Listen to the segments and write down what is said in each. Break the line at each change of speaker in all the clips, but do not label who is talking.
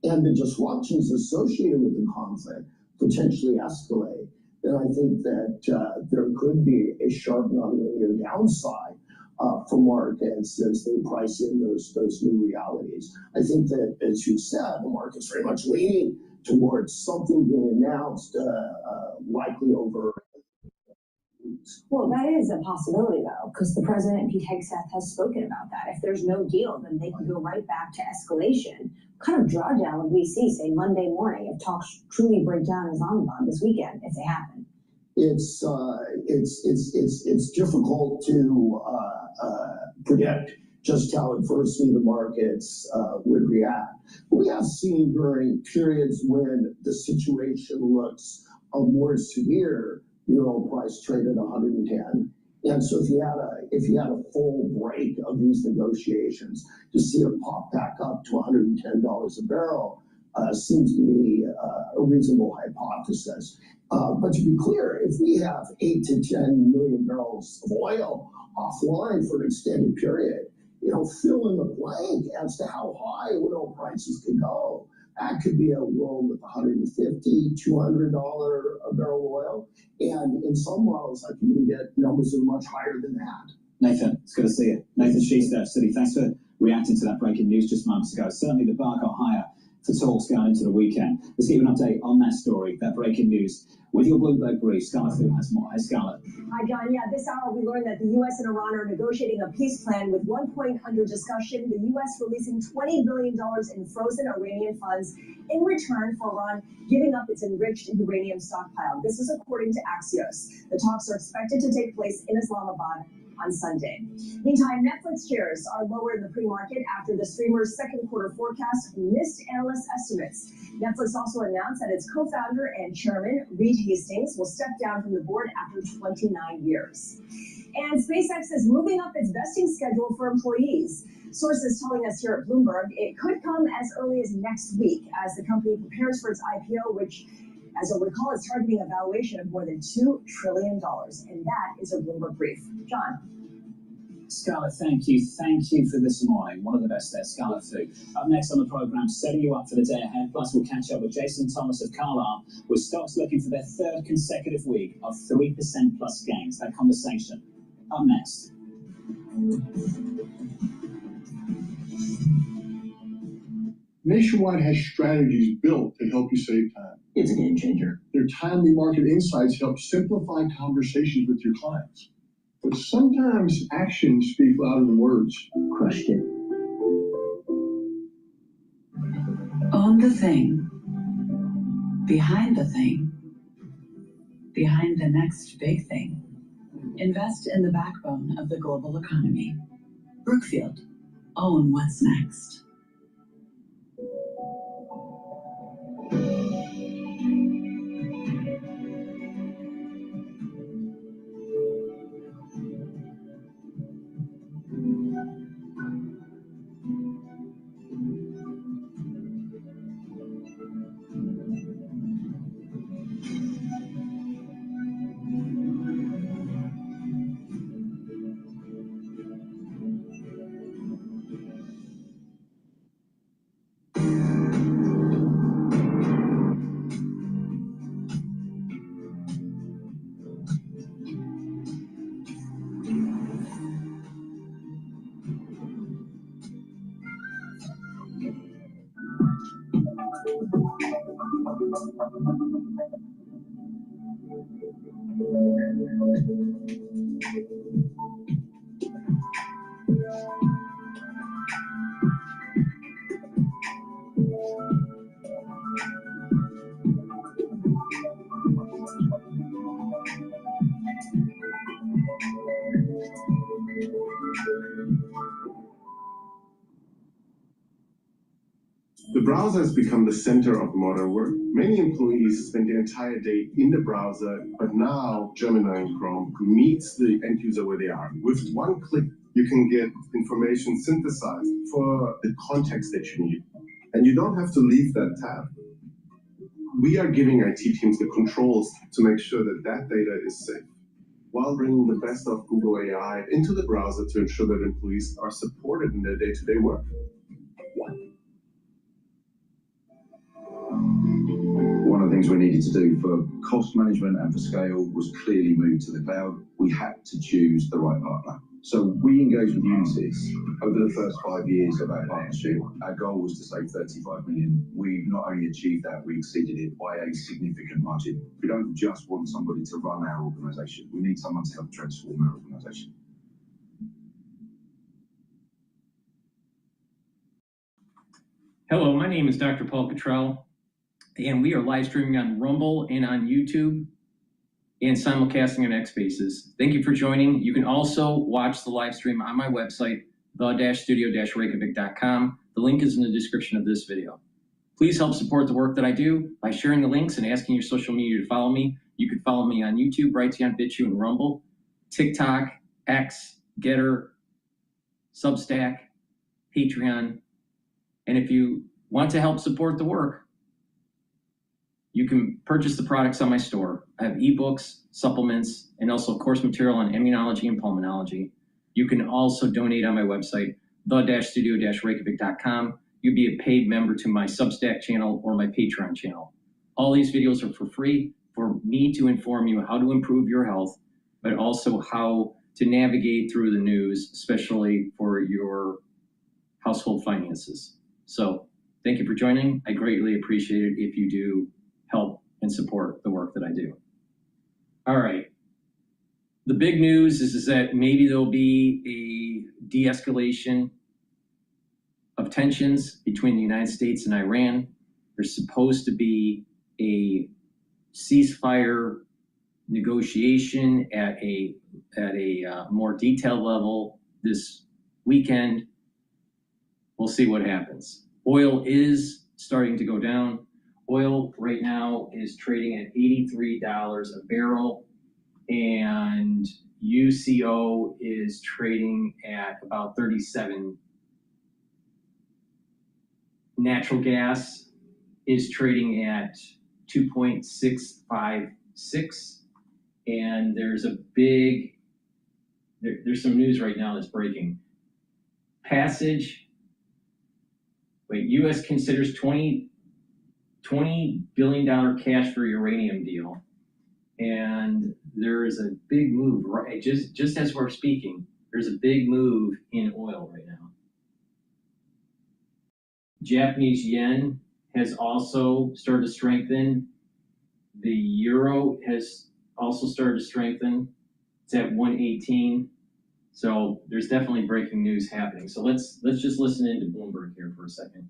and the disruptions associated with the conflict potentially escalate, then I think that there could be a sharp nonlinear downside for markets as they price in those new realities. I think that, as you said, the market's very much leaning towards something being announced, likely over.
Well, that is a possibility, though, because the president, Pete Hegseth, has spoken about that. If there's no deal, then they can go right back to escalation. What kind of drawdown would we see, say, Monday morning, if talks truly break down Islamabad this weekend, if they happen?
It's difficult to predict just how adversely the markets would react. We have seen during periods when the situation looks more severe, the oil price traded 110. And so if you had a full break of these negotiations, to see it pop back up to $110 a barrel seems to me a reasonable hypothesis. But to be clear, if we have 8 to 10 million barrels of oil offline for an extended period, fill in the blank as to how high oil prices could go. That could be a world with $150, $200 a barrel of oil. And in some models, I can even get numbers that are much higher than that.
Nathan, it's good to see you. Nathan Sheester, Citi, thanks for reacting to that breaking news just moments ago. Certainly the bar got higher for talks going into the weekend. Let's give you an update on that story, that breaking news, with your Bloomberg brief. Scarlett has more. Hi, Scarlett.
Hi, John. Yeah, this hour we learned that the U.S. and Iran are negotiating a peace plan with one point under discussion, the U.S. releasing $20 billion in frozen Iranian funds in return for Iran giving up its enriched uranium stockpile. This is according to Axios. The talks are expected to take place in Islamabad on Sunday. Meantime, Netflix shares are lower in the pre-market after the streamer's second quarter forecast missed analyst estimates. Netflix also announced that its co-founder and chairman, Reed Hastings, will step down from the board after 29 years. And SpaceX is moving up its vesting schedule for employees. Sources telling us here at Bloomberg it could come as early as next week as the company prepares for its IPO, which, as you'll recall, is targeting a valuation of more than $2 trillion. And that is a Bloomberg brief. John.
Scarlett, thank you. Thank you for this morning. One of the best there, Scarlett Fu. Up next on the programme, setting you up for the day ahead. Plus, we'll catch up with Jason Thomas of Carlisle, with stocks looking for their third consecutive week of 3% plus gains. That conversation up next.
Nationwide has strategies built to help you save time.
It's a game changer.
Their timely market insights help simplify conversations with your clients. But sometimes actions speak louder than words.
Crushed it.
Own the thing. Behind the thing. Behind the next big thing. Invest in the backbone of the global economy. Brookfield. Own what's next.
The browser has become the center of modern work. Many employees spend their entire day in the browser, but now Gemini and Chrome meets the end user where they are. With one click, you can get information synthesized for the context that you need. And you don't have to leave that tab. We are giving IT teams the controls to make sure that that data is safe, while bringing the best of Google AI into the browser to ensure that employees are supported in their day-to-day work.
things we needed to do for cost management and for scale was clearly move to the cloud. We had to choose the right partner. So we engaged with Unisys over the first 5 years of our partnership. Our goal was to save 35 million. We've not only achieved that, we exceeded it by a significant margin. We don't just want somebody to run our organization. We need someone to help transform our organization.
Hello, my name is DrPaulCottrell, and we are live streaming on Rumble and on YouTube and simulcasting on X-Spaces. Thank you for joining. You can also watch the live stream on my website, the-studio-reykjavik.com. The link is in the description of this video. Please help support the work that I do by sharing the links and asking your social media to follow me. You can follow me on YouTube, Brighteon, Bitchute, and Rumble, TikTok, X, GETTR, Substack, Patreon. And if you want to help support the work, you can purchase the products on my store. I have ebooks, supplements, and also course material on immunology and pulmonology. You can also donate on my website, the-studio-reykjavik.com. You'd be a paid member to my Substack channel or my Patreon channel. All these videos are for free for me to inform you how to improve your health, but also how to navigate through the news, especially for your household finances. So thank you for joining. I greatly appreciate it if you do help and support the work that I do. All right. The big news is that maybe there'll be a de-escalation of tensions between the United States and Iran. There's supposed to be a ceasefire negotiation at a more detailed level this weekend. We'll see what happens. Oil is starting to go down. Oil right now is trading at $83 a barrel, and UCO is trading at about 37. Natural gas is trading at 2.656, and there's some news right now that's breaking. U.S. considers $20 billion cash for uranium deal. And there is a big move, right? Just as we're speaking, there's a big move in oil right now. Japanese yen has also started to strengthen. The euro has also started to strengthen. It's at 118. So there's definitely breaking news happening. So let's just listen into Bloomberg here for a second.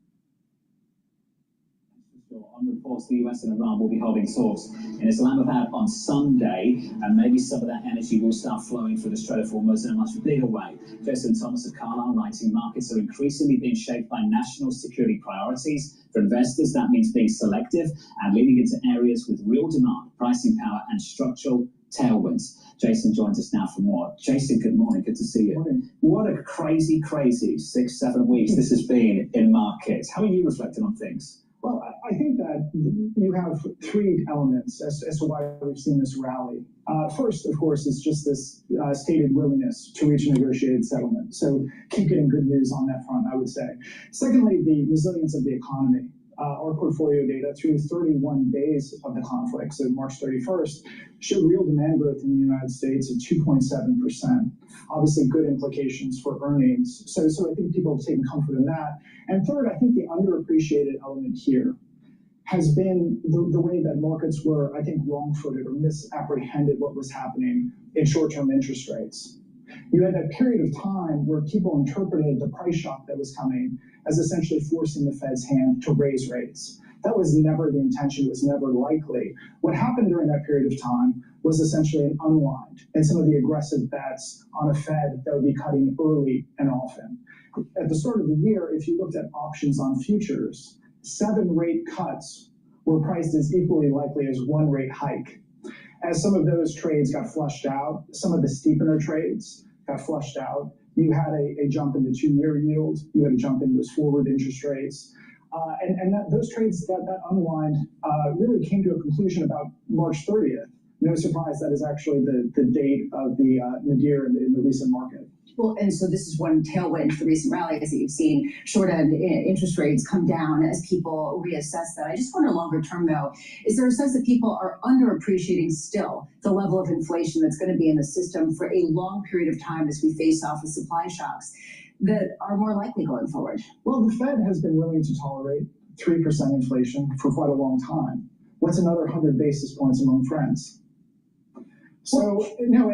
On reports, the US and Iran will be holding talks in Islamabad on Sunday, and maybe some of that energy will start flowing through the Strait of Hormuz in a much bigger way. Jason Thomas of Carlisle writing, markets are increasingly being shaped by national security priorities. For investors, that means being selective and leaning into areas with real demand, pricing power, and structural tailwinds. Jason joins us now for more. Jason, good morning. Good to see you. Morning. What a crazy 6-7 weeks this has been in markets. How are you reflecting on things?
Well, I think that you have three elements as to why we've seen this rally. First, of course, is just this stated willingness to reach a negotiated settlement. So keep getting good news on that front, I would say. Secondly, the resilience of the economy. Our portfolio data through 31 days of the conflict, so March 31st, showed real demand growth in the United States of 2.7%. Obviously, good implications for earnings. So I think people have taken comfort in that. And third, I think the underappreciated element here has been the way that markets were, I think, wrong-footed or misapprehended what was happening in short-term interest rates. You had that period of time where people interpreted the price shock that was coming as essentially forcing the Fed's hand to raise rates. That was never the intention. It was never likely. What happened during that period of time was essentially an unwind and some of the aggressive bets on a Fed that would be cutting early and often. At the start of the year, if you looked at options on futures, 7 rate cuts were priced as equally likely as 1 rate hike. As some of those trades got flushed out, some of the steepener trades got flushed out, you had a jump in the 2-year yield, you had a jump in those forward interest rates. Those trades, that unwind really came to a conclusion about March 30th. No surprise, that is actually the date of the nadir in the recent market.
Well, and so this is one tailwind for the recent rally is that you've seen short-end interest rates come down as people reassess that. I just wonder longer term, though, is there a sense that people are underappreciating still the level of inflation that's going to be in the system for a long period of time as we face off with supply shocks that are more likely going forward?
Well, the Fed has been willing to tolerate 3% inflation for quite a long time. What's another 100 basis points among friends? So no,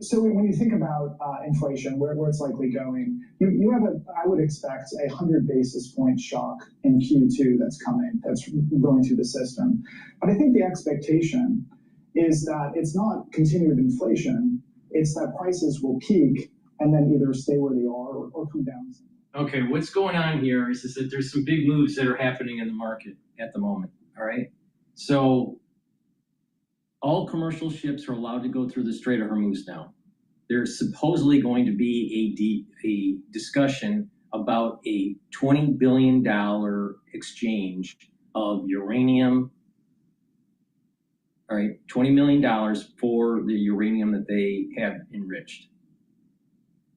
so when you think about inflation, where it's likely going, you have I would expect 100 basis point shock in Q2 that's coming, that's going through the system. But I think the expectation is that it's not continued inflation, it's that prices will peak and then either stay where they are or come down.
Okay, what's going on here is that there's some big moves that are happening in the market at the moment, all right? So all commercial ships are allowed to go through the Strait of Hormuz now. There's supposedly going to be a discussion about a $20 billion exchange of uranium, all right, $20 million for the uranium that they have enriched.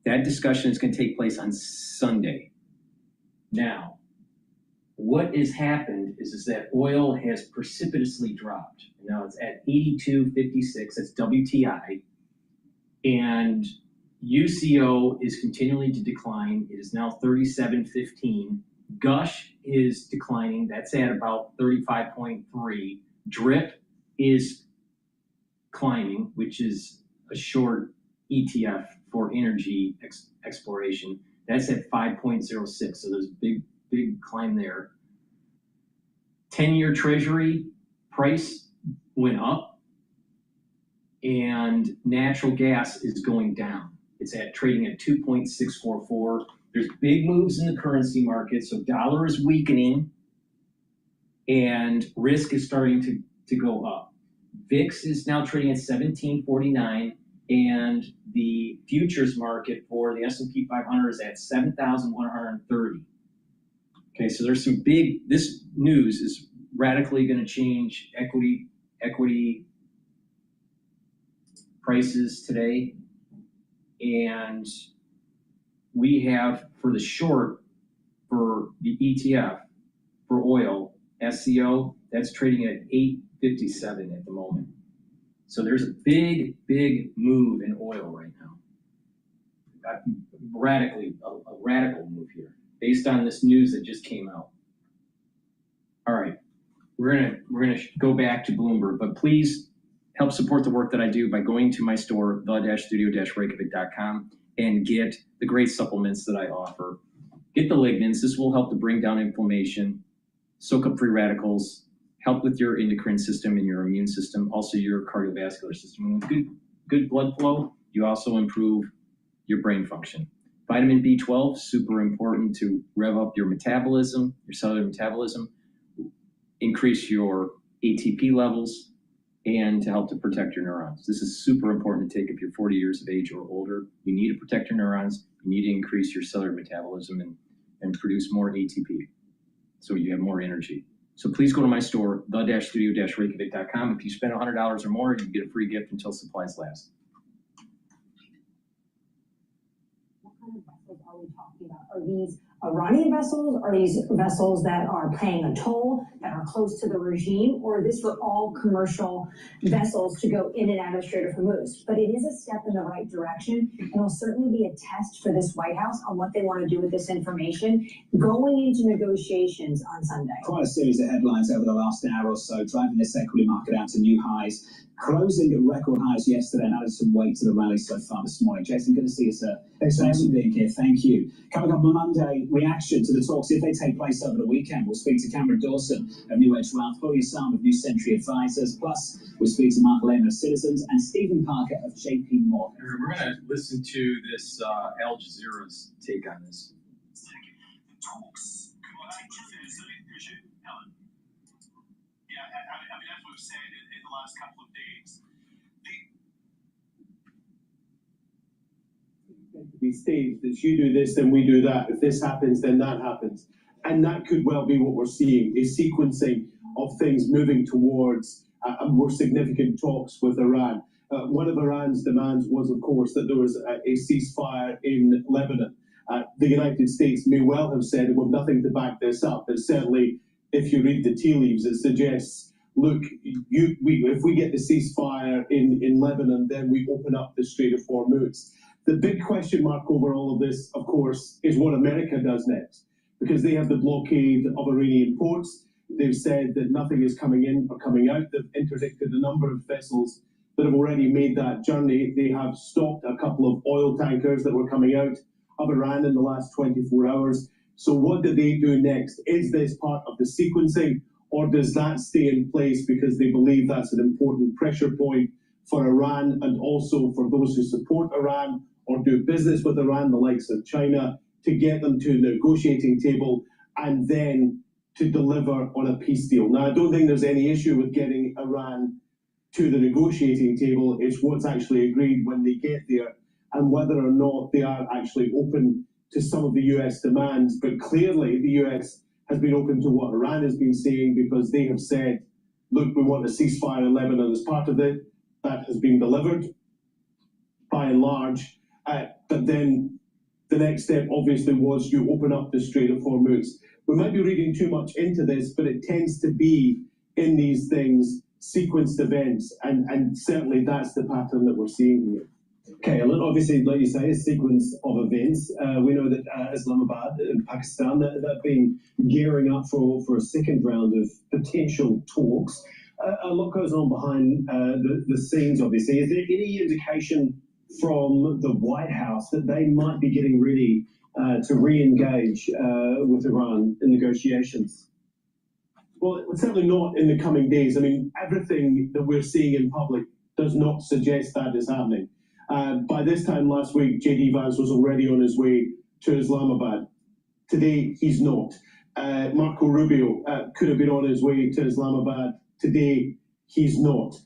That discussion is going to take place on Sunday. Now, what has happened is that oil has precipitously dropped. Now it's at 82.56, that's WTI. And UCO is continuing to decline. It is now 37.15. Gush is declining. That's at about 35.3. DRIP is climbing, which is a short ETF for energy exploration. That's at 5.06. So there's a big climb there. 10-year Treasury price went up, and natural gas is going down. It's trading at 2.644. There's big moves in the currency market, so dollar is weakening, and risk is starting to go up. VIX is now trading at 1749, and the futures market for the S&P 500 is at 7,130. Okay, so there's some this news is radically going to change equity prices today. And we have, for the short, for the ETF, for oil, SCO, that's trading at 857 at the moment. So there's a big move in oil right now. A radical move here, based on this news that just came out. All right, we're gonna go back to Bloomberg, but please help support the work that I do by going to my store, the-studio-reykjavik.com, and get the great supplements that I offer. Get the lignans. This will help to bring down inflammation, soak up free radicals, help with your endocrine system and your immune system, also your cardiovascular system. And with good blood flow, you also improve your brain function. Vitamin B12, super important to rev up your metabolism, your cellular metabolism, increase your ATP levels, and to help to protect your neurons. This is super important to take if you're 40 years of age or older. You need to protect your neurons. You need to increase your cellular metabolism and produce more ATP so you have more energy. So please go to my store, the-studio-reykjavik.com. If you spend $100 or more, you get a free gift until supplies last.
What kind of vessels are we talking about? Are these Iranian vessels? Are these vessels that are paying a toll, that are close to the regime? Or this for all commercial vessels to go in and out of Strait of Hormuz? But it is a step in the right direction, and it'll certainly be a test for this White House on what they want to do with this information going into negotiations on Sunday.
Quite a series of headlines over the last hour or so, driving this equity market out to new highs, closing at record highs yesterday, and added some weight to the rally so far this morning. Jason, good to see you, sir. Thanks for being here. Thank you. Coming up on Monday, reaction to the talks, if they take place over the weekend. We'll speak to Cameron Dawson of New Edge Wealth, Julia Sam of New Century Advisors, plus we'll speak to Mark Lehman of Citizens and Stephen Parker of JP Morgan.
We're going to listen to this Al Jazeera's take on this.
Talks. Helen. Yeah, I mean, as we've said in the last couple of days,
be staged. If you do this, then we do that. If this happens, then that happens. And that could well be what we're seeing, a sequencing of things moving towards more significant talks with Iran. one of Iran's demands was, of course, that there was a ceasefire in Lebanon. The United States may well have said, "We've nothing to back this up," but certainly, if you read the tea leaves, it suggests, look, if we get the ceasefire in Lebanon, then we open up the Strait of Hormuz. The big question mark over all of this, of course, is what America does next, because they have the blockade of Iranian ports. They've said that nothing is coming in or coming out. They've interdicted a number of vessels that have already made that journey. They have stopped a couple of oil tankers that were coming out of Iran in the last 24 hours. So what do they do next? Is this part of the sequencing, or does that stay in place because they believe that's an important pressure point for Iran and also for those who support Iran or do business with Iran, the likes of China, to get them to a negotiating table and then to deliver on a peace deal? Now, I don't think there's any issue with getting Iran to the negotiating table. It's what's actually agreed when they get there and whether or not they are actually open to some of the US demands. But clearly, the US has been open to what Iran has been saying, because they have said, look, we want a ceasefire in Lebanon as part of it. That has been delivered by and large. But then the next step, obviously, was you open up the Strait of Hormuz. We might be reading too much into this, but it tends to be in these things sequenced events, and certainly that's the pattern that we're seeing here.
Okay, obviously, like you say, a sequence of events. We know that Islamabad and Pakistan, they've been gearing up for a second round of potential talks. A lot goes on behind the scenes, obviously. Is there any indication from the White House that they might be getting ready to re-engage with Iran in negotiations?
Well, it's certainly not in the coming days. I mean, everything that we're seeing in public does not suggest that is happening. By this time last week, J.D. Vance was already on his way to Islamabad. Today, he's not. Marco Rubio could have been on his way to Islamabad. Today, he's not.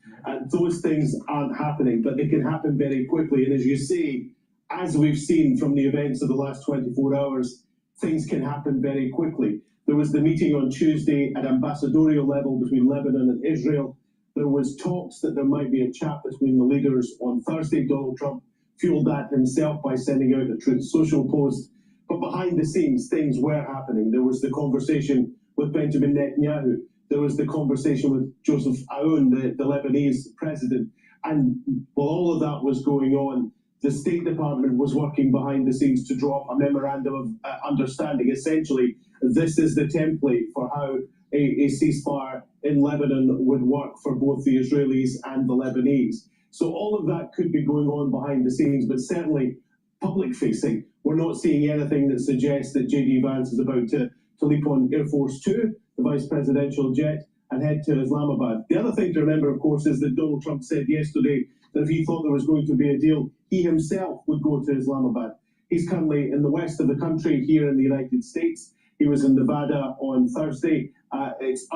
Those things aren't happening, but they can happen very quickly. And as you say, as we've seen from the events of the last 24 hours, things can happen very quickly. There was the meeting on Tuesday at ambassadorial level between Lebanon and Israel. There was talks that there might be a chat between the leaders on Thursday. Donald Trump fueled that himself by sending out a Truth Social post. But behind the scenes, things were happening. There was the conversation with Benjamin Netanyahu. There was the conversation with Joseph Aoun, the Lebanese president. And while all of that was going on, the State Department was working behind the scenes to draw up a memorandum of understanding. Essentially, this is the template for how a ceasefire in Lebanon would work for both the Israelis and the Lebanese. So all of that could be going on behind the scenes, but certainly public-facing. We're not seeing anything that suggests that J.D. Vance is about to leap on Air Force Two, the vice presidential jet, and head to Islamabad. The other thing to remember, of course, is that Donald Trump said yesterday that if he thought there was going to be a deal, he himself would go to Islamabad. He's currently in the west of the country here in the United States. He was in Nevada on Thursday, and he's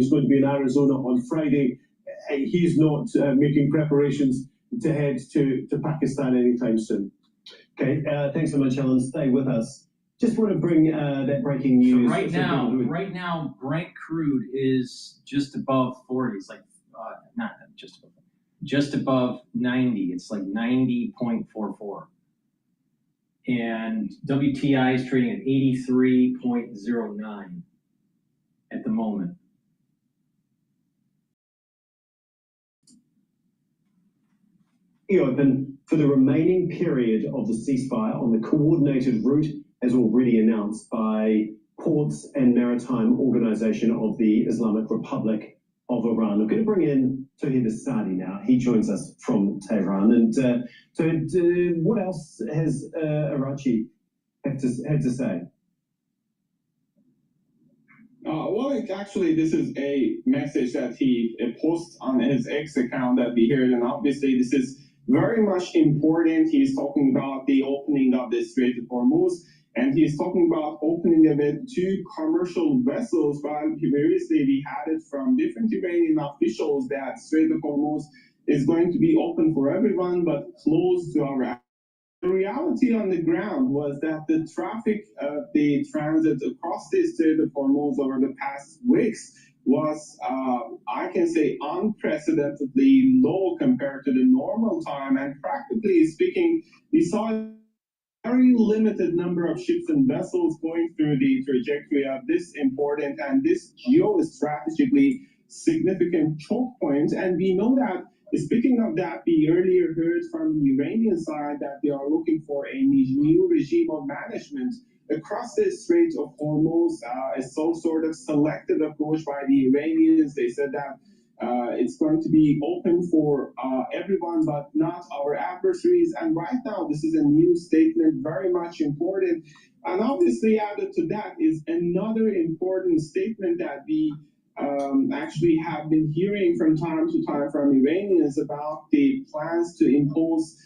going to be in Arizona on Friday. He's not making preparations to head to Pakistan anytime soon.
Okay, thanks so much, Alan. Stay with us. Just want to bring that breaking news.
So right now, Brent crude is just above 40. It's like not just above 90. It's like 90.44. And WTI is trading at 83.09 at the moment.
Open for the remaining period of the ceasefire on the coordinated route as already announced by Ports and Maritime Organization of the Islamic Republic of Iran. I'm going to bring in Tawhid Asadi now. He joins us from Tehran. And what else has Arachi had to say?
Well, actually, this is a message that he posts on his X account that we heard, and obviously this is very much important. He's talking about the opening of the Strait of Hormuz, and he's talking about opening of it to commercial vessels, while previously we had it from different Iranian officials that Strait of Hormuz is going to be open for everyone, but closed to our. The reality on the ground was that the traffic, the transit across the Strait of Hormuz over the past weeks was, I can say, unprecedentedly low compared to the normal time. And practically speaking, we saw a very limited number of ships and vessels going through the trajectory of this important and this geostrategically significant choke point. And we know that, speaking of that, we earlier heard from the Iranian side that they are looking for a new regime of management across the Strait of Hormuz, some sort of selective approach by the Iranians. They said that it's going to be open for everyone, but not our adversaries. And right now, this is a new statement, very much important. And obviously added to that is another important statement that we actually have been hearing from time to time from Iranians about the plans to impose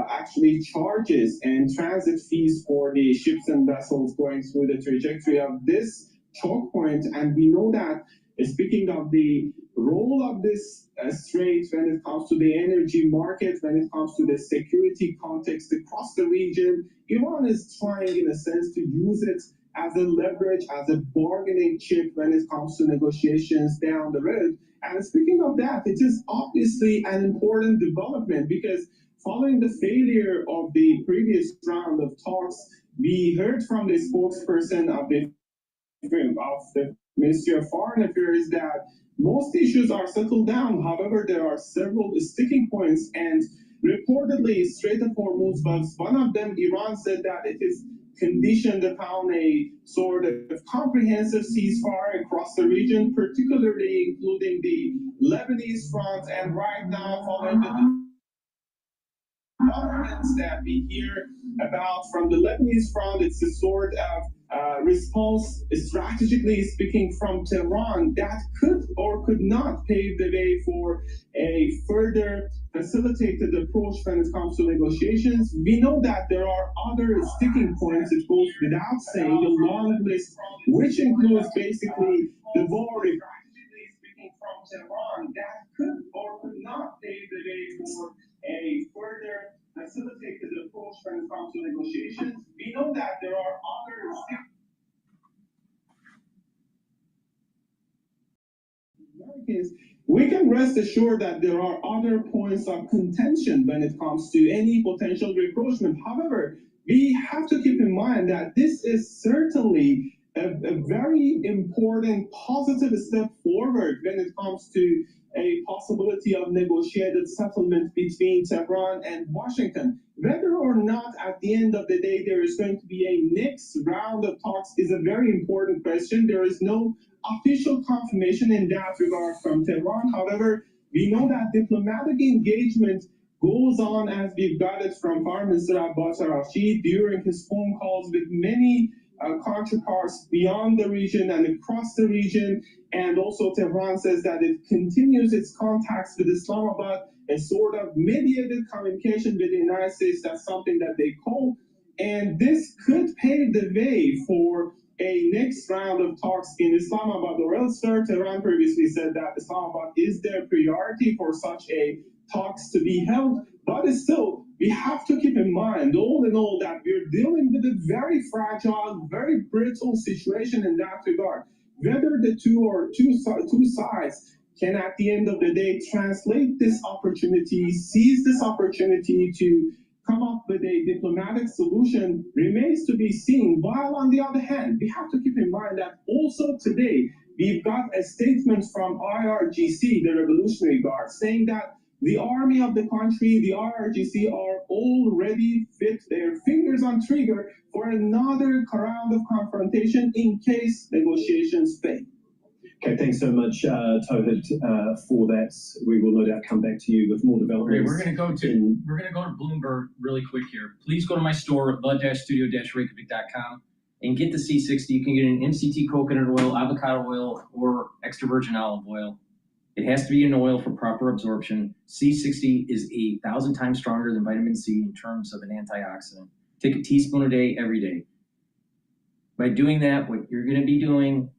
actually charges and transit fees for the ships and vessels going through the trajectory of this choke point. And we know that, speaking of the role of this strait when it comes to the energy market, when it comes to the security context across the region, Iran is trying, in a sense, to use it as a leverage, as a bargaining chip when it comes to negotiations down the road. And speaking of that, it is obviously an important development because following the failure of the previous round of talks, we heard from the spokesperson of the Ministry of Foreign Affairs that most issues are settled down. However, there are several sticking points, and reportedly, Strait of Hormuz was one of them. Iran said that it is conditioned upon a sort of comprehensive ceasefire across the region, particularly including the Lebanese front, and right now, following the developments that we hear about from the Lebanese front, it's a sort of response, strategically speaking, from Tehran that could or could not pave the way for a further facilitated approach when it comes to negotiations. We know that there are other sticking points, it goes without saying, a long list, which includes basically the war, strategically speaking, from Tehran that could or could not pave the way for a further facilitated approach when it comes to negotiations. We know that there are other we can rest assured that there are other points of contention when it comes to any potential rapprochement. However, we have to keep in mind that this is certainly a very important positive step forward when it comes to a possibility of negotiated settlement between Tehran and Washington. Whether or not at the end of the day there is going to be a next round of talks is a very important question. There is no official confirmation in that regard from Tehran. However, we know that diplomatic engagement goes on, as we've got it from Foreign Minister Abbas Araghchi during his phone calls with many counterparts beyond the region and across the region. And also Tehran says that it continues its contacts with Islamabad, a sort of mediated communication with the United States. That's something that they call. And this could pave the way for a next round of talks in Islamabad or elsewhere. Tehran previously said that Islamabad is their priority for such a talks to be held. But still, we have to keep in mind, all in all, that we're dealing with a very fragile, very brittle situation in that regard. Whether the two sides can, at the end of the day, translate this opportunity, seize this opportunity to come up with a diplomatic solution remains to be seen. While on the other hand, we have to keep in mind that also today, we've got a statement from IRGC, the Revolutionary Guard, saying that the army of the country, the IRGC, are already fit their fingers on trigger for another round of confrontation in case negotiations fail.
Okay, thanks so much, Towhid, for that. We will no doubt come back to you with more developments.
Okay, we're gonna go to Bloomberg really quick here. Please go to my store, the-studio-reykjavik.com, and get the C60. You can get an MCT coconut oil, avocado oil, or extra virgin olive oil. It has to be an oil for proper absorption. C60 is 1,000 times stronger than vitamin C in terms of an antioxidant. Take a teaspoon a day, every day. By doing that, what you're going to be doing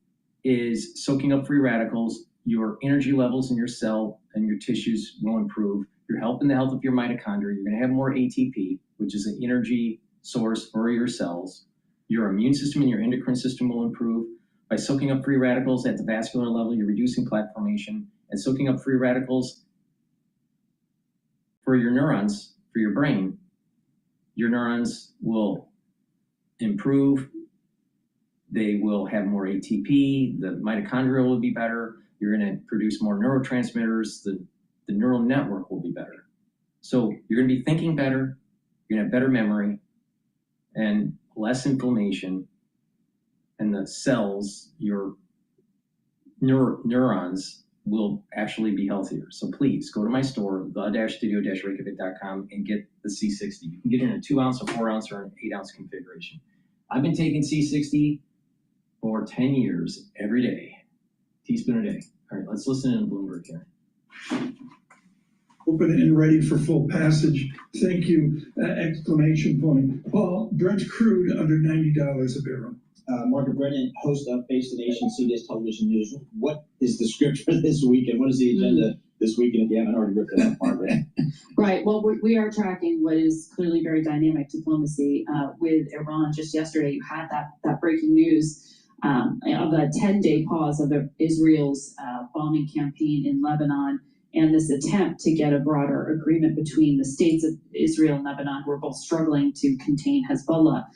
is soaking up free radicals. Your energy levels in your cell and your tissues will improve. You're helping the health of your mitochondria. You're going to have more ATP, which is an energy source for your cells. Your immune system and your endocrine system will improve. By soaking up free radicals at the vascular level, you're reducing plaque formation, and soaking up free radicals for your neurons, for your brain, your neurons will improve. They will have more ATP, the mitochondria will be better, you're gonna produce more neurotransmitters, the neural network will be better. So you're gonna be thinking better, you're gonna have better memory, and less inflammation, and the cells, your neurons, will actually be healthier. So please go to my store, the-studio-reykjavik.com, and get the C60. You can get it in a 2 ounce, a 4 ounce, or an 8 ounce configuration. I've been taking C60 for 10 years, every day, teaspoon a day. All right, let's listen to Bloomberg here.
Open and ready for full passage. Thank you! Exclamation point. Paul, Brent crude under $90 a barrel.
Margaret Brennan, host of Face the Nation CBS Television News. What is the script for this week, and what is the agenda this weekend, if you haven't already ripped it up, Margaret?
Right. Well, we are tracking what is clearly very dynamic diplomacy with Iran. Just yesterday, you had that breaking news of a 10-day pause of Israel's bombing campaign in Lebanon, and this attempt to get a broader agreement between the states of Israel and Lebanon, who are both struggling to contain Hezbollah.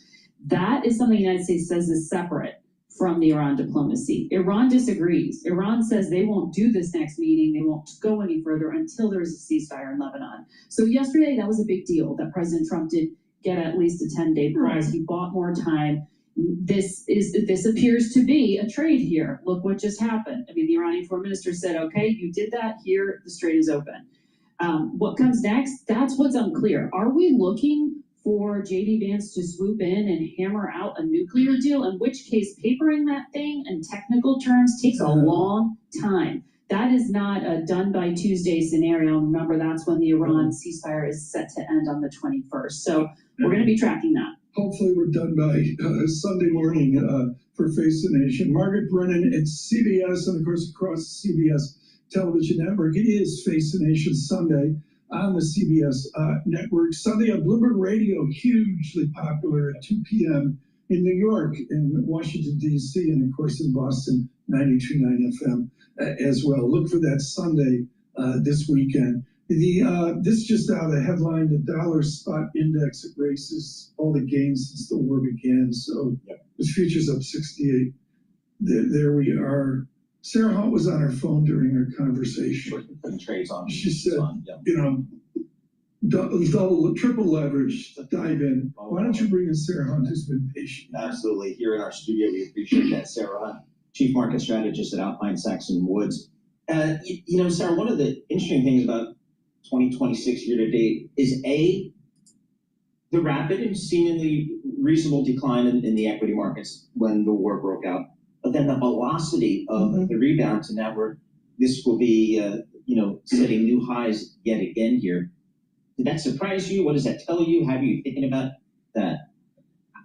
That is something the United States says is separate from the Iran diplomacy. Iran disagrees. Iran says they won't do this next meeting, they won't go any further until there's a ceasefire in Lebanon. So yesterday, that was a big deal that President Trump did get at least a 10-day pause. Right. He bought more time. This appears to be a trade here. Look what just happened. I mean, the Iranian foreign minister said, okay, you did that, here, the strait is open. What comes next? That's what's unclear. Are we looking for J.D. Vance to swoop in and hammer out a nuclear deal, in which case papering that thing in technical terms takes a long time. That is not a done by Tuesday scenario. Remember, that's when the Iran ceasefire is set to end on the 21st. So we're going to be tracking that.
Hopefully we're done by Sunday morning for Face the Nation. Margaret Brennan at CBS, and of course across the CBS television network. It is Face the Nation Sunday on the CBS network. Sunday on Bloomberg Radio, hugely popular at 2 p.m. in New York, in Washington, D.C., and of course in Boston, 92.9 FM as well. Look for that Sunday this weekend. This just out a headline, the dollar spot index it races all the gains since the war began. So the future's up 68. There we are. Sarah Hunt was on her phone during our conversation.
Trades on.
She said, you know, double, triple leverage, dive in. Why don't you bring in Sarah Hunt, who's been patient?
Absolutely. Here in our studio, we appreciate that. Sarah Hunt, Chief Market Strategist at Alpine Saxon Woods. You know, Sarah, one of the interesting things about 2026 year to date is the rapid and seemingly reasonable decline in the equity markets when the war broke out. But then the velocity of the rebound to now this will be, setting new highs yet again here. Did that surprise you? What does that tell you? How are you thinking about that?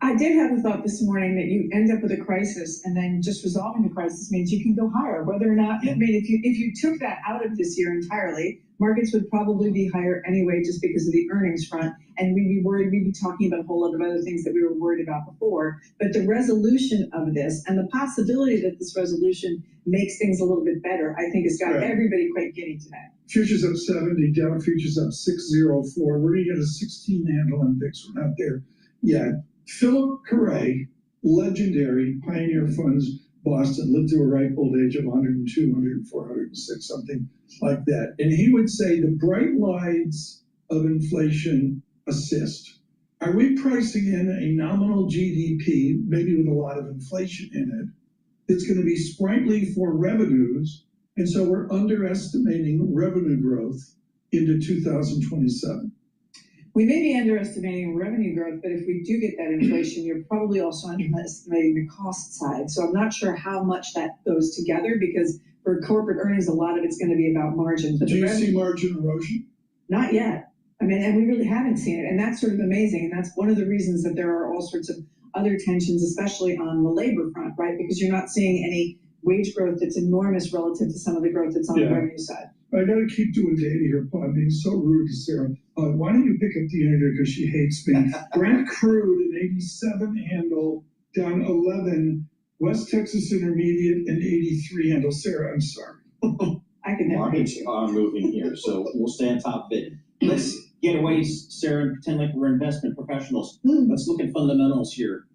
I did have a thought this morning that you end up with a crisis, and then just resolving the crisis means you can go higher. Whether or not, I mean, if you took that out of this year entirely, markets would probably be higher anyway, just because of the earnings front, and we'd be worried. We'd be talking about a whole lot of other things that we were worried about before. But the resolution of this and the possibility that this resolution makes things a little bit better, I think, has got everybody quite giddy today.
Futures up 70, Dow futures up 604. We're going to get a 16 handle on VIX. We're not there yet. Philip Carre, legendary Pioneer Funds, Boston, lived to a ripe old age of 102, 104, 106, something like that. And he would say the bright lines of inflation assist. Are we pricing in a nominal GDP, maybe with a lot of inflation in it, that's going to be sprightly for revenues, and so we're underestimating revenue growth into 2027?
We may be underestimating revenue growth, but if we do get that inflation, you're probably also underestimating the cost side. So I'm not sure how much that goes together, because for corporate earnings, a lot of it's going to be about margin. But
do you see margin erosion?
Not yet. I mean, and we really haven't seen it. And that's sort of amazing. And that's one of the reasons that there are all sorts of other tensions, especially on the labor front, right? Because you're not seeing any wage growth that's enormous relative to some of the growth that's on the revenue side.
I got to keep doing data here, Paul. I'm being so rude to Sarah. Why don't you pick up the editor, because she hates me? Brent crude, an 87 handle, down 11. West Texas Intermediate and 83 handle. Sarah, I'm sorry.
I can never
Markets are moving here, so we'll stay on top of it. Let's get away, Sarah, and pretend like we're investment professionals. Let's look at fundamentals here.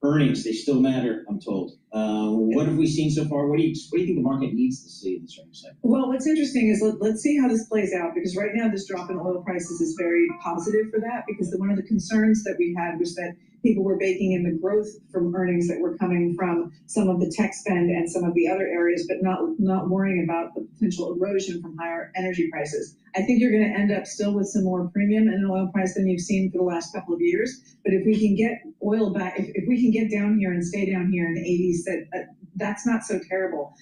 Earnings, they still matter, I'm told. What have we seen so far? What do you think the market needs to see in this earnings cycle?
Well, what's interesting is let's see how this plays out, because right now this drop in oil prices is very positive for that, because one of the concerns that we had was that people were baking in the growth from earnings that were coming from some of the tech spend and some of the other areas, but not worrying about the potential erosion from higher energy prices. I think you're going to end up still with some more premium in an oil price than you've seen for the last couple of years. But if we can get oil back, if we can get down here and stay down here in the 80s, that's not so terrible.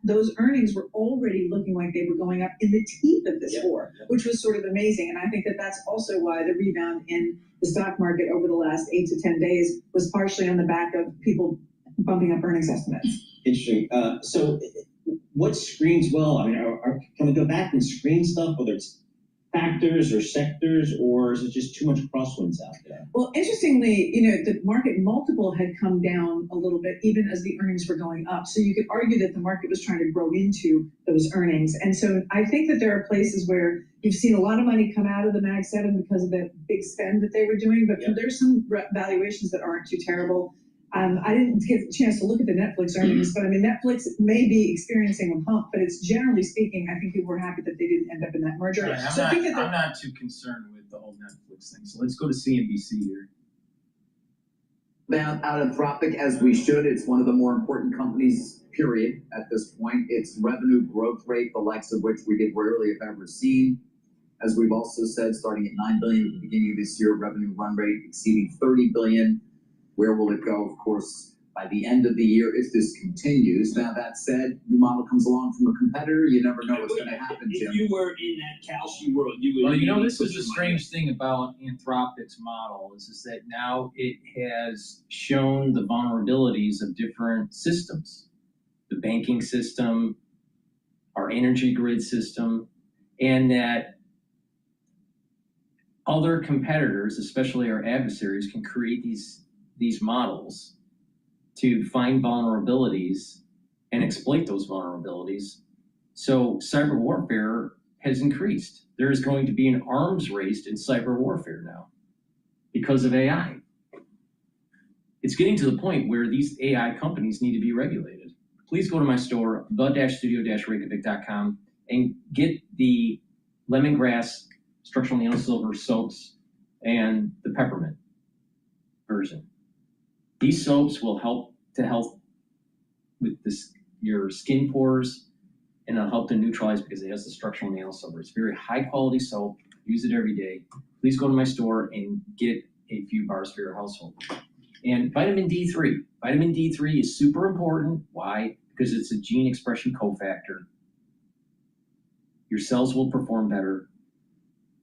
Those earnings were already looking like they were going up in the teeth of this war, which was sort of amazing. And I think that's also why the rebound in the stock market over the last 8 to 10 days was partially on the back of people bumping up earnings estimates.
Interesting. So what screens well? I mean, can we go back and screen stuff, whether it's factors or sectors, or is it just too much crosswinds out there?
Well, interestingly, the market multiple had come down a little bit, even as the earnings were going up. So you could argue that the market was trying to grow into those earnings. And so I think that there are places where you've seen a lot of money come out of the Mag 7 because of the big spend that they were doing, but there's some valuations that aren't too terrible. I didn't get a chance to look at the Netflix earnings, but I mean, Netflix may be experiencing a pump, but it's generally speaking, I think people were happy that they didn't end up in that merger.
Right, I'm not too concerned with the whole Netflix thing. So let's go to CNBC here.
Out of Anthropic, as we should. It's one of the more important companies, period, at this point. Its revenue growth rate, the likes of which we rarely have ever seen. As we've also said, starting at $9 billion at the beginning of this year, revenue run rate exceeding $30 billion. Where will it go? Of course, by the end of the year, if this continues. Now, that said, new model comes along from a competitor. You never know what's going to happen, Jim.
If you were in that Kalshi world, you would.
Well, this is the strange thing about Anthropic's model is that now it has shown the vulnerabilities of different systems, the banking system, our energy grid system, and that other competitors, especially our adversaries, can create these models to find vulnerabilities and exploit those vulnerabilities. So cyber warfare has increased. There is going to be an arms race in cyber warfare now because of AI. It's getting to the point where these AI companies need to be regulated. Please go to my store, the-studio-reykjavik.com, and get the lemongrass structural nail silver soaps and the peppermint version. These soaps will help with your skin pores, and it'll help to neutralize because it has the structural nail silver. It's very high quality soap. Use it every day. Please go to my store and get a few bars for your household. And vitamin D3. Vitamin D3 is super important. Why? Because it's a gene expression cofactor. Your cells will perform better.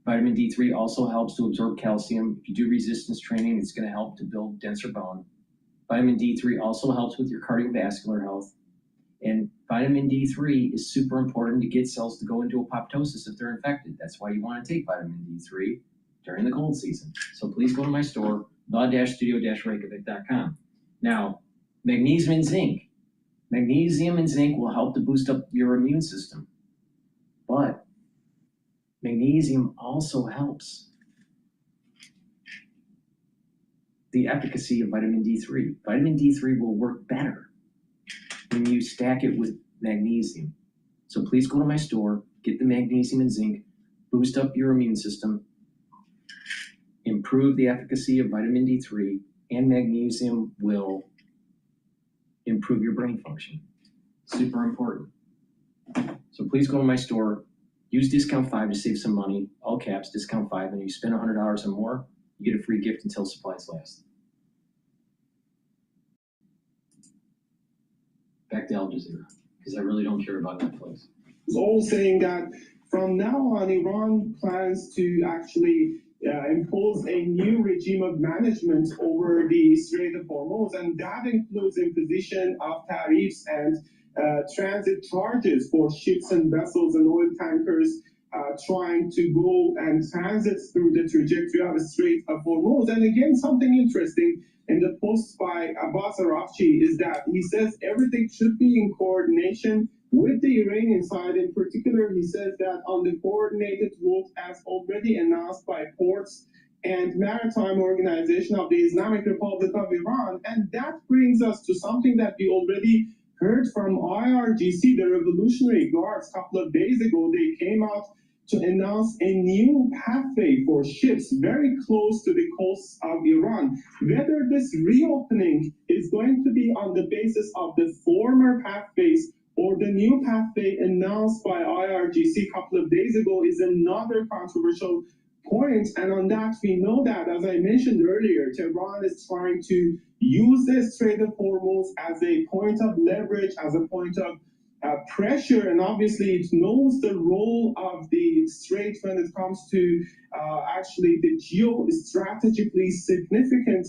Vitamin D3 also helps to absorb calcium. If you do resistance training, it's going to help to build denser bone. Vitamin D3 also helps with your cardiovascular health. And vitamin D3 is super important to get cells to go into apoptosis if they're infected. That's why you want to take vitamin D3 during the cold season. So please go to my store, the-studio-reykjavik.com. Now, magnesium and zinc. Magnesium and zinc will help to boost up your immune system. But magnesium also helps the efficacy of vitamin D3. Vitamin D3 will work better when you stack it with magnesium. So please go to my store, get the magnesium and zinc, boost up your immune system, improve the efficacy of vitamin D3, and magnesium will improve your brain function. Super important. So please go to my store, use discount 5 to save some money, all caps, discount 5, and you spend $100 or more, you get a free gift until supplies last. Back to Al Jazeera, because I really don't care about Netflix.
It's all saying that from now on, Iran plans to actually impose a new regime of management over the Strait of Hormuz, and that includes imposition of tariffs and transit charges for ships and vessels and oil tankers trying to go and transit through the trajectory of the Strait of Hormuz. And again, something interesting, in the post by Abbas Araghchi is that he says everything should be in coordination with the Iranian side. In particular, he says that on the coordinated route as already announced by ports and maritime organization of the Islamic Republic of Iran. And that brings us to something that we already heard from IRGC, the Revolutionary Guards, a couple of days ago. They came out to announce a new pathway for ships very close to the coast of Iran. Whether this reopening is going to be on the basis of the former pathways or the new pathway announced by IRGC a couple of days ago is another controversial point. And on that, we know that, as I mentioned earlier, Tehran is trying to use the Strait of Hormuz as a point of leverage, as a point of pressure, and obviously it knows the role of the strait when it comes to actually the geostrategically significant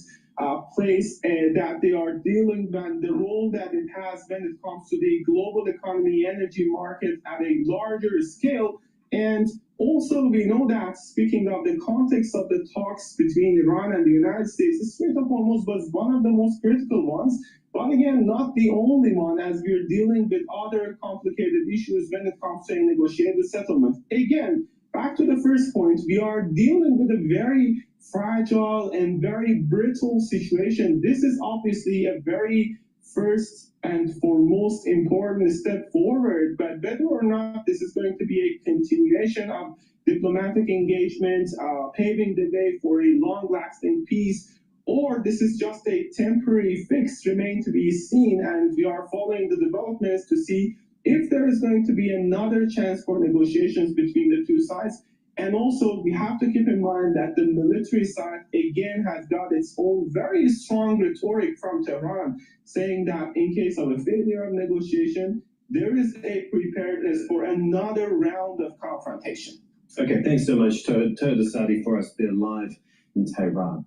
place that they are dealing with, the role that it has when it comes to the global economy, energy market at a larger scale. And also, we know that, speaking of the context of the talks between Iran and the United States, the Strait of Hormuz was one of the most critical ones, but again, not the only one, as we're dealing with other complicated issues when it comes to a negotiated settlement. Again, back to the first point, we are dealing with a very fragile and very brittle situation. This is obviously a very first and foremost important step forward, but whether or not this is going to be a continuation of diplomatic engagement, paving the way for a long-lasting peace, or this is just a temporary fix, remain to be seen, and we are following the developments to see if there is going to be another chance for negotiations between the two sides. And also, we have to keep in mind that the military side, again, has got its own very strong rhetoric from Tehran, saying that in case of a failure of negotiation, there is a preparedness for another round of confrontation.
Okay, thanks so much, Toad Asadi, for us there live in Tehran.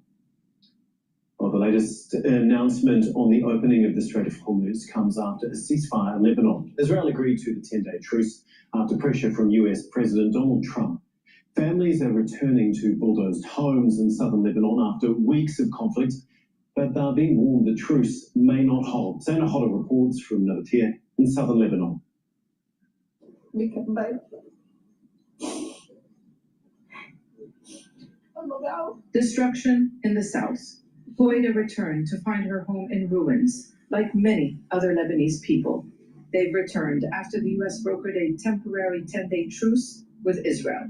Well, the latest announcement on the opening of the Strait of Hormuz comes after a ceasefire in Lebanon. Israel agreed to the 10-day truce after pressure from US President Donald Trump. Families are returning to bulldozed homes in southern Lebanon after weeks of conflict, but they're being warned the truce may not hold. Sana Hodder reports from Navatir in southern Lebanon.
Destruction in the south. Huwaida returned to find her home in ruins, like many other Lebanese people. They've returned after the U.S. brokered a temporary 10-day truce with Israel.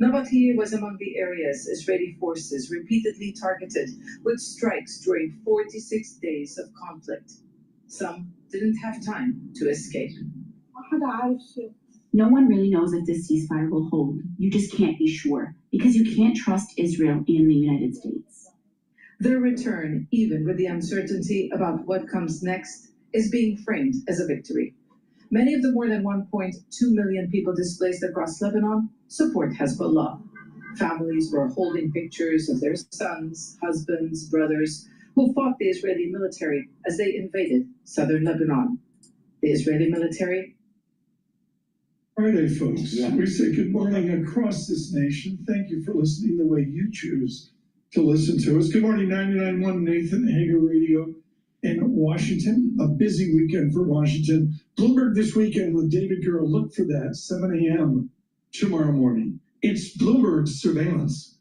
Navatir was among the areas Israeli forces repeatedly targeted with strikes during 46 days of conflict. Some didn't have time to escape.
No one really knows if this ceasefire will hold. You just can't be sure, because you can't trust Israel and the United States.
Their return, even with the uncertainty about what comes next, is being framed as a victory. Many of the more than 1.2 million people displaced across Lebanon support Hezbollah. Families were holding pictures of their sons, husbands, brothers, who fought the Israeli military as they invaded southern Lebanon. The Israeli military.
Friday, folks. We say good morning across this nation. Thank you for listening the way you choose to listen to us. Good morning, 99.1 Nathan Hager Radio in Washington. A busy weekend for Washington. Bloomberg this weekend with David Gurr. Look for that, 7 a.m. tomorrow morning. It's Bloomberg surveillance.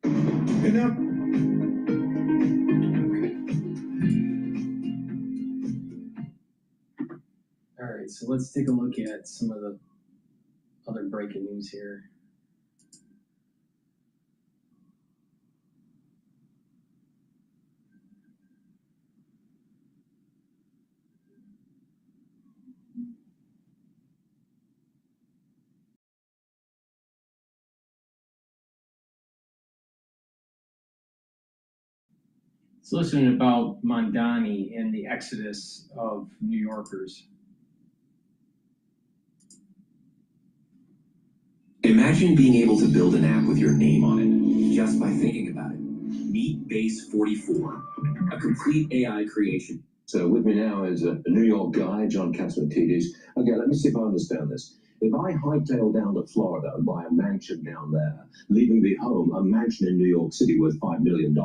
And now,
all right, so let's take a look at some of the other breaking news here. It's listening about Mondani and the exodus of New Yorkers.
Imagine being able to build an app with your name on it just by thinking about it. Meet Base 44, a complete AI creation.
So with me now is a New York guy, John Katzmatidis. Okay, let me see if I understand this.
If I hightail down to Florida and buy a mansion down there, leaving behind a mansion in New York City worth $5 million,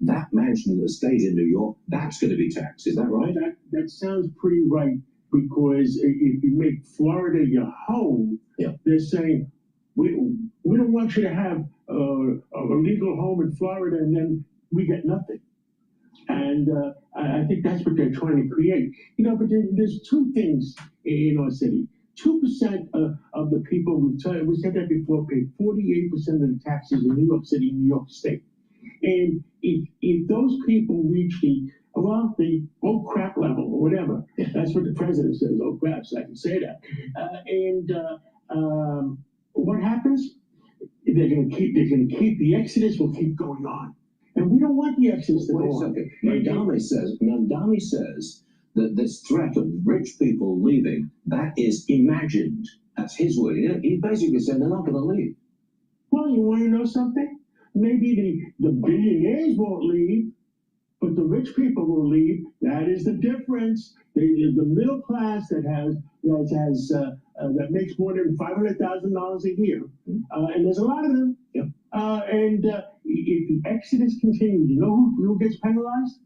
that mansion that stays in New York, that's going to be taxed. Is that right?
That sounds pretty right, because if you make Florida your home, they're saying, we don't want you to have a legal home in Florida and then we get nothing. And I think that's what they're trying to create. You know, but there's two things in our city. 2% of the people, we said that before, pay 48% of the taxes in New York City, New York State. And if those people reach the oh crap level or whatever, that's what the president says, oh crap, so I can say that. What happens? They're going to keep the exodus will keep going on. And we don't want the exodus to go on.
Mandami says that this threat of rich people leaving, that is imagined. That's his word. He basically said they're not going to leave.
Well, you want to know something? Maybe the billionaires won't leave, but the rich people will leave. That is the difference. The middle class that makes more than $500,000 a year, and there's a lot of them. If the exodus continues, you know who gets penalized?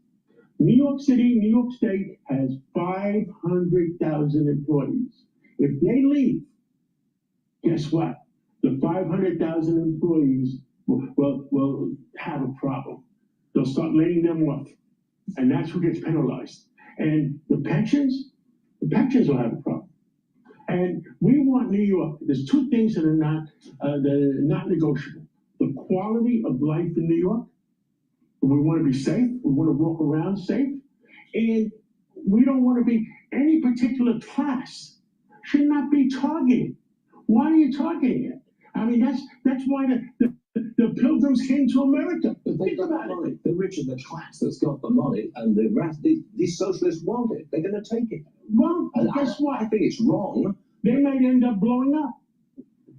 New York City, New York State has 500,000 employees. If they leave, guess what? The 500,000 employees will have a problem. They'll start laying them off, and that's who gets penalized. And the pensions will have a problem. And we want New York. There's two things that are not negotiable. The quality of life in New York. We want to be safe. We want to walk around safe. And we don't want to be any particular class should not be targeted. Why are you targeting it? I mean, that's why the pilgrims came to America.
Think about it. The rich and the class that's got the money, and the rest, these socialists want it. They're going to take it.
Well, guess what?
I think it's wrong.
They might end up blowing up.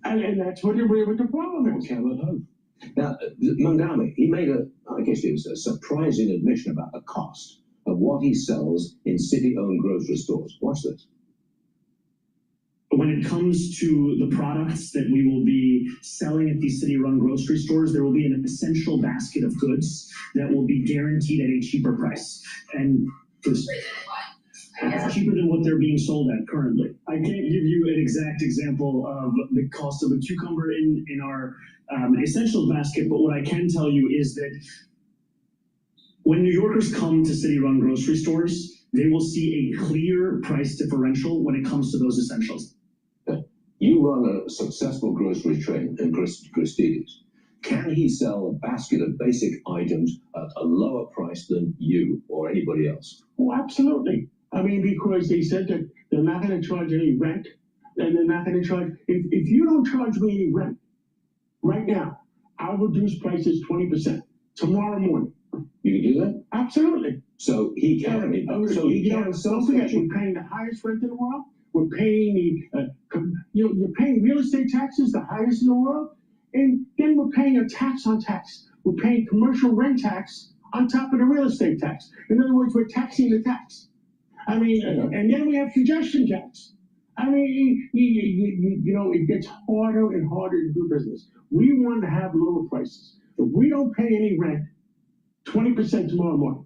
And that's what the problem is.
Cannot hope. Now, Mandami, he made I guess it was a surprising admission about the cost of what he sells in city-owned grocery stores. Watch this.
When it comes to the products that we will be selling at these city-run grocery stores, there will be an essential basket of goods that will be guaranteed at a cheaper price. And cheaper than what they're being sold at currently. I can't give you an exact example of the cost of a cucumber in our essentials basket, but what I can tell you is that when New Yorkers come to city-run grocery stores, they will see a clear price differential when it comes to those essentials.
You run a successful grocery chain in Christie's. Can he sell a basket of basic items at a lower price than you or anybody else?
Oh, absolutely. I mean, because they said that they're not going to charge any rent, and they're not going to charge. If you don't charge me any rent right now, I'll reduce prices 20% tomorrow morning.
You can do that?
Absolutely.
So he can. So he can.
Don't forget, we're paying the highest rent in the world. We're paying you're paying real estate taxes, the highest in the world, and then we're paying a tax on tax. We're paying commercial rent tax on top of the real estate tax. In other words, we're taxing the tax. I mean, and then we have congestion tax. I mean, you know, it gets harder and harder to do business. We want to have lower prices. If we don't pay any rent, 20% tomorrow morning.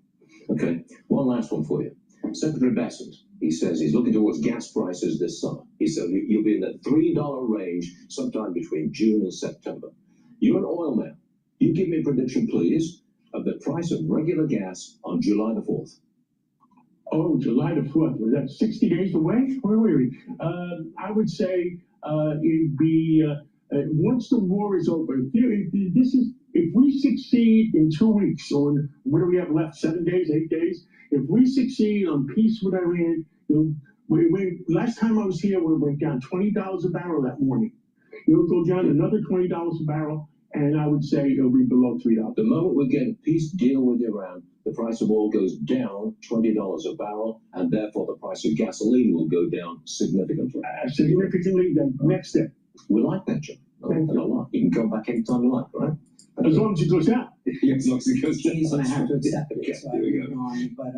Okay, one last one for you. Secretary Bassett, he says he's looking towards gas prices this summer. He said you'll be in the $3 range sometime between June and September. You're an oil man. You give me a prediction, please, of the price of regular gas on July the 4th.
Oh, July the 4th. Was that 60 days away? Where were we? I would say it'd be once the war is over. If we succeed in 2 weeks, or what do we have left? 7 days, 8 days. If we succeed on peace with Iran, last time I was here, we went down $20 a barrel that morning. It'll go down another $20 a barrel, and I would say it'll be below $3.
The moment we get a peace deal with Iran, the price of oil goes down $20 a barrel, and therefore the price of gasoline will go down significantly.
Significantly, the next step.
We like that, John. I like that a lot. You can come back anytime you like, right?
As long as it goes down.
Yes, as long as it goes down.
He's going to have to accept it.
Okay,
So
here we go.
but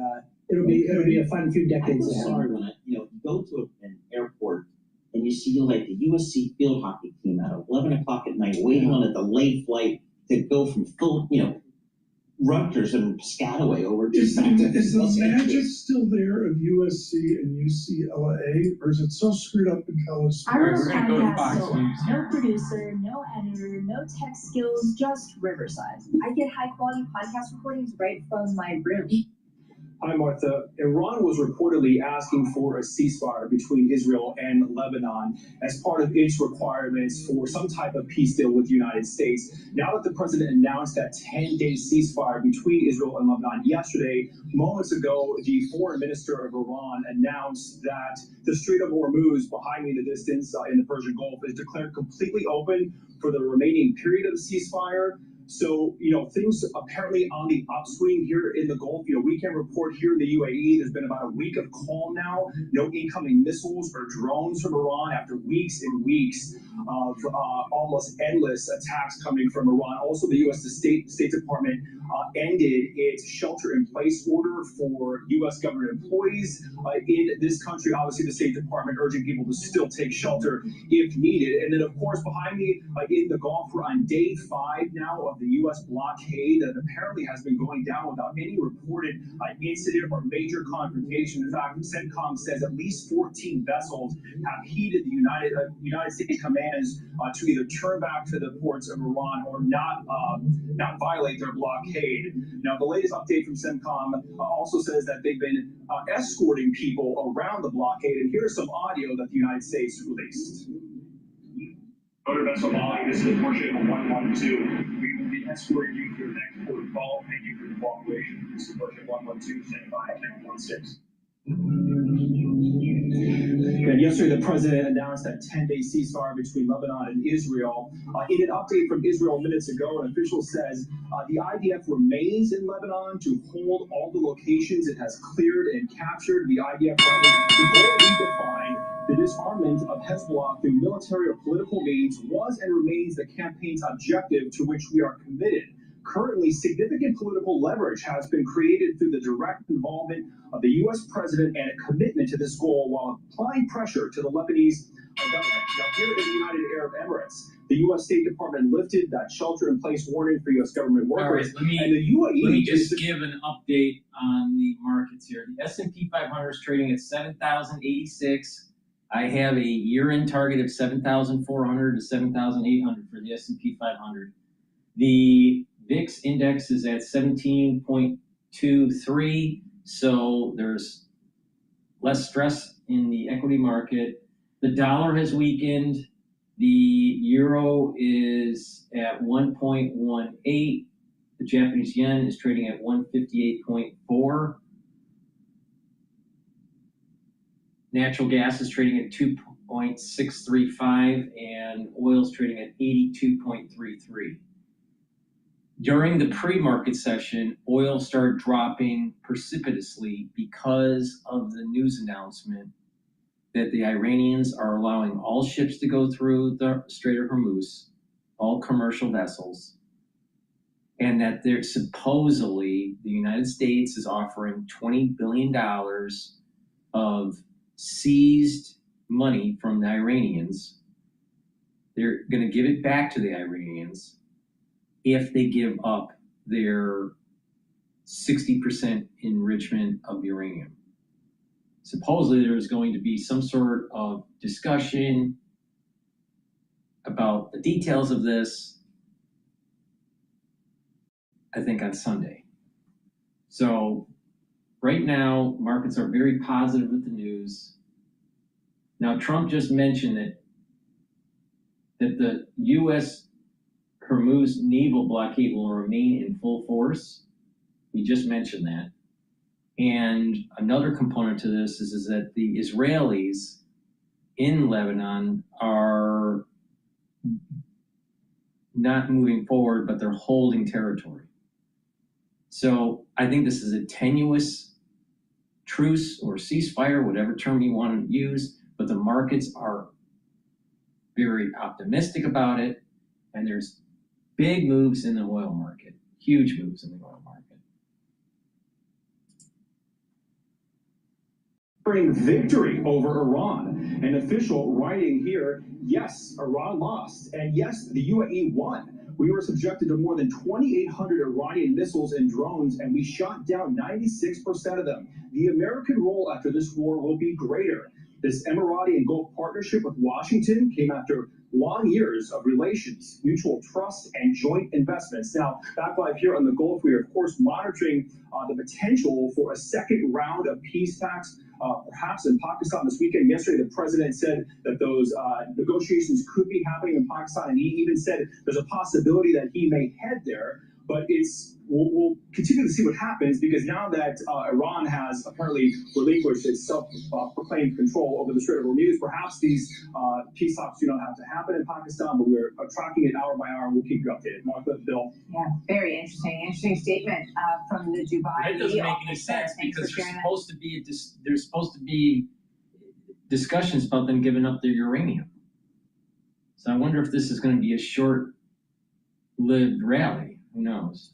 it'll be a fun few
I
decades
feel
ahead.
sorry when you go to an airport and you see like the USC field hockey team at 11 o'clock at night, waiting on a delayed flight to go from Rutgers and Piscataway over to
Is the
Los
magic
Angeles.
still there of USC and UCLA, or is it so screwed up in college?
I run a
We're gonna go to
podcast,
Fox
so
News.
no producer, no editor, no tech skills, just Riverside. I get high quality podcast recordings right from my room.
Hi, Martha. Iran was reportedly asking for a ceasefire between Israel and Lebanon as part of its requirements for some type of peace deal with the United States. Now that the president announced that 10-day ceasefire between Israel and Lebanon yesterday, moments ago, the foreign minister of Iran announced that the Strait of Hormuz, behind me in the distance in the Persian Gulf, is declared completely open for the remaining period of the ceasefire. So, things apparently on the upswing here in the Gulf. We can report here in the UAE, there's been about a week of calm now. No incoming missiles or drones from Iran after weeks and weeks of almost endless attacks coming from Iran. Also, the U.S. State Department ended its shelter-in-place order for U.S. government employees in this country. Obviously, the State Department urging people to still take shelter if needed. And then, of course, behind me in the Gulf, we're on day 5 now of the U.S. blockade that apparently has been going down without any reported incident or major confrontation. In fact, CENTCOM says at least 14 vessels have heeded the United States commands to either turn back to the ports of Iran or not violate their blockade. Now, the latest update from CENTCOM also says that they've been escorting people around the blockade, and here's some audio that the United States released.
Motor vessel Molly, this is Warship 112. We will be escorting you to your next port of call. Thank you for your cooperation. This is Warship 112, standing by at 16.
And yesterday, the president announced that 10-day ceasefire between Lebanon and Israel. In an update from Israel minutes ago, an official says the IDF remains in Lebanon to hold all the locations it has cleared and captured. The IDF redefined the disarmament of Hezbollah through military or political means was and remains the campaign's objective to which we are committed. Currently, significant political leverage has been created through the direct involvement of the U.S. president and a commitment to this goal while applying pressure to the Lebanese government. Now, here in the United Arab Emirates, the U.S. State Department lifted that shelter-in-place warning for U.S. government workers.
All right,
and the UAE
let me just give an update on the markets here. The S&P 500 is trading at 7,086. I have a year-end target of 7,400 to 7,800 for the S&P 500. The VIX index is at 17.23, so there's less stress in the equity market. The dollar has weakened. The euro is at 1.18. The Japanese yen is trading at 158.4. Natural gas is trading at 2.635, and oil is trading at 82.33. During the pre-market session, oil started dropping precipitously because of the news announcement that the Iranians are allowing all ships to go through the Strait of Hormuz, all commercial vessels, and that they're supposedly the United States is offering $20 billion of seized money from the Iranians. They're going to give it back to the Iranians if they give up their 60% enrichment of uranium. Supposedly there's going to be some sort of discussion about the details of this, I think on Sunday. So right now, markets are very positive with the news. Now, Trump just mentioned that the U.S. Hormuz naval blockade will remain in full force. He just mentioned that. And another component to this is that the Israelis in Lebanon are not moving forward, but they're holding territory. So I think this is a tenuous truce or ceasefire, whatever term you want to use, but the markets are very optimistic about it, and there's big moves in the oil market, huge moves in the oil market.
victory over Iran. An official writing here, yes, Iran lost, and yes, the UAE won. We were subjected to more than 2,800 Iranian missiles and drones, and we shot down 96% of them. The American role after this war will be greater. This Emirati and Gulf partnership with Washington came after long years of relations, mutual trust, and joint investments. Now, back live here on the Gulf, we are, of course, monitoring the potential for a second round of peace talks, perhaps in Pakistan this weekend. Yesterday, the president said that those negotiations could be happening in Pakistan, and he even said there's a possibility that he may head there. But we'll continue to see what happens, because now that Iran has apparently relinquished its self-proclaimed control over the Strait of Hormuz, perhaps these peace talks do not have to happen in Pakistan, but we're tracking it hour by hour, and we'll keep you updated. Martha, Bill.
Yeah, very interesting statement from the Dubai.
That doesn't make any sense, because there's supposed to be discussions about them giving up their uranium. So I wonder if this is going to be a short-lived rally. Who knows?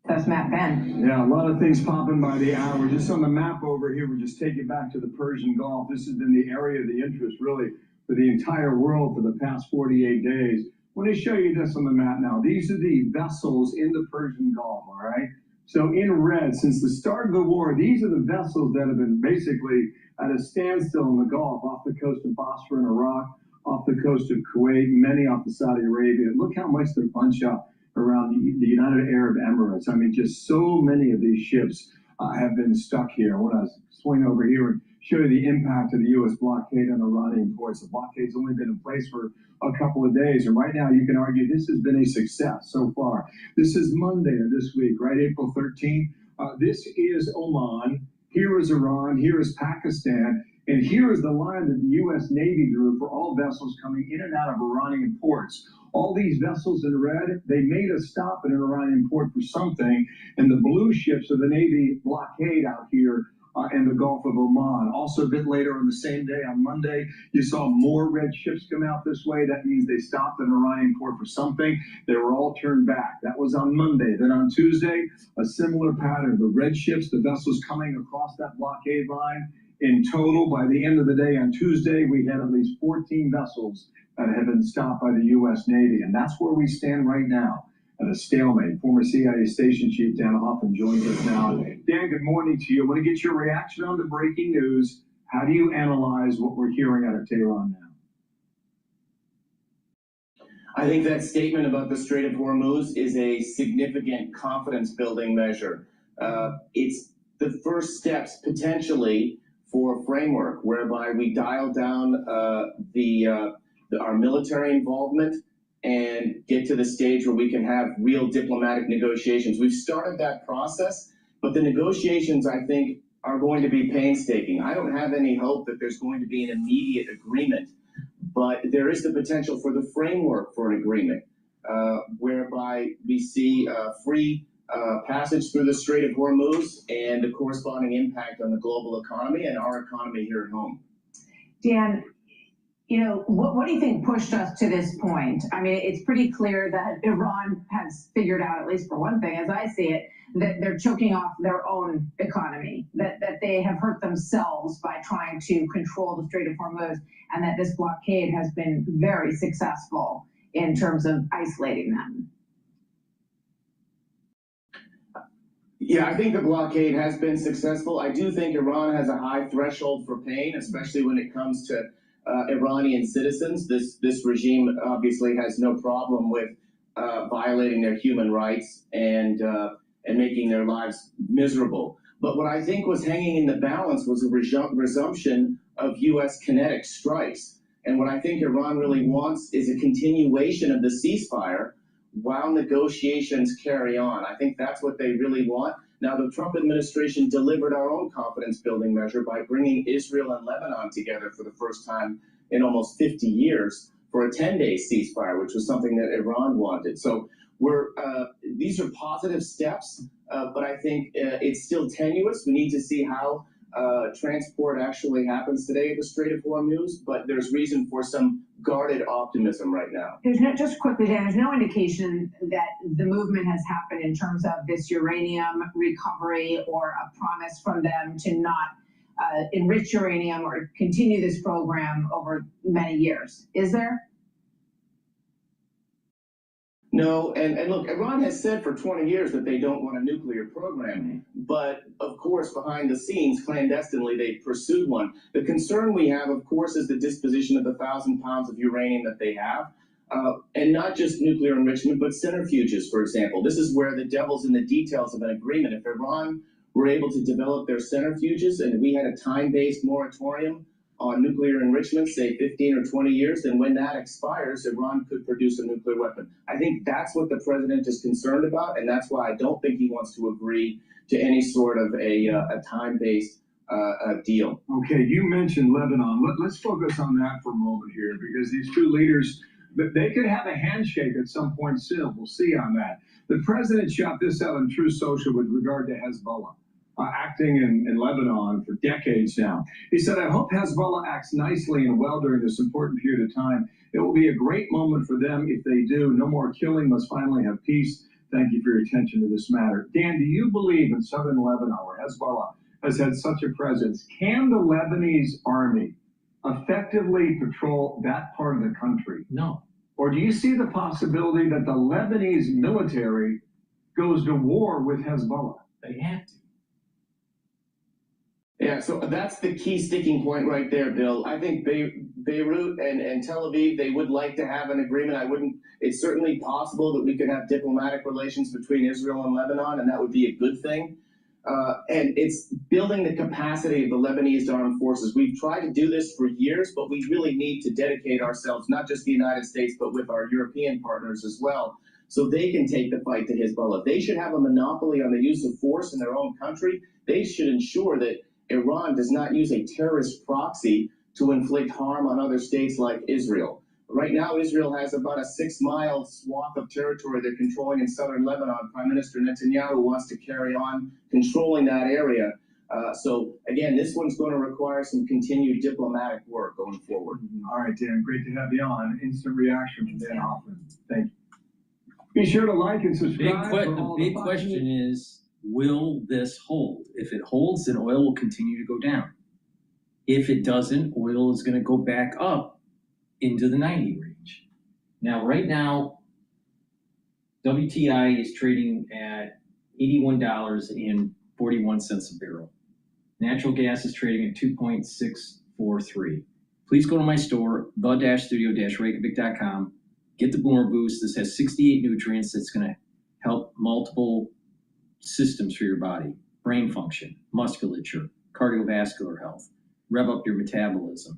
That's Matt Ben.
Yeah, a lot of things popping by the hour. Just on the map over here, we just take it back to the Persian Gulf. This has been the area of the interest, really, for the entire world for the past 48 days. Let me show you this on the map now. These are the vessels in the Persian Gulf, all right? So in red, since the start of the war, these are the vessels that have been basically at a standstill in the Gulf, off the coast of Basra in Iraq, off the coast of Kuwait, many off of Saudi Arabia. Look how much they're bunched up around the United Arab Emirates. I mean, just so many of these ships have been stuck here. I want to swing over here and show you the impact of the U.S. blockade on Iranian ports. The blockade's only been in place for a couple of days, and right now you can argue this has been a success so far. This is Monday of this week, right, April 13th. This is Oman. Here is Iran. Here is Pakistan. And here is the line that the U.S. Navy drew for all vessels coming in and out of Iranian ports. All these vessels in red, they made a stop at an Iranian port for something, and the blue ships of the Navy blockade out here in the Gulf of Oman. Also, a bit later on the same day, on Monday, you saw more red ships come out this way. That means they stopped at an Iranian port for something. They were all turned back. That was on Monday. Then on Tuesday, a similar pattern. The red ships, the vessels coming across that blockade line. In total, by the end of the day on Tuesday, we had at least 14 vessels that have been stopped by the U.S. Navy. And that's where we stand right now, at a stalemate. Former CIA Station Chief Dan Hoffman joins us now. Dan, good morning to you. I want to get your reaction on the breaking news. How do you analyze what we're hearing out of Tehran now?
I think that statement about the Strait of Hormuz is a significant confidence-building measure. It's the first steps, potentially, for a framework whereby we dial down our military involvement and get to the stage where we can have real diplomatic negotiations. We've started that process, but the negotiations, I think, are going to be painstaking. I don't have any hope that there's going to be an immediate agreement, but there is the potential for the framework for an agreement, whereby we see free passage through the Strait of Hormuz and the corresponding impact on the global economy and our economy here at home.
Dan, what do you think pushed us to this point? I mean, it's pretty clear that Iran has figured out, at least for one thing, as I see it, that they're choking off their own economy, that they have hurt themselves by trying to control the Strait of Hormuz, and that this blockade has been very successful in terms of isolating them.
Yeah, I think the blockade has been successful. I do think Iran has a high threshold for pain, especially when it comes to Iranian citizens. This regime obviously has no problem with violating their human rights and making their lives miserable. But what I think was hanging in the balance was a resumption of U.S. kinetic strikes. And what I think Iran really wants is a continuation of the ceasefire while negotiations carry on. I think that's what they really want. Now, the Trump administration delivered our own confidence-building measure by bringing Israel and Lebanon together for the first time in almost 50 years for a 10-day ceasefire, which was something that Iran wanted. So these are positive steps, but I think it's still tenuous. We need to see how transport actually happens today at the Strait of Hormuz, but there's reason for some guarded optimism right now.
There's no, just quickly, Dan, there's no indication that the movement has happened in terms of this uranium recovery or a promise from them to not enrich uranium or continue this program over many years. Is there?
No, and look, Iran has said for 20 years that they don't want a nuclear program, but of course, behind the scenes, clandestinely, they pursued one. The concern we have, of course, is the disposition of the 1,000 pounds of uranium that they have, and not just nuclear enrichment, but centrifuges, for example. This is where the devil's in the details of an agreement. If Iran were able to develop their centrifuges and we had a time-based moratorium on nuclear enrichment, say 15 or 20 years, then when that expires, Iran could produce a nuclear weapon. I think that's what the president is concerned about, and that's why I don't think he wants to agree to any sort of a time-based deal.
Okay, you mentioned Lebanon. Let's focus on that for a moment here, because these two leaders, they could have a handshake at some point soon. We'll see on that. The president shot this out on True Social with regard to Hezbollah. Acting in Lebanon for decades now. He said, I hope Hezbollah acts nicely and well during this important period of time. It will be a great moment for them if they do. No more killing. Let's finally have peace. Thank you for your attention to this matter. Dan, do you believe in southern Lebanon, where Hezbollah has had such a presence, can the Lebanese army effectively patrol that part of the country?
No.
Or do you see the possibility that the Lebanese military goes to war with Hezbollah?
They have to.
Yeah, so that's the key sticking point right there, Bill. I think Beirut and Tel Aviv, they would like to have an agreement. It's certainly possible that we could have diplomatic relations between Israel and Lebanon, and that would be a good thing. And it's building the capacity of the Lebanese armed forces. We've tried to do this for years, but we really need to dedicate ourselves, not just the United States, but with our European partners as well, so they can take the fight to Hezbollah. They should have a monopoly on the use of force in their own country. They should ensure that Iran does not use a terrorist proxy to inflict harm on other states like Israel. Right now, Israel has about a 6-mile swath of territory they're controlling in southern Lebanon. Prime Minister Netanyahu wants to carry on controlling that area. So again, this one's going to require some continued diplomatic work going forward.
All right, Dan, great to have you on. Instant reaction from Dan Hoffman. Thank you. Be sure to like and subscribe.
The big question is, will this hold? If it holds, then oil will continue to go down. If it doesn't, oil is going to go back up into the 90 range. Now, right now, WTI is trading at $81.41 a barrel. Natural gas is trading at 2.643. Please go to my store, the-studio-reykjavik.com. Get the Boomer Boost. This has 68 nutrients that's going to help multiple systems for your body: brain function, musculature, cardiovascular health, rev up your metabolism,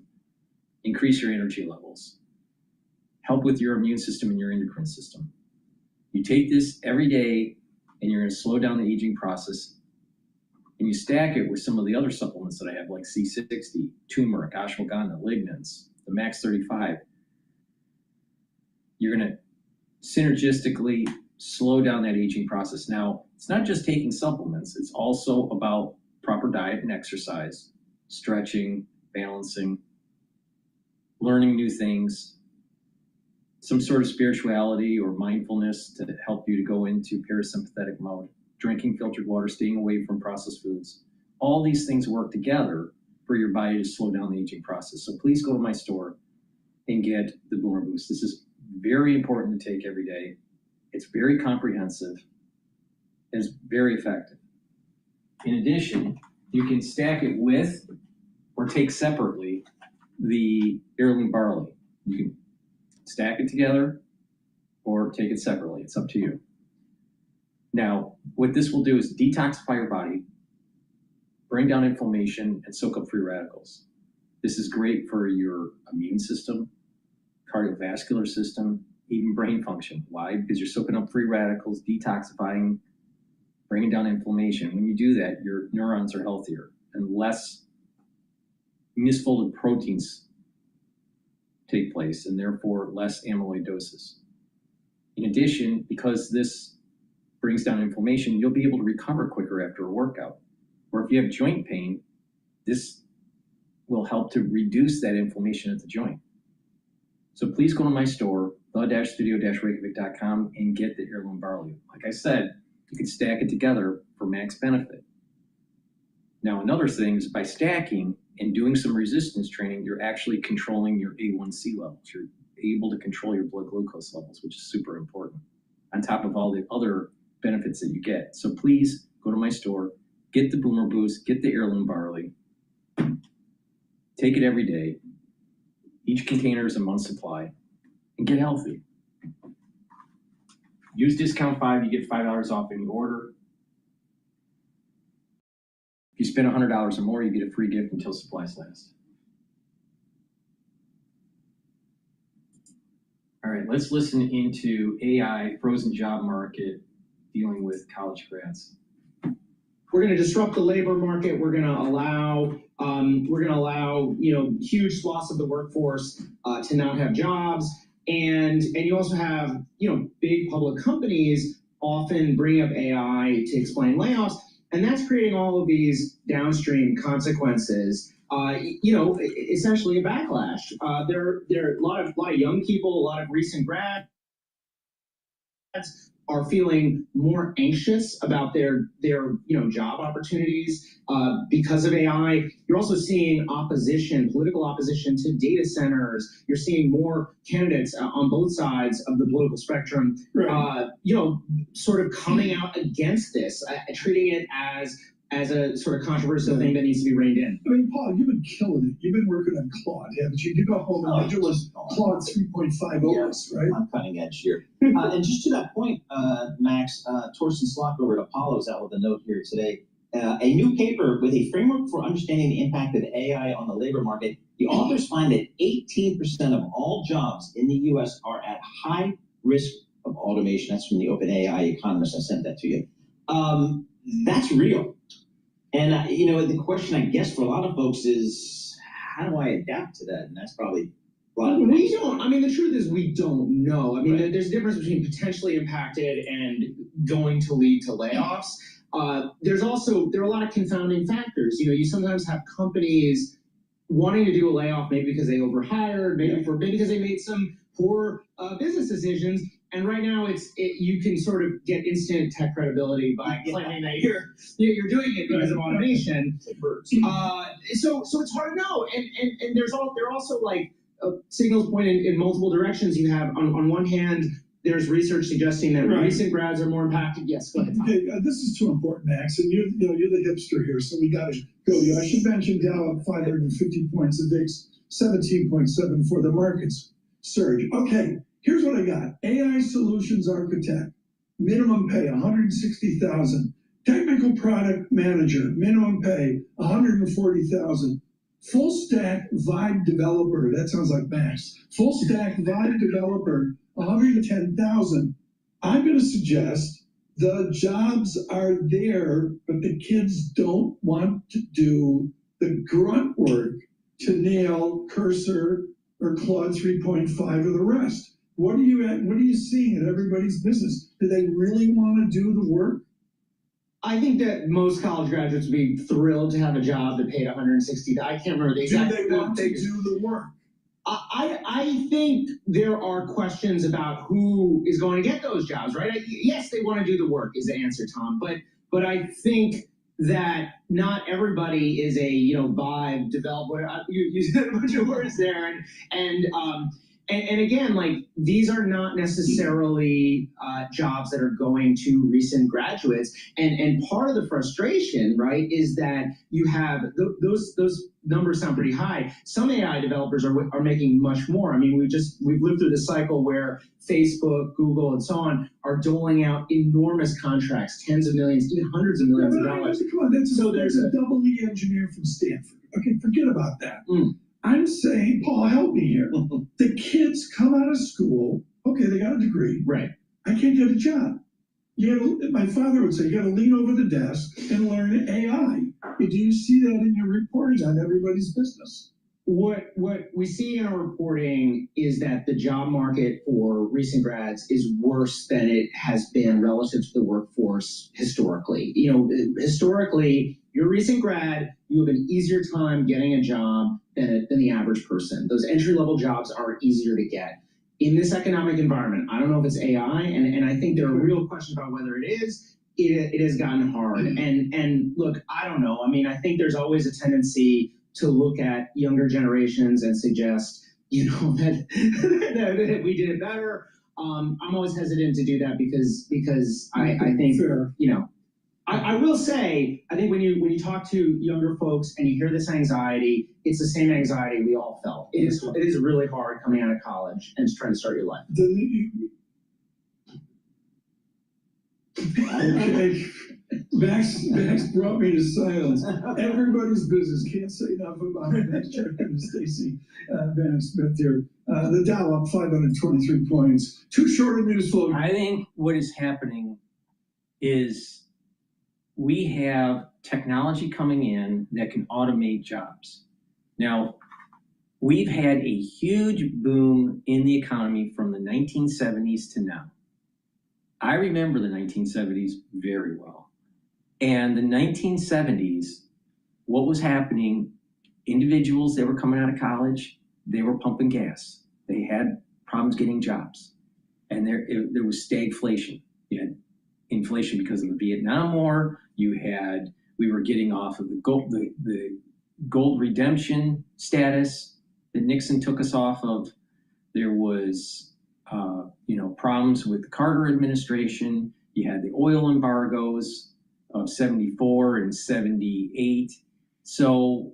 increase your energy levels, help with your immune system and your endocrine system. You take this every day and you're going to slow down the aging process, and you stack it with some of the other supplements that I have, like C60, turmeric, ashwagandha, lignans, the Max 35. You're going to synergistically slow down that aging process. Now, it's not just taking supplements, it's also about proper diet and exercise, stretching, balancing, learning new things, some sort of spirituality or mindfulness to help you to go into parasympathetic mode, drinking filtered water, staying away from processed foods. All these things work together for your body to slow down the aging process. So please go to my store and get the Boomer Boost. This is very important to take every day. It's very comprehensive. It's very effective. In addition, you can stack it with or take separately the heirloom barley. You can stack it together or take it separately. It's up to you. Now, what this will do is detoxify your body, bring down inflammation, and soak up free radicals. This is great for your immune system, cardiovascular system, even brain function. Why? Because you're soaking up free radicals, detoxifying, bringing down inflammation. When you do that, your neurons are healthier and less misfolded proteins take place, and therefore less amyloidosis. In addition, because this brings down inflammation, you'll be able to recover quicker after a workout. Or if you have joint pain, this will help to reduce that inflammation at the joint. So please go to my store, the-studio-reykjavik.com, and get the heirloom barley. Like I said, you can stack it together for max benefit. Now, another thing is by stacking and doing some resistance training, you're actually controlling your A1C levels. You're able to control your blood glucose levels, which is super important, on top of all the other benefits that you get. So please go to my store, get the Boomer Boost, get the heirloom barley, take it every day. Each container is a month's supply, and get healthy. Use discount 5, you get $5 off any order. If you spend $100 or more, you get a free gift until supplies last. All right, let's listen into AI, frozen job market, dealing with college grads.
We're going to disrupt the labor market. We're going to allow huge swaths of the workforce to not have jobs, and you also have big public companies often bring up AI to explain layoffs, and that's creating all of these downstream consequences. Essentially a backlash. There are a lot of young people, a lot of recent grads are feeling more anxious about their job opportunities because of AI. You're also seeing political opposition to data centers. You're seeing more candidates on both sides of the political spectrum, sort of coming out against this, treating it as a sort of controversial thing that needs to be reined in.
I mean, Paul, you've been killing it. You've been working on Claude, haven't you? You got home and you're doing Claude 3.5 right?
I'm cutting edge here. And just to that point, Max, Torsten Slock over at Apollo is out with a note here today. A new paper with a framework for understanding the impact of AI on the labor market. The authors find that 18% of all jobs in the U.S. are at high risk of automation. That's from the OpenAI economist. I sent that to you. That's real. And, the question, I guess, for a lot of folks is, how do I adapt to that? And that's probably a lot of
we don't. I mean, the truth is we don't know. I mean, there's a difference between potentially impacted and going to lead to layoffs. There are a lot of confounding factors. You sometimes have companies wanting to do a layoff, maybe because they overhired, maybe because they made some poor business decisions. And right now, you can sort of get instant tech credibility by claiming that you're doing it because of automation. So it's hard to know. And there are also signals pointing in multiple directions. You have on one hand, there's research suggesting that recent grads are more impacted. Yes, go ahead.
Okay, this is too important, Max, and you're the hipster here, so we got to go. I should mention Dow up 550 points, the VIX 17.7 for the markets surge. Okay. Here's what I got. AI solutions architect, minimum pay, $160,000. Technical product manager, minimum pay, $140,000. Full stack Vibe developer, that sounds like Max. Full stack Vibe developer, $110,000. I'm going to suggest the jobs are there, but the kids don't want to do the grunt work to nail Cursor or Claude 3.5 or the rest. What are you seeing in everybody's business? Do they really want to do the work?
I think that most college graduates would be thrilled to have a job that paid $160,000. I can't remember the exact.
Do they want to do the work?
I think there are questions about who is going to get those jobs, right? Yes, they want to do the work is the answer, Tom. But I think that not everybody is a Vibe developer. You said a bunch of words there, and again, these are not necessarily jobs that are going to recent graduates. And part of the frustration, right, is that you have those numbers sound pretty high. Some AI developers are making much more. I mean, we've lived through this cycle where Facebook, Google, and so on are doling out enormous contracts, tens of millions, even hundreds of millions of dollars.
Come on, there's a double E engineer from Stanford. Okay, forget about that. I'm saying, Paul, help me here. The kids come out of school, okay, they got a degree.
Right.
I can't get a job. My father would say, you got to lean over the desk and learn AI. Do you see that in your reporting on everybody's business?
What we see in our reporting is that the job market for recent grads is worse than it has been relative to the workforce historically. Historically, You're a recent grad, you have an easier time getting a job than the average person. Those entry-level jobs are easier to get. In this economic environment, I don't know if it's AI, and I think there are real questions about whether it is. It has gotten hard. And look, I don't know. I mean, I think there's always a tendency to look at younger generations and suggest, that we did it better. I'm always hesitant to do that because I think, I will say, I think when you talk to younger folks and you hear this anxiety, it's the same anxiety we all felt. It is really hard coming out of college and trying to start your life.
Okay, Max brought me to silence. Everybody's business. Can't say enough about it. Max Chapman and Stacy Bannon Smith here. The Dow up 523 points. Too short a news flow.
I think what is happening is we have technology coming in that can automate jobs. Now, we've had a huge boom in the economy from the 1970s to now. I remember the 1970s very well. And the 1970s, what was happening, individuals that were coming out of college, they were pumping gas. They had problems getting jobs. And there was stagflation. You had inflation because of the Vietnam War. We were getting off of the gold redemption status that Nixon took us off of. There was problems with the Carter administration. You had the oil embargoes of 74 and 78. So,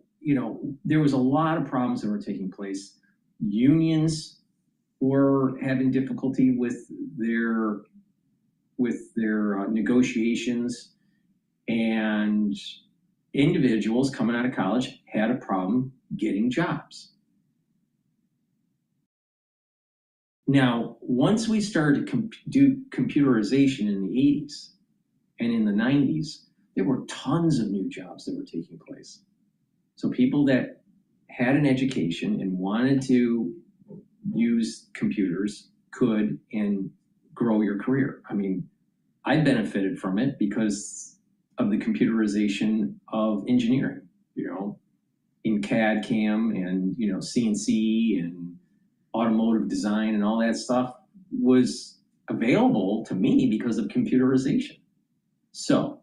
there was a lot of problems that were taking place. Unions were having difficulty with their negotiations, and individuals coming out of college had a problem getting jobs. Now, once we started to do computerization in the 80s and in the 90s, there were tons of new jobs that were taking place. So people that had an education and wanted to use computers could and grow your career. I mean, I benefited from it because of the computerization of engineering, in CAD, CAM, and, CNC and automotive design and all that stuff was available to me because of computerization. So,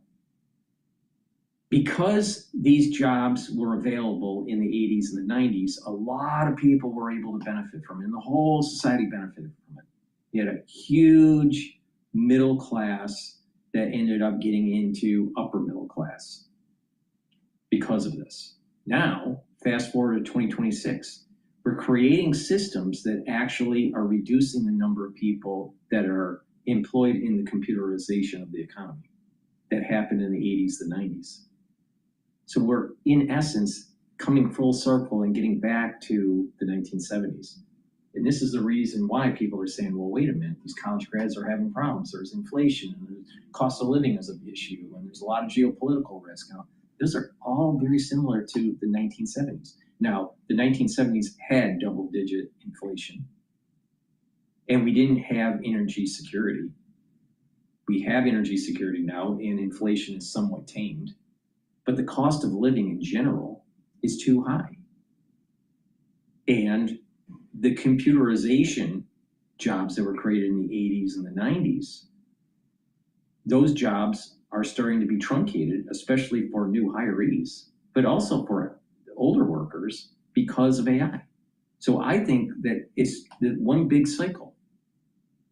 because these jobs were available in the 80s and the 90s, a lot of people were able to benefit from it, and the whole society benefited from it. You had a huge middle class that ended up getting into upper middle class because of this. Now, fast forward to 2026, we're creating systems that actually are reducing the number of people that are employed in the computerization of the economy that happened in the 80s, the 90s. So we're, in essence, coming full circle and getting back to the 1970s. And this is the reason why people are saying, well, wait a minute, these college grads are having problems. There's inflation, and there's cost of living is an issue, and there's a lot of geopolitical risk. Now, those are all very similar to the 1970s. Now, the 1970s had double-digit inflation, and we didn't have energy security. We have energy security now, and inflation is somewhat tamed, but the cost of living in general is too high. And the computerization jobs that were created in the 80s and the 90s, those jobs are starting to be truncated, especially for new hirees, but also for older workers because of AI. So I think that it's the one big cycle.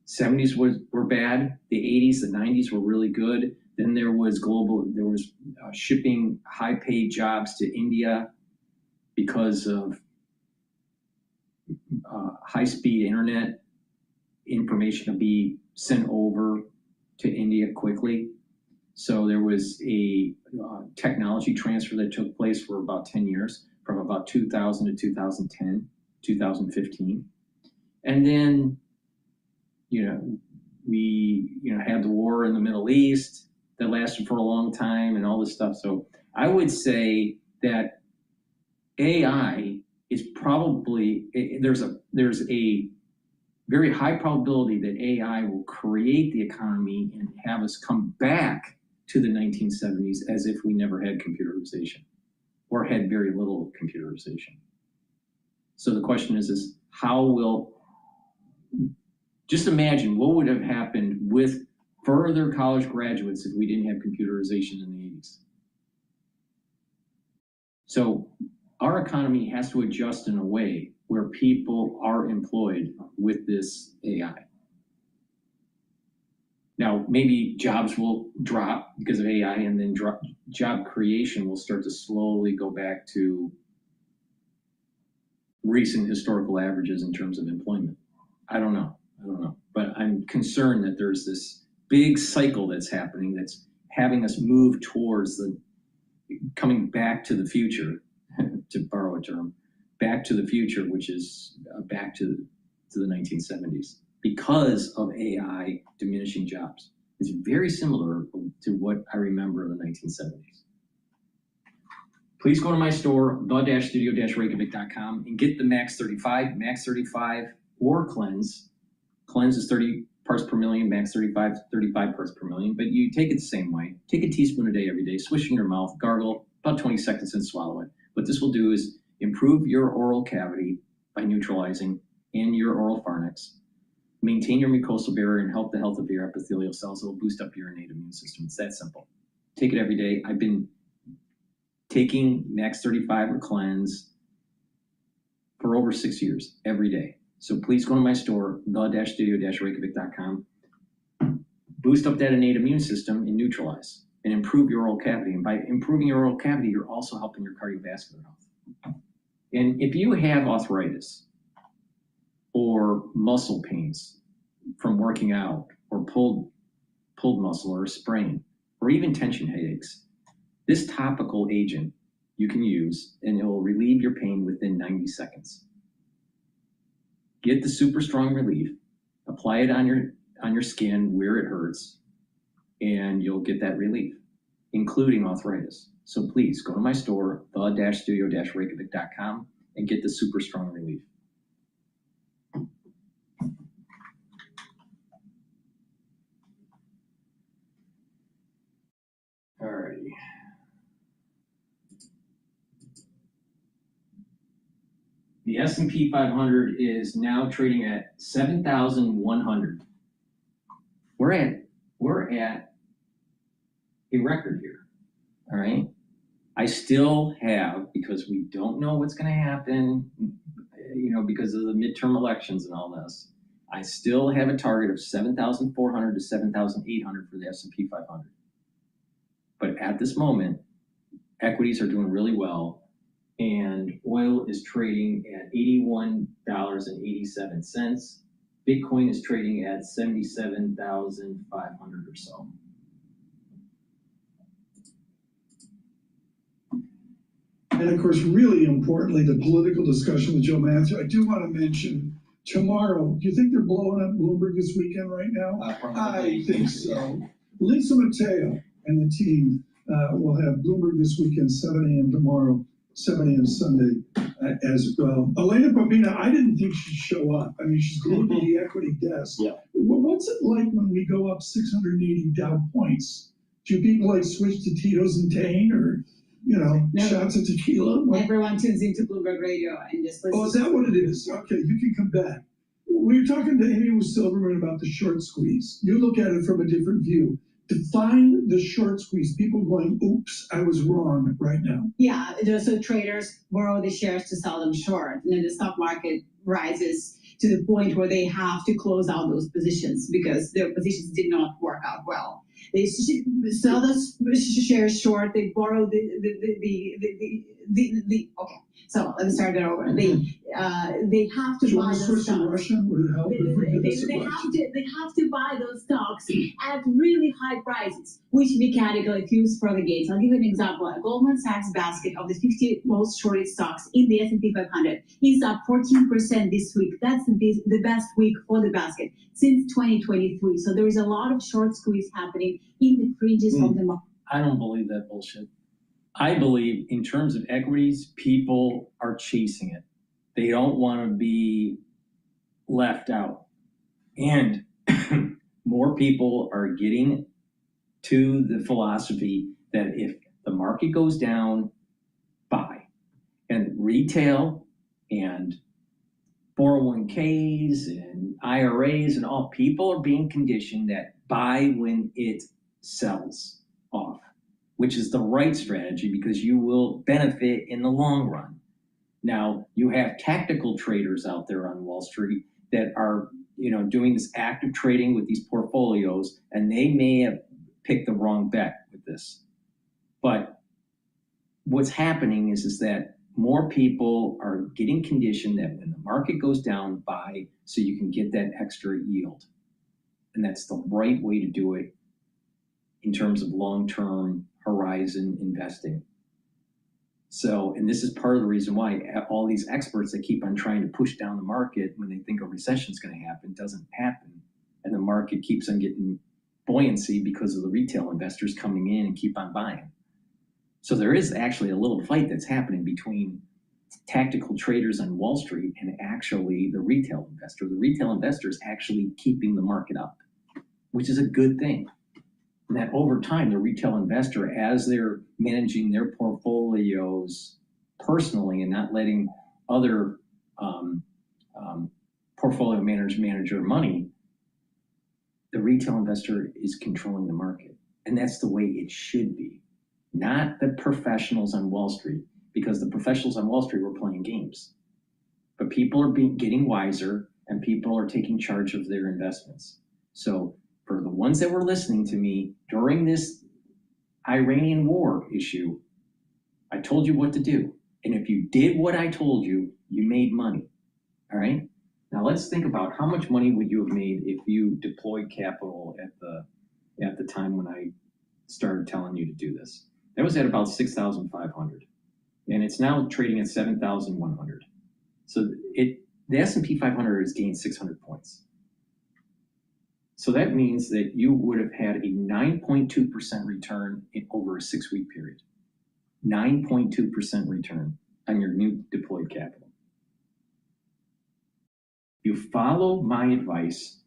70s were bad, the 80s, the 90s were really good. Then there was shipping high-paid jobs to India because of high-speed internet. Information to be sent over to India quickly. So there was a technology transfer that took place for about 10 years, from about 2000 to 2010, 2015. And then, we had the war in the Middle East that lasted for a long time and all this stuff. So I would say that AI is probably, there's a very high probability that AI will create the economy and have us come back to the 1970s as if we never had computerization or had very little computerization. So the question is how will, just imagine what would have happened with further college graduates if we didn't have computerization in the 80s. So our economy has to adjust in a way where people are employed with this AI. Now, maybe jobs will drop because of AI, and then job creation will start to slowly go back to recent historical averages in terms of employment. I don't know. But I'm concerned that there's this big cycle that's happening that's having us move towards the coming back to the future, to borrow a term, back to the future, which is back to the 1970s because of AI diminishing jobs. It's very similar to what I remember in the 1970s. Please go to my store, the-studio-reykjavik.com, and get the Max 35, or Cleanse. Cleanse is 30 parts per million, Max 35 parts per million, but you take it the same way. Take a teaspoon a day every day, swish in your mouth, gargle, about 20 seconds and swallow it. What this will do is improve your oral cavity by neutralizing and your oral pharynx, maintain your mucosal barrier, and help the health of your epithelial cells. It will boost up your innate immune system. It's that simple. Take it every day. I've been taking Max 35 or Cleanse for over 6 years, every day. So please go to my store, the-studio-reykjavik.com, boost up that innate immune system and neutralize and improve your oral cavity. And by improving your oral cavity, you're also helping your cardiovascular health. And if you have arthritis or muscle pains from working out or pulled muscle or a sprain or even tension headaches, this topical agent you can use and it will relieve your pain within 90 seconds. Get the super strong relief, apply it on your skin where it hurts, and you'll get that relief, including arthritis. So please go to my store, the-studio-reykjavik.com, and get the super strong relief. Alrighty. The S&P 500 is now trading at 7,100. We're at a record here, all right? I still have, because we don't know what's going to happen, because of the midterm elections and all this, I still have a target of 7,400 to 7,800 for the S&P 500. But at this moment, equities are doing really well. And oil is trading at $81.87. Bitcoin is trading at 77,500 or so.
And of course, really importantly, the political discussion with Joe Matthew. I do want to mention tomorrow. Do you think they're blowing up Bloomberg this weekend right now? I think so. Lisa Mateo and the team will have Bloomberg this weekend, 7 a.m. tomorrow. 7 a.m. Sunday as well. Elena Popina, I didn't think she'd show up. I mean, she's glued to the equity desk. Yeah. What's it like when we go up 680 Dow points? Do people switch to Tito's and Tane or, shots of tequila?
Everyone tunes into Bloomberg Radio and just listen.
Oh, is that what it is? Okay, you can come back. We were talking to Amy Silverman about the short squeeze. You look at it from a different view. Define the short squeeze. People going, oops, I was wrong right now.
Yeah, so traders borrow the shares to sell them short. And then the stock market rises to the point where they have to close out those positions because their positions did not work out well. They sell the shares short. They borrow okay. So let me start that over. They have to buy those stocks.
Russian? Would it help if we did this
They have to buy those stocks at really high prices, which mechanically fuels further gains. I'll give you an example. A Goldman Sachs basket of the 50 most shorted stocks in the S&P 500 is up 14% this week. That's the best week for the basket since 2023. So there is a lot of short squeeze happening in the fringes of the market.
I don't believe that bullshit. I believe in terms of equities, people are chasing it. They don't want to be left out. And more people are getting to the philosophy that if the market goes down, buy. And retail and 401ks and IRAs and all people are being conditioned that buy when it sells off, which is the right strategy because you will benefit in the long run. Now, you have tactical traders out there on Wall Street that are, doing this active trading with these portfolios, and they may have picked the wrong bet with this. But what's happening is that more people are getting conditioned that when the market goes down, buy so you can get that extra yield. And that's the right way to do it in terms of long-term horizon investing. So, and this is part of the reason why all these experts that keep on trying to push down the market when they think a recession is going to happen doesn't happen. And the market keeps on getting buoyancy because of the retail investors coming in and keep on buying. So there is actually a little fight that's happening between tactical traders on Wall Street and actually the retail investor. The retail investor is actually keeping the market up, which is a good thing. And that over time, the retail investor, as they're managing their portfolios personally and not letting other portfolio managers manage their money, the retail investor is controlling the market. And that's the way it should be. Not the professionals on Wall Street, because the professionals on Wall Street were playing games. But people are getting wiser and people are taking charge of their investments. So for the ones that were listening to me during this Iranian war issue, I told you what to do. And if you did what I told you, you made money. All right? Now let's think about how much money would you have made if you deployed capital at the time when I started telling you to do this. That was at about 6,500. And it's now trading at 7,100. So the S&P 500 has gained 600 points. So that means that you would have had a 9.2% return over a 6-week period. 9.2% return on your new deployed capital. You follow my advice,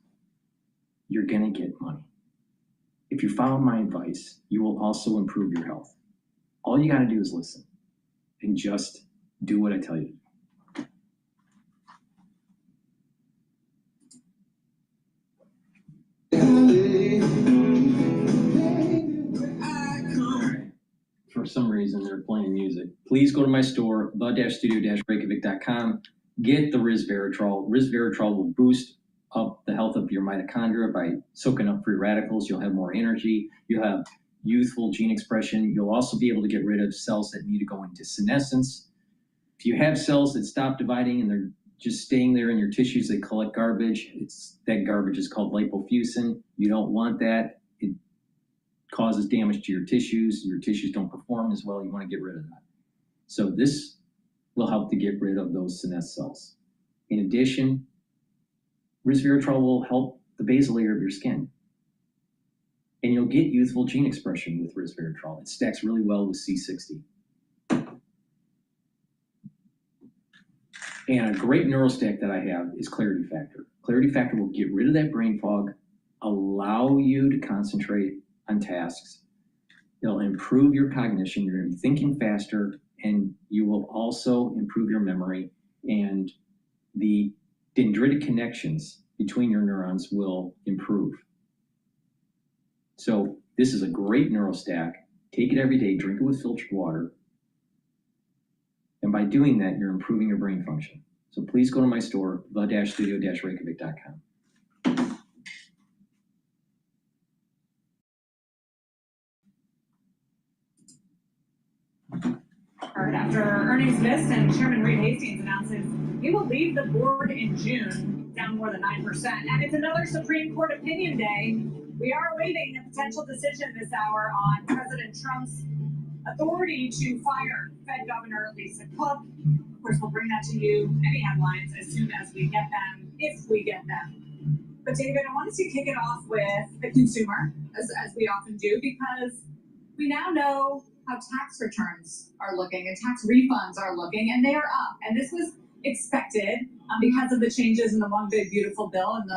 you're going to get money. If you follow my advice, you will also improve your health. All you got to do is listen and just do what I tell you to do. For some reason, they're playing music. Please go to my store, the-studio-reykjavik.com. Get the resveratrol. Resveratrol will boost up the health of your mitochondria by soaking up free radicals. You'll have more energy. You'll have youthful gene expression. You'll also be able to get rid of cells that need to go into senescence. If you have cells that stop dividing and they're just staying there in your tissues, they collect garbage. That garbage is called lipofuscin. You don't want that. It causes damage to your tissues. Your tissues don't perform as well. You want to get rid of that. So this will help to get rid of those senescent cells. In addition, resveratrol will help the basal layer of your skin. And you'll get youthful gene expression with resveratrol. It stacks really well with C60. And a great neurostack that I have is Clarity Factor. Clarity Factor will get rid of that brain fog, allow you to concentrate on tasks. It'll improve your cognition. You're going to be thinking faster, and you will also improve your memory, and the dendritic connections between your neurons will improve. So this is a great neurostack. Take it every day, drink it with filtered water. And by doing that, you're improving your brain function. So please go to my store, the-studio-reykjavik.com.
After earnings missed and Chairman Reed Hastings announces he will leave the board in June, down more than 9%. And it's another Supreme Court opinion day. We are awaiting a potential decision this hour on President Trump's authority to fire Fed Governor Lisa Cook. Of course, we'll bring that to you, any headlines, as soon as we get them, if we get them. But David, I wanted to kick it off with the consumer, as we often do, because we now know how tax returns are looking and tax refunds are looking, and they are up. And this was expected because of the changes in the One Big Beautiful Bill and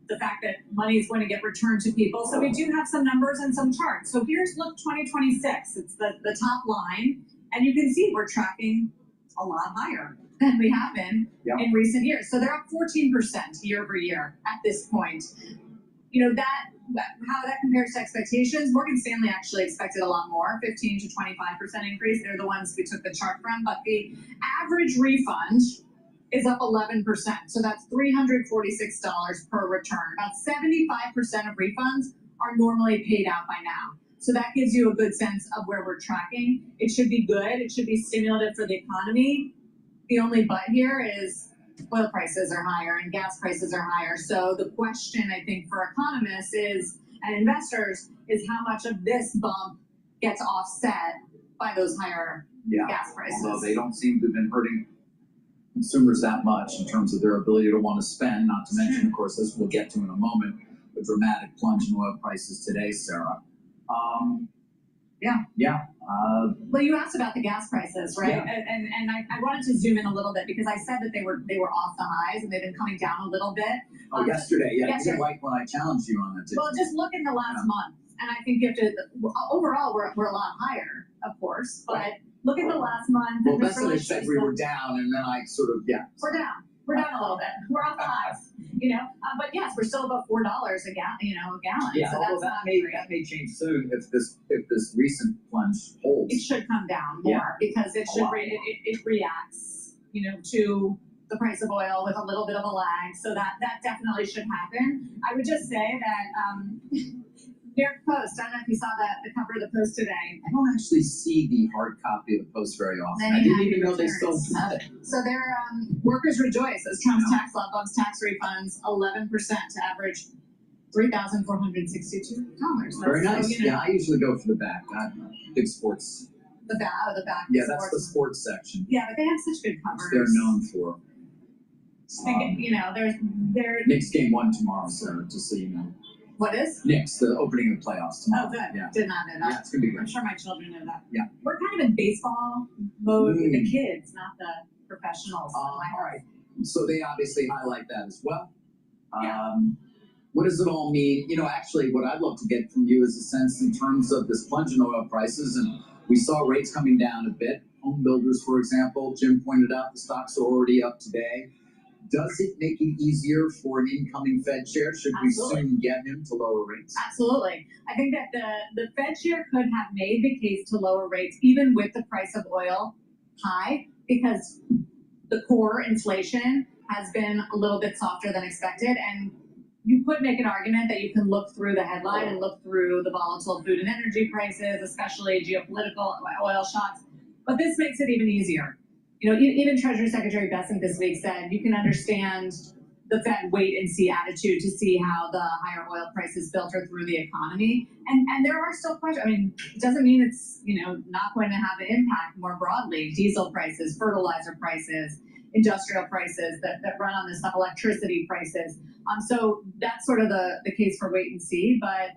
the the fact that money is going to get returned to people. So we do have some numbers and some charts. So here's look 2026. It's the top line, and you can see we're tracking a lot higher than we have been in recent years. So they're up 14% year over year at this point. You know, how that compares to expectations, Morgan Stanley actually expected a lot more, 15 to 25% increase. They're the ones we took the chart from, but the average refund is up 11%. So that's $346 per return. About 75% of refunds are normally paid out by now. So that gives you a good sense of where we're tracking. It should be good. It should be stimulative for the economy. The only but here is oil prices are higher and gas prices are higher. So the question, I think, for economists and investors is how much of this bump gets offset by those higher gas prices.
Although they don't seem to have been hurting consumers that much in terms of their ability to want to spend, not to mention, of course, as we'll get to in a moment, the dramatic plunge in oil prices today, Sarah.
Well, you asked about the gas prices, right? And I wanted to zoom in a little bit because I said that they were off the highs and they've been coming down a little bit.
Yesterday, you didn't like when I challenged you on that, did
Well, just look in the last month, and I think you have to. Overall, we're a lot higher, of course, but look at the last month.
Well, that's what I said. We were down, and then I sort of
We're down. We're down a little bit. We're off the highs, you know. But yes, we're still above $4 a gallon.
Yeah,
so
although that may change soon if this recent plunge holds.
It should come down more because it should it reacts, to the price of oil with a little bit of a lag. So that definitely should happen. I would just say that New York Post. I don't know if you saw the cover of the Post today.
I don't actually see the hard copy of the Post very often. I didn't even know they still had it.
So their workers rejoice as Trump's tax law bumps tax refunds 11% to average $3,462.
Very nice. I usually go for the back. Big sports.
The back.
Yeah, that's the sports section.
Yeah, but they have such good covers.
They're known for.
They're
Knicks game 1 tomorrow, Sarah, just so you know.
What is?
Knicks, the opening of the playoffs tomorrow.
Oh, good.
Yeah.
Did not know that.
Yeah, it's going to be good.
I'm sure my children know that.
Yeah.
We're kind of in baseball mode with the kids, not the professionals.
All right. So they obviously highlight that as well. What does it all mean? Actually, what I'd love to get from you is a sense in terms of this plunge in oil prices. And we saw rates coming down a bit. Home builders, for example, Jim pointed out the stocks are already up today. Does it make it easier for an incoming Fed chair? Should we soon get him to lower rates?
Absolutely. I think that the Fed chair could have made the case to lower rates even with the price of oil high because the core inflation has been a little bit softer than expected. And you could make an argument that you can look through the headline and look through the volatile food and energy prices, especially geopolitical oil shocks. But this makes it even easier. Even Treasury Secretary Bannon this week said you can understand the Fed wait and see attitude to see how the higher oil prices filter through the economy. And there are still questions. I mean, it doesn't mean it's, not going to have an impact more broadly. Diesel prices, fertilizer prices, industrial prices that run on this stuff, electricity prices. So that's sort of the case for wait and see. But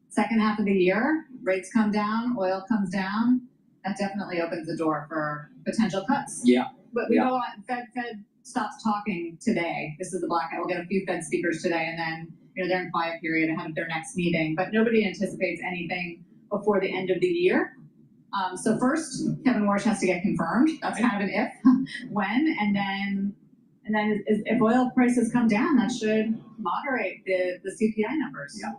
second half of the year, rates come down, oil comes down. That definitely opens the door for potential cuts.
Yeah.
But we go on, Fed stops talking today. This is the blackout. We'll get a few Fed speakers today, and then they're in quiet period ahead of their next meeting. But nobody anticipates anything before the end of the year. So first, Kevin Warsh has to get confirmed. That's kind of an if, when, and then if oil prices come down, that should moderate the CPI numbers.
Yeah.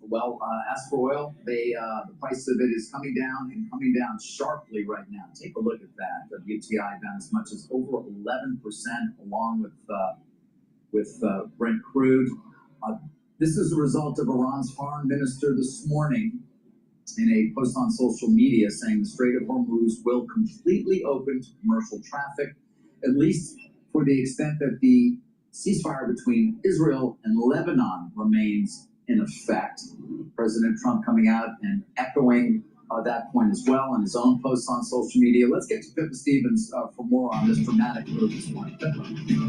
Well, as for oil, the price of it is coming down and coming down sharply right now. Take a look at that. WTI down as much as over 11%, along with Brent crude. This is a result of Iran's foreign minister this morning in a post on social media saying the Strait of Hormuz will completely open to commercial traffic, at least for the extent that the ceasefire between Israel and Lebanon remains in effect. President Trump coming out and echoing that point as well in his own posts on social media. Let's get to Pippa Stevens for more on this dramatic move this morning.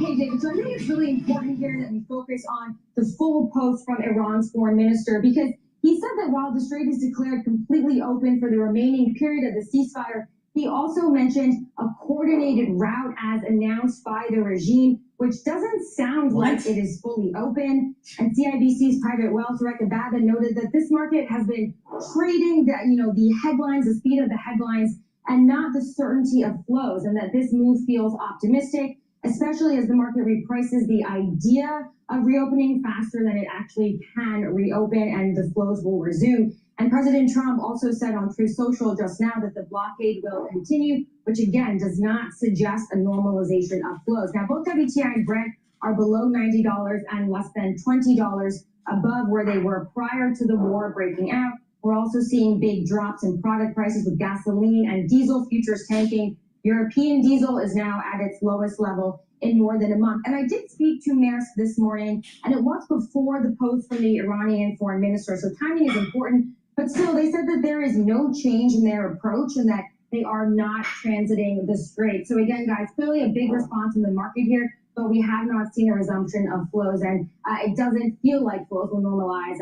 Hey, David, so I think it's really important here that we focus on the full post from Iran's foreign minister, because he said that while the strait is declared completely open for the remaining period of the ceasefire, he also mentioned a coordinated route as announced by the regime, which doesn't sound like it is fully open. And CIBC's private wealth director Bannon noted that this market has been trading the headlines, the speed of the headlines, and not the certainty of flows, and that this move feels optimistic, especially as the market reprices the idea of reopening faster than it actually can reopen and the flows will resume. And President Trump also said on Truth Social just now that the blockade will continue, which again does not suggest a normalization of flows. Now, both WTI and Brent are below $90 and less than $20 above where they were prior to the war breaking out. We're also seeing big drops in product prices with gasoline and diesel futures tanking. European diesel is now at its lowest level in more than a month. And I did speak to Maersk this morning, and it was before the post from the Iranian foreign minister. So timing is important, but still they said that there is no change in their approach and that they are not transiting the strait. So again, guys, clearly a big response in the market here, but we have not seen a resumption of flows, and it doesn't feel like flows will normalize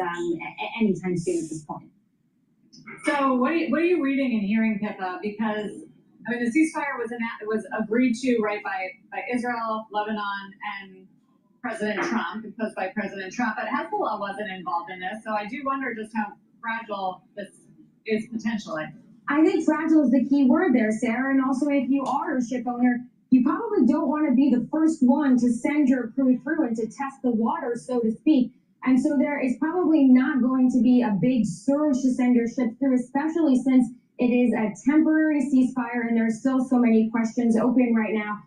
anytime soon at this point.
So what are you reading and hearing, Pippa? Because I mean, the ceasefire was agreed to, right, by Israel, Lebanon, and President Trump, imposed by President Trump, but Hezbollah wasn't involved in this. So I do wonder just how fragile this is potentially.
I think fragile is the key word there, Sarah. And also, if you are a ship owner, you probably don't want to be the first one to send your crew through and to test the water, so to speak. And so there is probably not going to be a big surge to send your ship through, especially since it is a temporary ceasefire and there's still so many questions open right now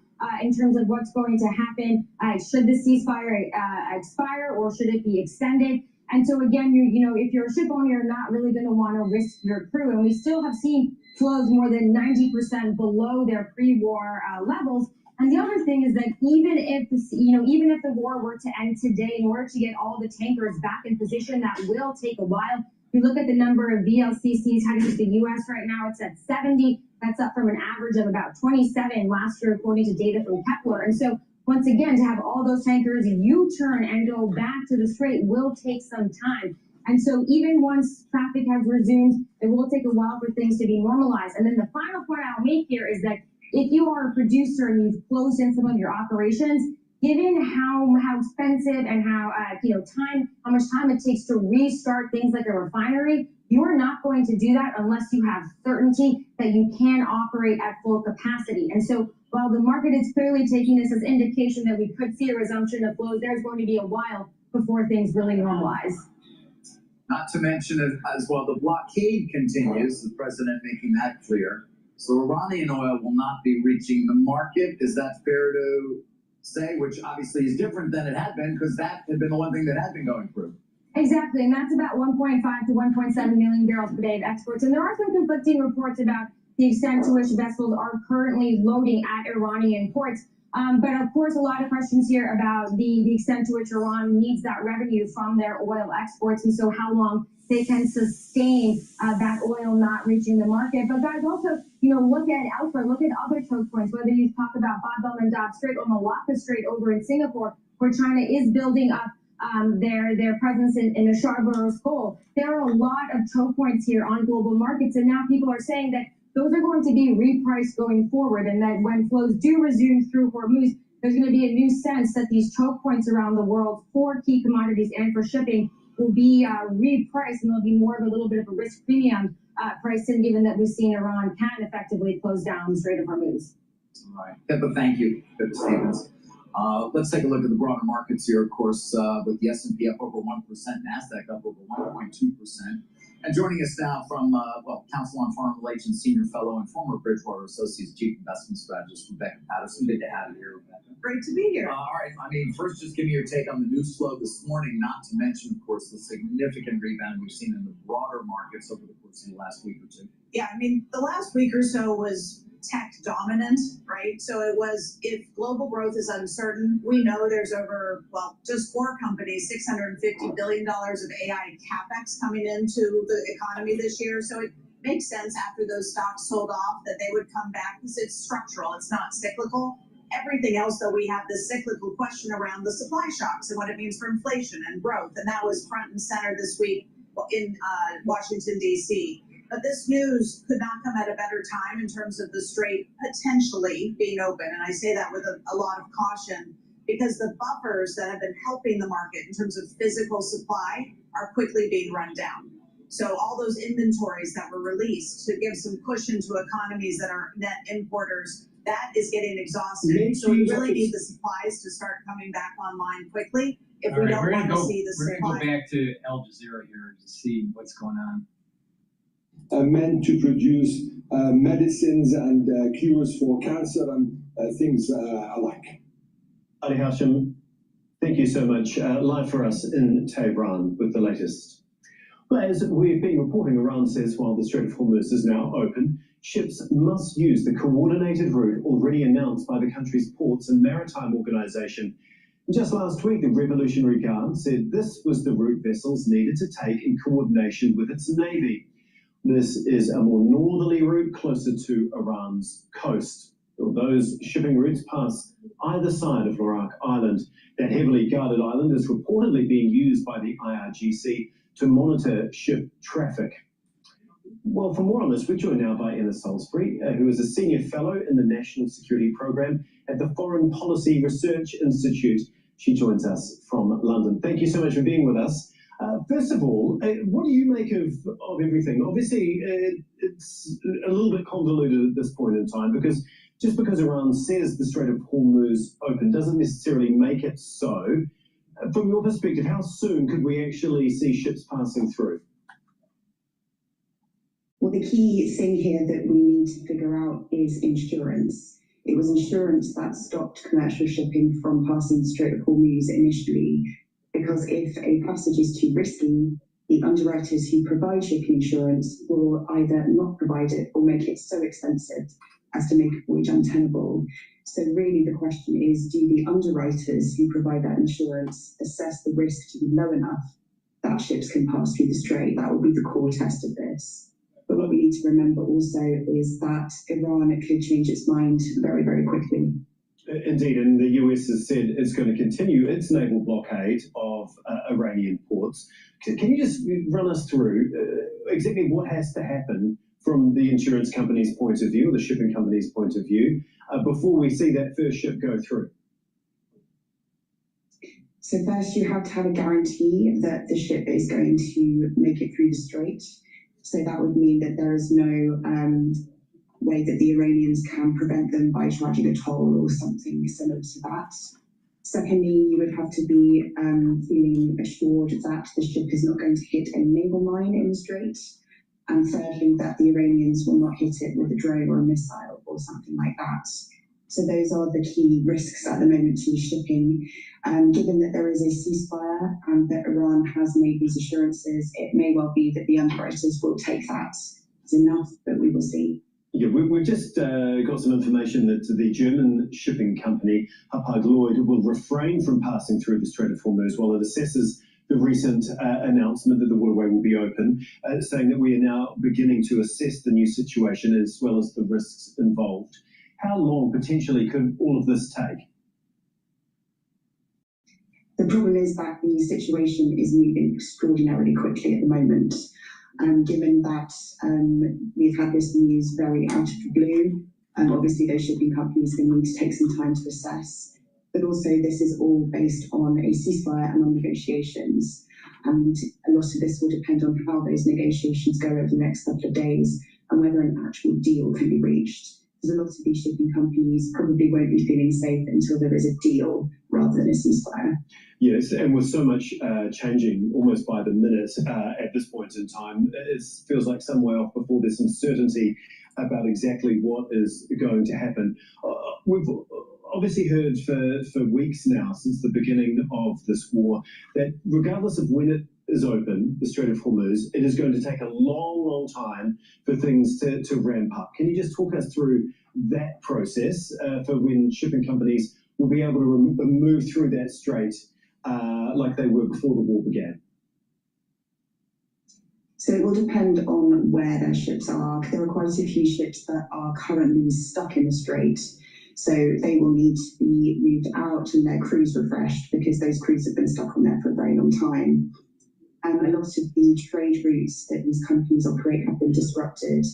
in terms of what's going to happen. Should the ceasefire expire or should it be extended? And so again, if you're a ship owner, you're not really going to want to risk your crew. And we still have seen flows more than 90% below their pre-war levels. And the other thing is that even if the war were to end today, in order to get all the tankers back in position, that will take a while. If you look at the number of VLCCs heading to the U.S. right now, it's at 70. That's up from an average of about 27 last year, according to data from Kepler. And so, once again, to have all those tankers U-turn and go back to the strait will take some time. And so even once traffic has resumed, it will take a while for things to be normalized. And then the final point I'll make here is that if you are a producer and you've closed in some of your operations, given how expensive and how much time it takes to restart things like a refinery, you are not going to do that unless you have certainty that you can operate at full capacity. And so while the market is clearly taking this as indication that we could see a resumption of flows, there's going to be a while before things really normalize.
Not to mention as well, the blockade continues, the president making that clear. So Iranian oil will not be reaching the market. Is that fair to say? Which obviously is different than it had been, because that had been the one thing that had been going through.
Exactly, and that's about 1.5 to 1.7 million barrels per day of exports. And there are some conflicting reports about the extent to which vessels are currently loading at Iranian ports. But of course, a lot of questions here about the extent to which Iran needs that revenue from their oil exports, and so how long they can sustain that oil not reaching the market. But guys, also, look at elsewhere, look at other choke points, whether you talk about Bab el-Mandab Strait or Malacca Strait over in Singapore, where China is building up their presence in the Scarborough Shoal. There are a lot of choke points here on global markets, and now people are saying that those are going to be repriced going forward, and that when flows do resume through Hormuz, there's going to be a new sense that these choke points around the world for key commodities and for shipping will be repriced, and there'll be more of a little bit of a risk premium priced in, given that we've seen Iran can effectively close down the Strait of Hormuz.
All right. Pippa, thank you. Pippa Stevens. Let's take a look at the broader markets here, of course, with the S&P up over 1%, NASDAQ up over 1.2%. And joining us now from, Council on Foreign Relations Senior Fellow and former Bridgewater Associates Chief Investment Strategist, Rebecca Patterson. Good to have you here, Rebecca.
Great to be here.
All right. I mean, first, just give me your take on the news flow this morning, not to mention, of course, the significant rebound we've seen in the broader markets over the course of the last week or two.
Yeah, I mean, the last week or so was tech dominant, right? So it was, if global growth is uncertain, we know there's over, just 4 companies, $650 billion of AI CapEx coming into the economy this year. So it makes sense after those stocks sold off that they would come back because it's structural, it's not cyclical. Everything else, though, we have this cyclical question around the supply shocks and what it means for inflation and growth. And that was front and center this week in Washington, D.C. But this news could not come at a better time in terms of the strait potentially being open. And I say that with a lot of caution because the buffers that have been helping the market in terms of physical supply are quickly being run down. So all those inventories that were released to give some cushion to economies that are net importers, that is getting exhausted. So we really need the supplies to start coming back online quickly if we don't want to see the supply.
We're going to go back to Al Jazeera here to see what's going on.
Meant to produce medicines and cures for cancer and things alike.
Ali Hashim, thank you so much. Live for us in Tehran with the latest. Well, as we've been reporting, Iran says while the Strait of Hormuz is now open, ships must use the coordinated route already announced by the country's Ports and Maritime Organization. Just last week, the Revolutionary Guard said this was the route vessels needed to take in coordination with its navy. This is a more northerly route closer to Iran's coast. Those shipping routes pass either side of Lorak Island. That heavily guarded island is reportedly being used by the IRGC to monitor ship traffic. Well, for more on this, we're joined now by Anna Salisbury, who is a senior fellow in the National Security Program at the Foreign Policy Research Institute. She joins us from London. Thank you so much for being with us. First of all, what do you make of everything? Obviously, it's a little bit convoluted at this point in time because just because Iran says the Strait of Hormuz open doesn't necessarily make it so. From your perspective, how soon could we actually see ships passing through?
Well, the key thing here that we need to figure out is insurance. It was insurance that stopped commercial shipping from passing the Strait of Hormuz initially, because if a passage is too risky, the underwriters who provide shipping insurance will either not provide it or make it so expensive as to make a voyage untenable. So really the question is, do the underwriters who provide that insurance assess the risk to be low enough that ships can pass through the strait? That will be the core test of this. But what we need to remember also is that Iran could change its mind very, very quickly.
Indeed, and the US has said it's going to continue its naval blockade of Iranian ports. Can you just run us through exactly what has to happen from the insurance company's point of view, or the shipping company's point of view, before we see that first ship go through?
So first you have to have a guarantee that the ship is going to make it through the strait. So that would mean that there is no way that the Iranians can prevent them by charging a toll or something similar to that. Secondly, you would have to be feeling assured that the ship is not going to hit a naval mine in the strait. And thirdly, that the Iranians will not hit it with a drone or a missile or something like that. So those are the key risks at the moment to shipping. Given that there is a ceasefire and that Iran has made these assurances, it may well be that the underwriters will take that as enough, but we will see.
Yeah, we've just got some information that the German shipping company Hapag-Lloyd will refrain from passing through the Strait of Hormuz while it assesses the recent announcement that the waterway will be open, saying that we are now beginning to assess the new situation as well as the risks involved. How long potentially could all of this take?
The problem is that the situation is moving extraordinarily quickly at the moment. Given that we've had this news very out of the blue, obviously those shipping companies are going to need to take some time to assess. But also this is all based on a ceasefire and on negotiations. And a lot of this will depend on how those negotiations go over the next couple of days and whether an actual deal can be reached. Because a lot of these shipping companies probably won't be feeling safe until there is a deal rather than a ceasefire.
Yes, and with so much changing almost by the minute at this point in time, it feels like some way off before there's some certainty about exactly what is going to happen. We've obviously heard for weeks now, since the beginning of this war, that regardless of when it is open, the Strait of Hormuz, it is going to take a long, long time for things to ramp up. Can you just talk us through that process for when shipping companies will be able to move through that strait like they were before the war began?
So it will depend on where their ships are. There are quite a few ships that are currently stuck in the strait. So they will need to be moved out and their crews refreshed because those crews have been stuck on there for a very long time. A lot of the trade routes that these companies operate have been disrupted.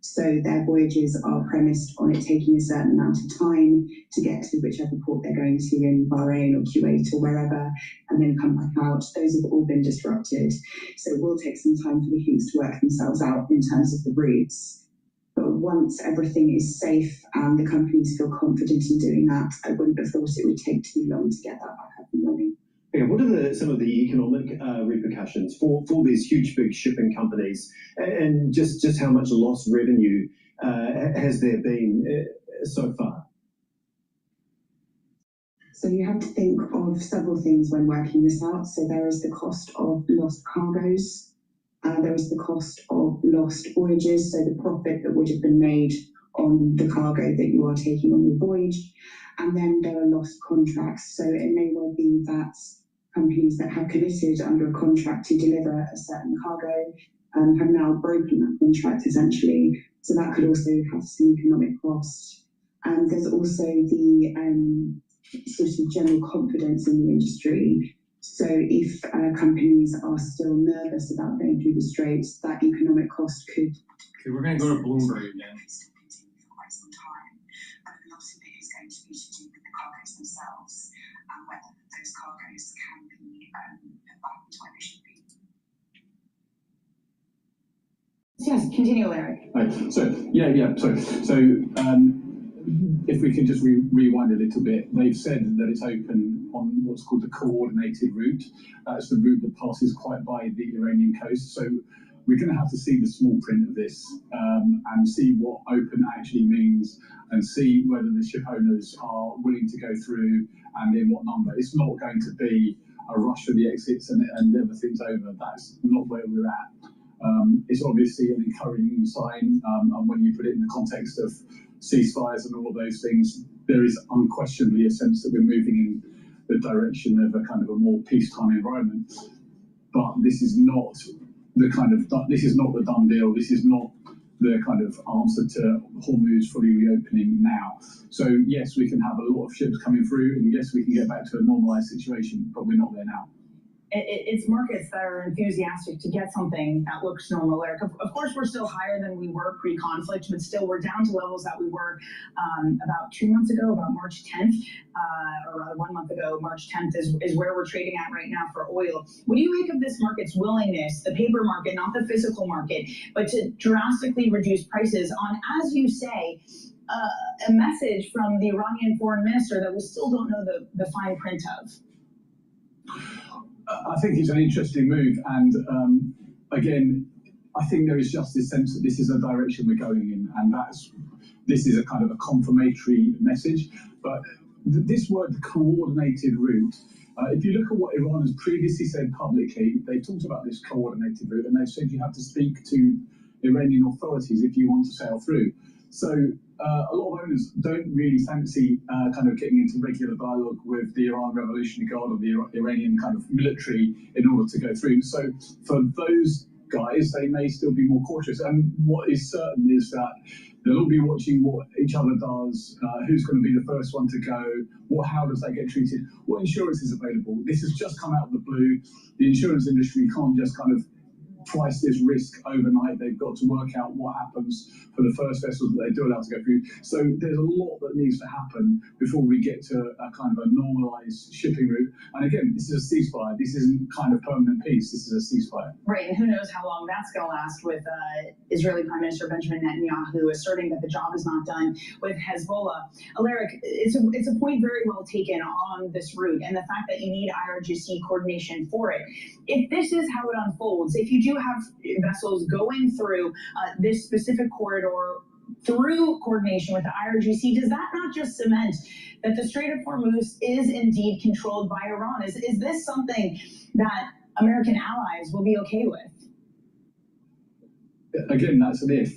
So their voyages are premised on it taking a certain amount of time to get to whichever port they're going to in Bahrain or Kuwait or wherever, and then come back out. Those have all been disrupted. So it will take some time for the kinks to work themselves out in terms of the routes. But once everything is safe and the companies feel confident in doing that, I wouldn't have thought it would take too long to get that back up and running.
Yeah, what are some of the economic repercussions for these huge, big shipping companies, and just how much lost revenue has there been so far?
So you have to think of several things when working this out. So there is the cost of lost cargoes, there is the cost of lost voyages, so the profit that would have been made on the cargo that you are taking on your voyage, and then there are lost contracts. So it may well be that companies that have committed under a contract to deliver a certain cargo have now broken that contract essentially. So that could also have some economic cost. And there's also the sort of general confidence in the industry. So if companies are still nervous about going through the straits, that economic cost could.
Okay, we're going to go to Bloomberg again.
For quite some time, but a lot of it is going to be to do with the cargoes themselves and whether those cargoes can be put back to where they should be.
Yes, continue, Larry.
Right. So if we can just rewind a little bit, they've said that it's open on what's called the coordinated route. That's the route that passes quite by the Iranian coast. So we're going to have to see the small print of this and see what open actually means, and see whether the ship owners are willing to go through and in what number. It's not going to be a rush for the exits and everything's over. That's not where we're at. It's obviously an encouraging sign, and when you put it in the context of ceasefires and all of those things, there is unquestionably a sense that we're moving in the direction of a kind of a more peacetime environment. But this is not the done deal. This is not the kind of answer to Hormuz fully reopening now. So yes, we can have a lot of ships coming through, and yes, we can get back to a normalized situation, but we're not there now.
It's markets that are enthusiastic to get something that looks normal. Eric, of course, we're still higher than we were pre-conflict, but still we're down to levels that we were about 2 months ago, about March 10th, or rather 1 month ago. March 10th is where we're trading at right now for oil. What do you make of this market's willingness, the paper market, not the physical market, but to drastically reduce prices on, as you say, a message from the Iranian foreign minister that we still don't know the fine print of?
I think it's an interesting move, and again, I think there is just this sense that this is a direction we're going in, and this is a kind of a confirmatory message. But this word, coordinated route, if you look at what Iran has previously said publicly, they talked about this coordinated route, and they've said you have to speak to Iranian authorities if you want to sail through. So a lot of owners don't really fancy kind of getting into regular dialogue with the Iran Revolutionary Guard or the Iranian kind of military in order to go through. So for those guys, they may still be more cautious. And what is certain is that they'll all be watching what each other does, who's going to be the first one to go, how does that get treated, what insurance is available. This has just come out of the blue. The insurance industry can't just kind of price this risk overnight. They've got to work out what happens for the first vessels that they do allow to go through. So there's a lot that needs to happen before we get to a kind of a normalized shipping route. And again, this is a ceasefire. This isn't kind of permanent peace. This is a ceasefire.
Right, and who knows how long that's going to last, with Israeli Prime Minister Benjamin Netanyahu asserting that the job is not done with Hezbollah. Alaric, it's a point very well taken on this route and the fact that you need IRGC coordination for it. If this is how it unfolds, if you do have vessels going through this specific corridor through coordination with the IRGC, does that not just cement that the Strait of Hormuz is indeed controlled by Iran? Is this something that American allies will be okay with?
Again, that's an if.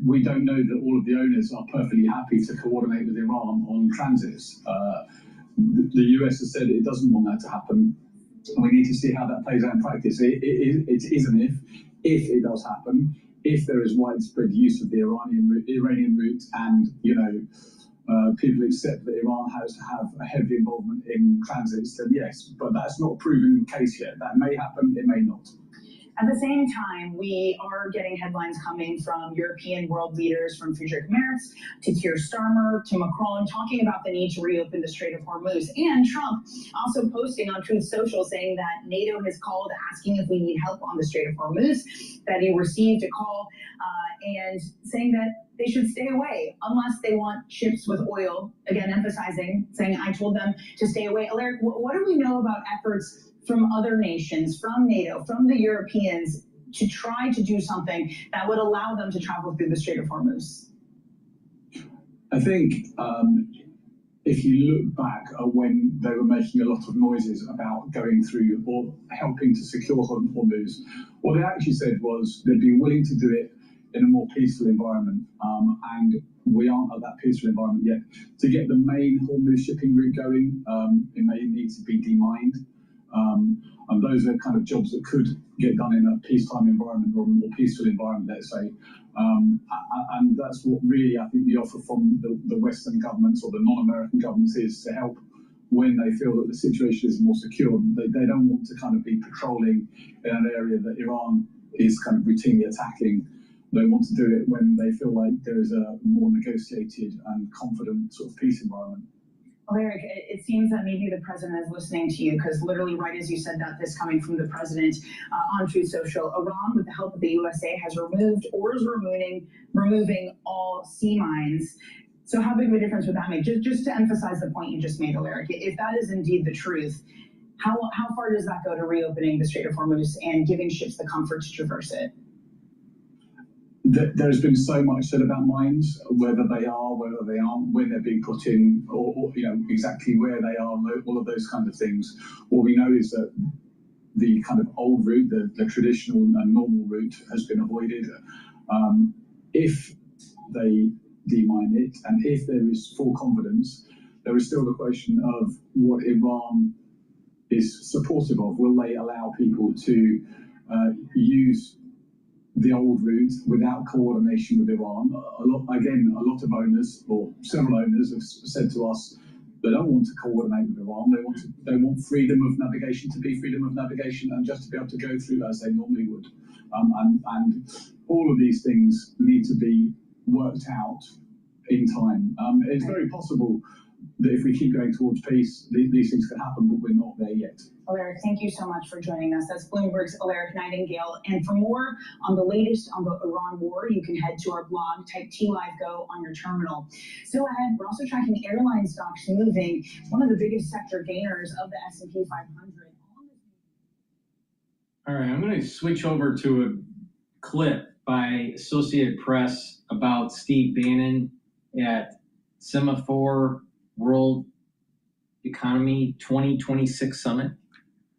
We don't know that all of the owners are perfectly happy to coordinate with Iran on transits. The US has said it doesn't want that to happen. And we need to see how that plays out in practice. It is an if it does happen, if there is widespread use of the Iranian route, and people accept that Iran has to have a heavy involvement in transits, then yes, but that's not a proven case yet. That may happen, it may not.
At the same time, we are getting headlines coming from European world leaders, from Friedrich Merz to Keir Starmer to Macron, talking about the need to reopen the Strait of Hormuz. And Trump also posting on Truth Social saying that NATO has called asking if we need help on the Strait of Hormuz, that he received a call and saying that they should stay away unless they want ships with oil. Again, emphasizing, saying I told them to stay away. Alaric, what do we know about efforts from other nations, from NATO, from the Europeans, to try to do something that would allow them to travel through the Strait of Hormuz?
I think if you look back at when they were making a lot of noises about going through or helping to secure Hormuz, what they actually said was they'd be willing to do it in a more peaceful environment. And we aren't at that peaceful environment yet. To get the main Hormuz shipping route going, it may need to be demined. And those are kind of jobs that could get done in a peacetime environment or a more peaceful environment, let's say. And that's what really I think the offer from the Western governments or the non-American governments is, to help when they feel that the situation is more secure. They don't want to kind of be patrolling in an area that Iran is kind of routinely attacking. They want to do it when they feel like there is a more negotiated and confident sort of peace environment.
Alaric, it seems that maybe the president is listening to you, because literally right as you said that, this coming from the president on Truth Social, Iran, with the help of the USA, has removed or is removing all sea mines. So how big of a difference would that make? Just to emphasize the point you just made, Alaric, if that is indeed the truth, how far does that go to reopening the Strait of Hormuz and giving ships the comfort to traverse it?
There's been so much said about mines, whether they are, whether they aren't, when they're being put in, or you know, exactly where they are, all of those kind of things. All we know is that the kind of old route, the traditional and normal route, has been avoided. If they demine it, and if there is full confidence, there is still the question of what Iran is supportive of. Will they allow people to use the old route without coordination with Iran? A lot of owners, or several owners, have said to us they don't want to coordinate with Iran. They want freedom of navigation to be freedom of navigation, and just to be able to go through as they normally would. And all of these things need to be worked out in time. It's very possible that if we keep going towards peace, these things can happen, but we're not there yet.
Alaric, thank you so much for joining us. That's Bloomberg's Alaric Nightingale. And for more on the latest on the Iran war, you can head to our blog, type TLiveGo on your terminal. Still ahead, we're also tracking airline stocks moving, one of the biggest sector gainers of the SP 500.
All right, I'm going to switch over to a clip by Associated Press about Steve Bannon at Semaphore World Economy 2026 Summit.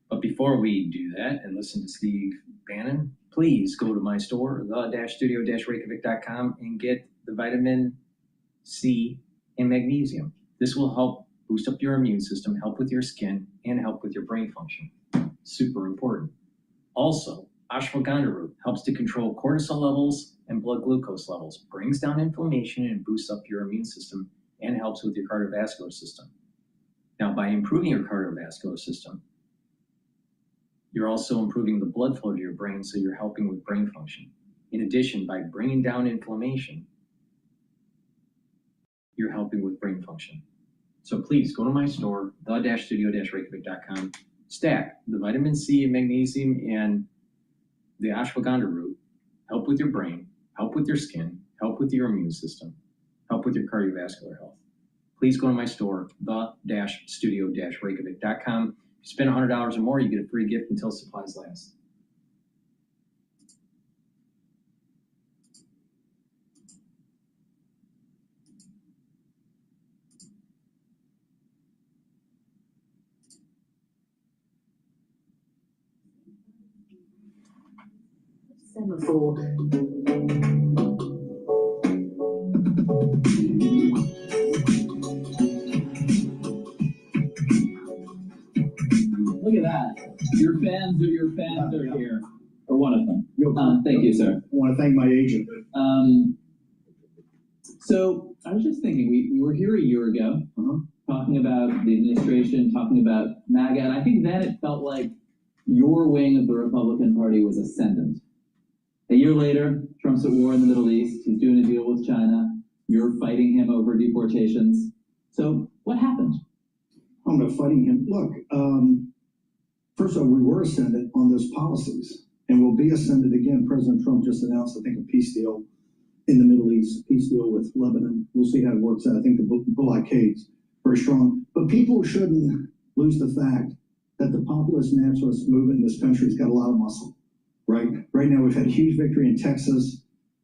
But before we do that and listen to Steve Bannon, please go to my store, the-studio-reykjavik.com, and get the vitamin C and magnesium. This will help boost up your immune system, help with your skin, and help with your brain function. Super important. Also, ashwagandha root helps to control cortisol levels and blood glucose levels, brings down inflammation and boosts up your immune system, and helps with your cardiovascular system. Now, by improving your cardiovascular system, you're also improving the blood flow to your brain, so you're helping with brain function. In addition, by bringing down inflammation, you're helping with brain function. So please go to my store, the-studio-reykjavik.com, stack the vitamin C and magnesium and the ashwagandha root, help with your brain, help with your skin, help with your immune system, help with your cardiovascular health. Please go to my store, the-studio-reykjavik.com. If you spend $100 or more, you get a free gift until supplies last.
Semaphore.
Look at that. Your fans are here. Or one of them. Thank you, sir.
I want to thank my agent.
So I was just thinking, we were here a year ago talking about the administration, talking about MAGA, and I think then it felt like your wing of the Republican Party was ascendant. A year later, Trump's at war in the Middle East. He's doing a deal with China. You're fighting him over deportations. So what happened?
I'm not fighting him. Look, first of all, we were ascendant on those policies, and we'll be ascendant again. President Trump just announced, I think, a peace deal in the Middle East, peace deal with Lebanon. We'll see how it works out. I think the blockade's very strong. But people shouldn't lose the fact that the populist nationalist movement in this country has got a lot of muscle, right? Right now, we've had a huge victory in Texas.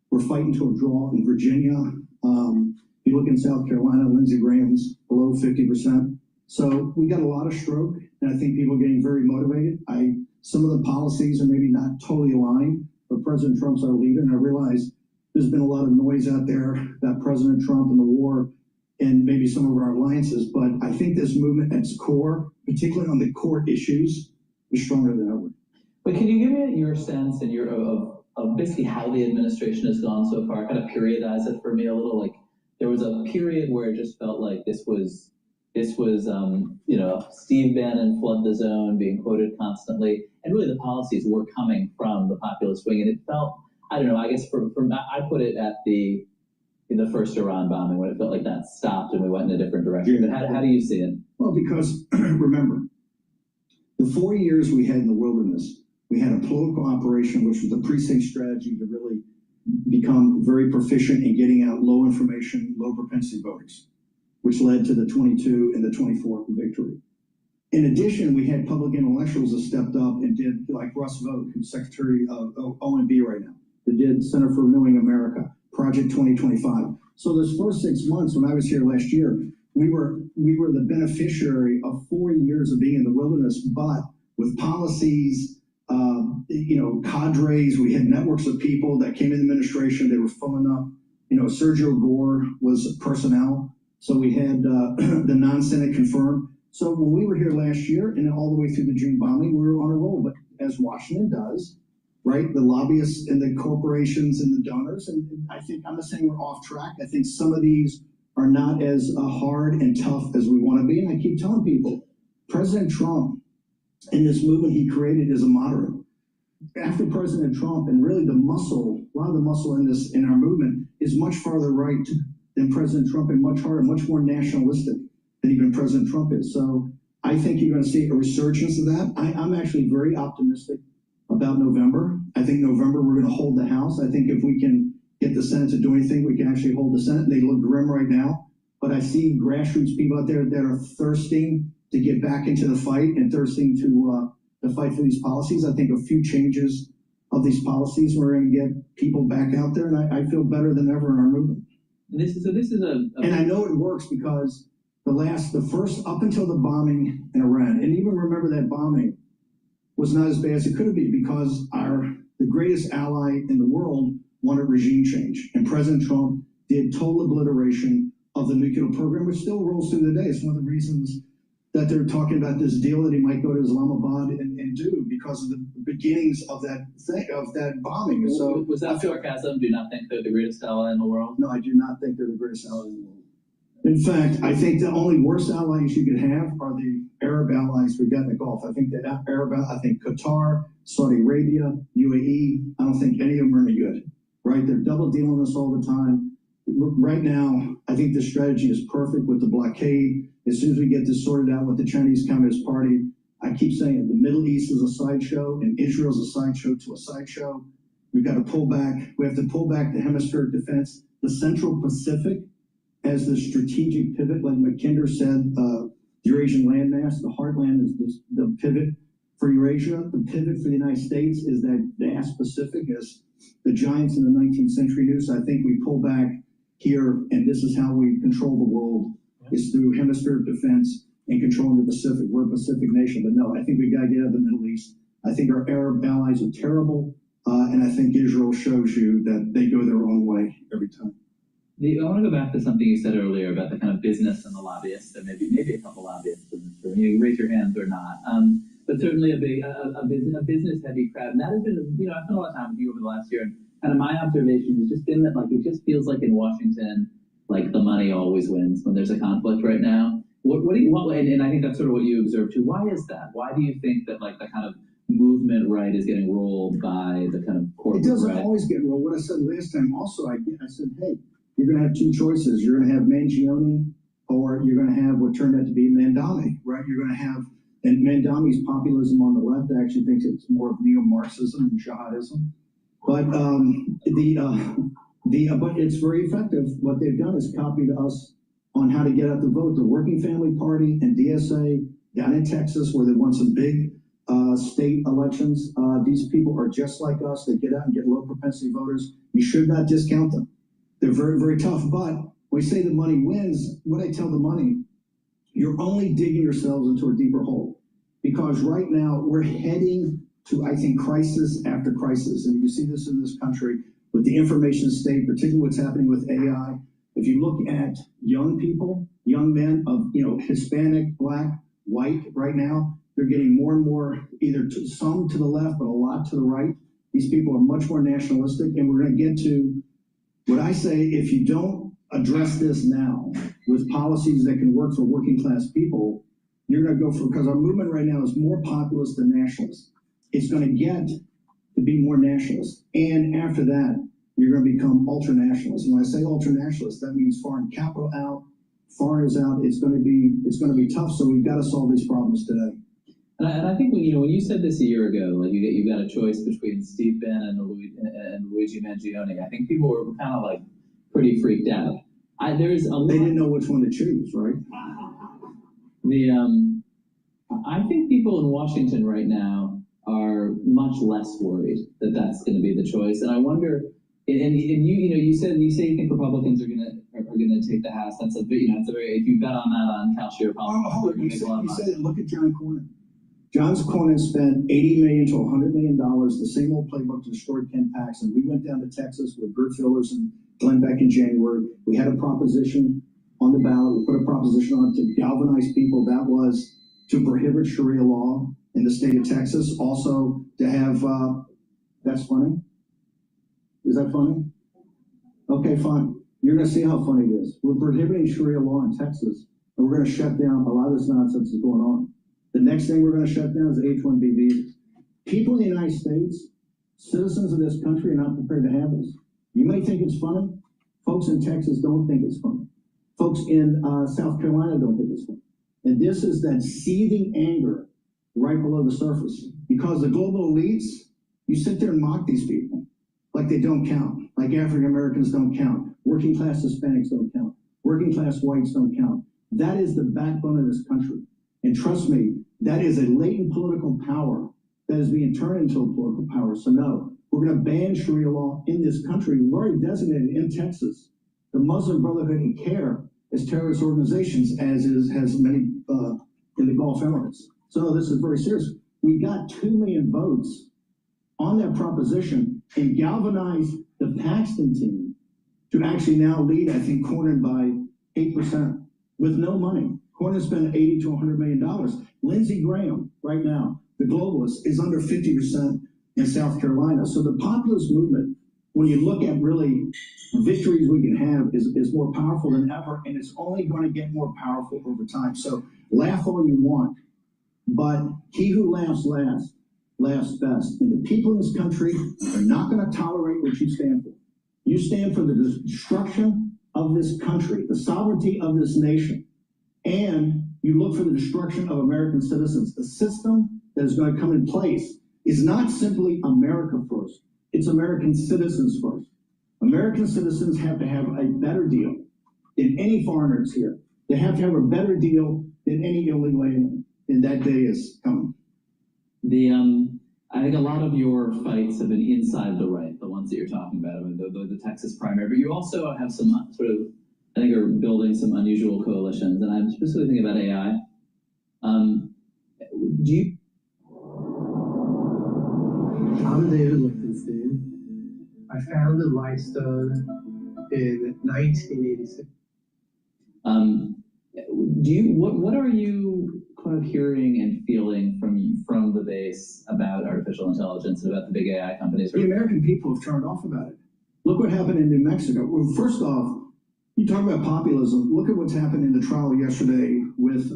We're fighting to a draw in Virginia. If you look in South Carolina, Lindsey Graham's below 50%. So we got a lot of stroke, and I think people are getting very motivated. Some of the policies are maybe not totally aligned, but President Trump's our leader, and I realize there's been a lot of noise out there about President Trump and the war and maybe some of our alliances, but I think this movement at its core, particularly on the core issues, is stronger than ever.
But can you give me your sense and of basically how the administration has gone so far? Kind of periodize it for me a little. Like there was a period where it just felt like this was Steve Bannon, flood the zone, being quoted constantly, and really the policies were coming from the populist wing, and it felt, I don't know, I guess I put it in the first Iran bombing when it felt like that stopped and we went in a different direction. But how do you see it?
Well, because remember, the 4 years we had in the wilderness, we had a political operation, which was the precinct strategy to really become very proficient in getting out low information, low propensity voters, which led to the 22 and the 24 victory. In addition, we had public intellectuals that stepped up and did, like Russ Vought, who's Secretary of OMB right now, that did Center for Renewing America, Project 2025. So those first 6 months when I was here last year, we were the beneficiary of 4 years of being in the wilderness, but with policies, cadres, we had networks of people that came in the administration, they were filling up. Sergio Gore was personnel. So we had the non-Senate confirmed. So when we were here last year and all the way through the June bombing, we were on a roll. But as Washington does, right, the lobbyists and the corporations and the donors, and I think, I'm not saying we're off track. I think some of these are not as hard and tough as we want to be. And I keep telling people, President Trump and this movement he created is a moderate. After President Trump, and really a lot of the muscle in our movement is much farther right than President Trump and much harder, much more nationalistic than even President Trump is. So I think you're going to see a resurgence of that. I'm actually very optimistic about November. I think November we're going to hold the House. I think if we can get the Senate to do anything, we can actually hold the Senate. They look grim right now, but I see grassroots people out there that are thirsting to get back into the fight and thirsting to fight for these policies. I think a few changes of these policies, we're going to get people back out there, and I feel better than ever in our movement.
And this is a
and I know it works because the first up until the bombing in Iran, and even remember that bombing was not as bad as it could have been because the greatest ally in the world wanted regime change, and President Trump did total obliteration of the nuclear program, which still rolls through the day. It's one of the reasons that they're talking about this deal that he might go to Islamabad and do because of the beginnings of that bombing. So
was that sarcasm? Do you not think they're the greatest ally in the world?
No, I do not think they're the greatest ally in the world. In fact, I think the only worst allies you could have are the Arab allies we've got in the Gulf. I think I think Qatar, Saudi Arabia, UAE, I don't think any of them are any good, right? They're double dealing us all the time. Right now, I think the strategy is perfect with the blockade. As soon as we get this sorted out with the Chinese Communist Party, I keep saying it, the Middle East is a sideshow and Israel's a sideshow to a sideshow. We've got to pull back. We have to pull back the hemispheric defense. The Central Pacific as the strategic pivot, like Mackinder said, the Eurasian landmass, the heartland is the pivot for Eurasia. The pivot for the United States is that vast Pacific, as the giants in the 19th century knew. So I think we pull back here, and this is how we control the world, is through hemispheric defense and controlling the Pacific. We're a Pacific nation, but no, I think we got to get out of the Middle East. I think our Arab allies are terrible, and I think Israel shows you that they go their own way every time.
I want to go back to something you said earlier about the kind of business and the lobbyists, and maybe a couple lobbyists in this room. You can raise your hands or not, but certainly a business heavy crowd, and that has been I've spent a lot of time with you over the last year, and kind of my observation has just been that it just feels like in Washington like the money always wins when there's a conflict right now. And I think that's sort of what you observed too. Why is that? Why do you think that like the kind of movement right is getting rolled by the kind of corporate
It doesn't
right?
always get rolled. What I said last time also, I said, hey, you're going to have two choices. You're going to have Mangione or you're going to have what turned out to be Mandami, right? You're going to have, and Mandami's populism on the left actually thinks it's more of neo-Marxism and jihadism. But but it's very effective. What they've done is copied us on how to get out the vote. The Working Family Party and DSA down in Texas, where they won some big state elections. These people are just like us. They get out and get low propensity voters. You should not discount them. They're very, very tough. But when we say the money wins, what I tell the money, you're only digging yourselves into a deeper hole. Because right now we're heading to, I think, crisis after crisis. And you see this in this country with the information state, particularly what's happening with AI. If you look at young people, young men of, Hispanic, Black, white right now, they're getting more and more, either some to the left, but a lot to the right. These people are much more nationalistic, and we're going to get to what I say, if you don't address this now with policies that can work for working class people, you're going to go for, because our movement right now is more populist than nationalist. It's going to get to be more nationalist. And after that, you're going to become ultra-nationalist. And when I say ultra-nationalist, that means foreign capital out, foreigners out. It's going to be tough. So we've got to solve these problems today.
And I think when you said this a year ago, like you got a choice between Steve Bannon and Luigi Mangione, I think people were kind of like pretty freaked out. They
didn't know which one to choose, right?
I think people in Washington right now are much less worried that that's going to be the choice. And I wonder, and you say you think Republicans are gonna take the House. That's a very, if you bet on that on Cal Shear politics,
You said, look at John Cornyn. John Cornyn spent $80 million to $100 million, the same old playbook to destroy Ken Paxton. We went down to Texas with Bert Fillers and Glenn Beck in January. We had a proposition on the ballot. We put a proposition on to galvanize people. That was to prohibit Sharia law in the state of Texas. Also to have, that's funny? Is that funny? Okay, fine. You're gonna see how funny it is. We're prohibiting Sharia law in Texas, and we're gonna shut down a lot of this nonsense that's going on. The next thing we're going to shut down is H-1B visas. People in the United States, citizens of this country, are not prepared to have this. You may think it's funny. Folks in Texas don't think it's funny. Folks in South Carolina don't think it's funny. And this is that seething anger right below the surface. Because the global elites, you sit there and mock these people like they don't count, like African Americans don't count, working class Hispanics don't count, working class whites don't count. That is the backbone of this country. And trust me, that is a latent political power that is being turned into a political power. So no, we're going to ban Sharia law in this country. We've already designated in Texas the Muslim Brotherhood and CARE as terrorist organizations, has many in the Gulf Emirates. So no, this is very serious. We got 2 million votes on that proposition and galvanized the Paxton team to actually now lead, I think, Cornyn by 8% with no money. Cornyn spent $80 to $100 million. Lindsey Graham, right now, the globalist, is under 50% in South Carolina. So the populist movement, when you look at really victories we can have, is more powerful than ever, and it's only going to get more powerful over time. So laugh all you want, but he who laughs last laughs best. And the people in this country are not going to tolerate what you stand for. You stand for the destruction of this country, the sovereignty of this nation. And you look for the destruction of American citizens. The system that is going to come in place is not simply America first. It's American citizens first. American citizens have to have a better deal than any foreigners here. They have to have a better deal than any illegal alien. And that day is coming.
I think a lot of your fights have been inside the right, the ones that you're talking about, I mean, the Texas primary, but you also have some sort of, I think, are building some unusual coalitions, and I'm specifically thinking about AI.
I'm David Lichtenstein. I founded Lightstone in 1986.
What are you kind of hearing and feeling from the base about artificial intelligence and about the big AI companies?
The American people have turned off about it. Look what happened in New Mexico. Well, first off, You talk about populism. Look at what's happened in the trial yesterday with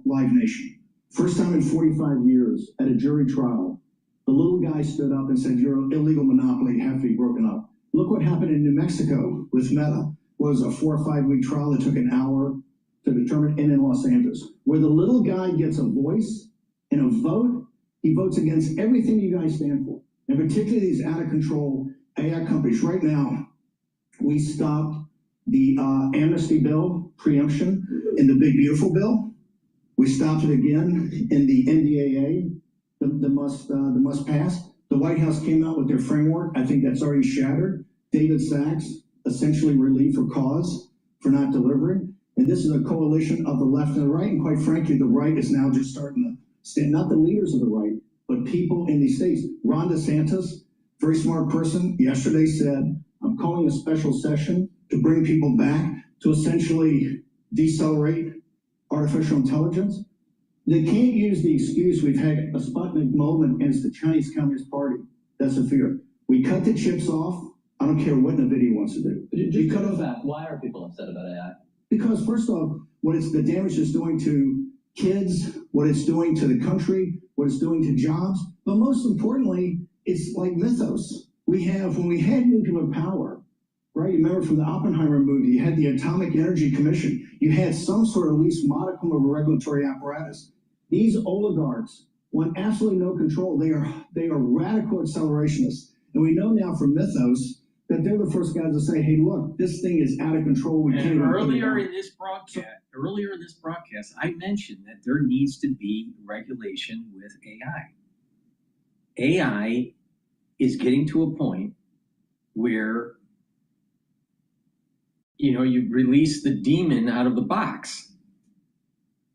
Live Nation. First time in 45 years at a jury trial, the little guy stood up and said, "You're an illegal monopoly, you have to be broken up." Look what happened in New Mexico with Meta. It was a 4 or 5 week trial that took an hour to determine, and in Los Angeles, where the little guy gets a voice and a vote. He votes against everything you guys stand for, and particularly these out of control AI companies. Right now, we stopped the amnesty bill preemption in the big beautiful bill. We stopped it again in the NDAA, the must pass. The White House came out with their framework. I think that's already shattered. David Sachs essentially relieved for cause for not delivering. And this is a coalition of the left and the right. And quite frankly, the right is now just starting to stand, not the leaders of the right, but people in these states. Ron DeSantis, very smart person, yesterday said, "I'm calling a special session to bring people back to essentially decelerate artificial intelligence." They can't use the excuse we've had a Sputnik moment and it's the Chinese Communist Party. That's a fear. We cut the chips off. I don't care what NVIDIA wants to do.
Just cut off that. Why are people upset about AI?
Because first off, the damage it's doing to kids, what it's doing to the country, what it's doing to jobs, but most importantly, it's like mythos. When we had nuclear power, right? You remember from the Oppenheimer movie, you had the Atomic Energy Commission. You had some sort of at least modicum of a regulatory apparatus. These oligarchs want absolutely no control. They are radical accelerationists. And we know now from mythos that they're the first guys to say, "Hey, look, this thing is out of control. We can't."
Earlier in this broadcast, I mentioned that there needs to be regulation with AI. AI is getting to a point where you release the demon out of the box,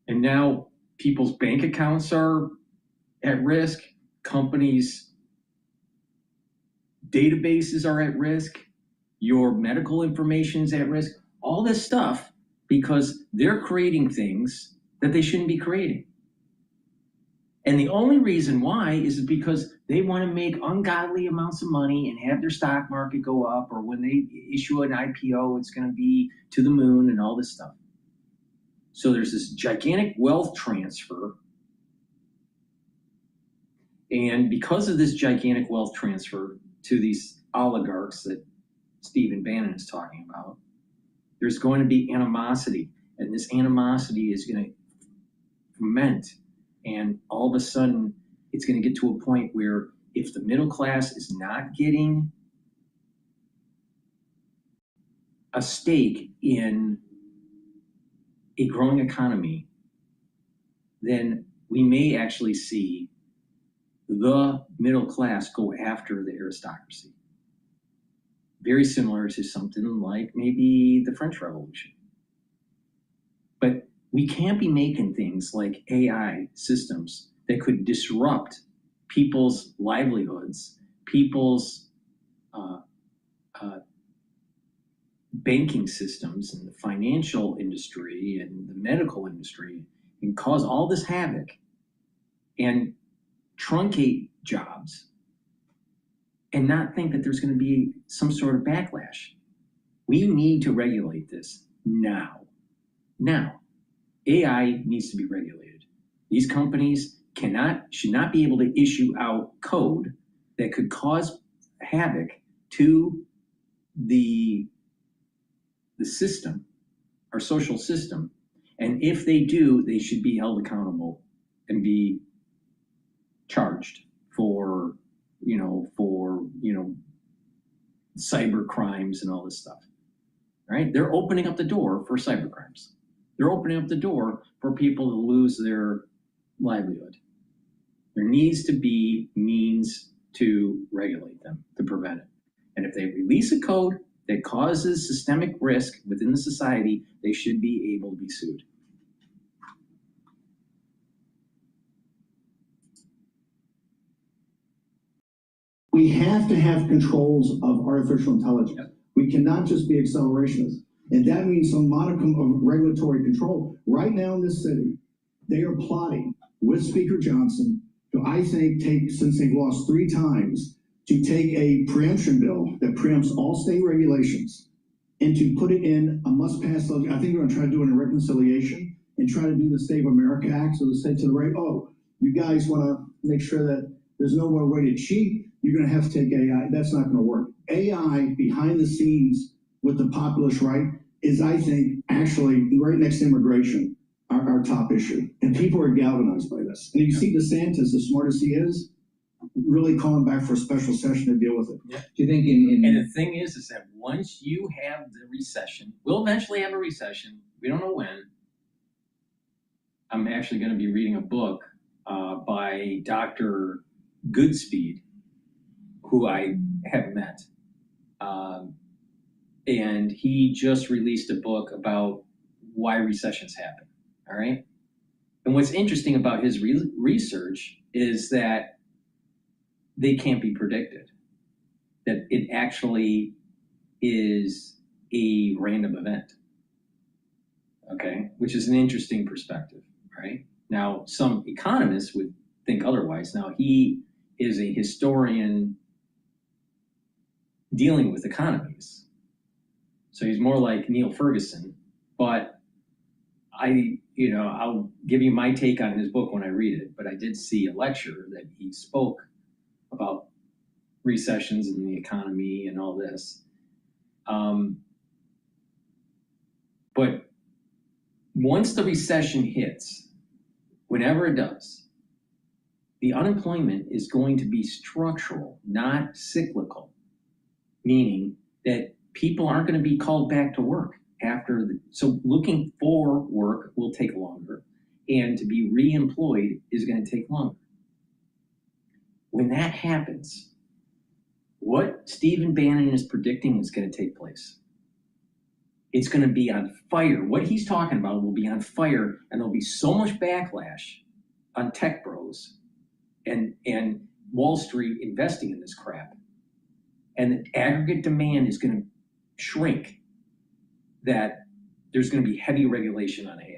and now people's bank accounts are at risk, companies' databases are at risk, your medical information is at risk, all this stuff because they're creating things that they shouldn't be creating. And the only reason why is because they want to make ungodly amounts of money and have their stock market go up, or when they issue an IPO, it's going to be to the moon and all this stuff. So there's this gigantic wealth transfer. And because of this gigantic wealth transfer to these oligarchs that Stephen Bannon is talking about, there's going to be animosity. And this animosity is going to ferment. And all of a sudden, it's going to get to a point where if the middle class is not getting a stake in a growing economy, then we may actually see the middle class go after the aristocracy. Very similar to something like maybe the French Revolution. But we can't be making things like AI systems that could disrupt people's livelihoods, people's banking systems and the financial industry and the medical industry, and cause all this havoc and truncate jobs and not think that there's going to be some sort of backlash. We need to regulate this now. Now, AI needs to be regulated. These companies should not be able to issue out code that could cause havoc to the system, our social system. And if they do, they should be held accountable and be charged for cyber crimes and all this stuff. Right? They're opening up the door for cyber crimes. They're opening up the door for people to lose their livelihood. There needs to be means to regulate them, to prevent it. And if they release a code that causes systemic risk within the society, they should be able to be sued.
We have to have controls of artificial intelligence. We cannot just be accelerationists. And that means some modicum of regulatory control. Right now in this city, they are plotting with Speaker Johnson to, I think, since they've lost 3 times, to take a preemption bill that preempts all state regulations and to put it in a must-pass, I think we're gonna try to do it in a reconciliation and try to do the Save America Act, so to say to the right, oh, you guys wanna make sure that there's no more way to cheat, you're gonna have to take AI. That's not gonna work. AI behind the scenes with the populist right is, I think, actually right next to immigration, our top issue. And people are galvanized by this. And you see DeSantis, as smart as he is, really calling back for a special session to deal with it.
Yeah.
Do you think
And the thing is that once you have the recession, we'll eventually have a recession. We don't know when. I'm actually going to be reading a book by Dr. Goodspeed, who I have met. And he just released a book about why recessions happen, all right? And what's interesting about his research is that they can't be predicted, that it actually is a random event, okay? Which is an interesting perspective, right? Now, some economists would think otherwise. Now, he is a historian dealing with economies. So he's more like Neil Ferguson, but I'll give you my take on his book when I read it, but I did see a lecture that he spoke about recessions in the economy and all this. But once the recession hits, whenever it does, the unemployment is going to be structural, not cyclical, meaning that people aren't going to be called back to work so looking for work will take longer, and to be re-employed is going to take longer. When that happens, what Stephen Bannon is predicting is going to take place. It's going to be on fire. What he's talking about will be on fire, and there'll be so much backlash on tech bros and Wall Street investing in this crap. And the aggregate demand is going to shrink, that there's going to be heavy regulation on AI.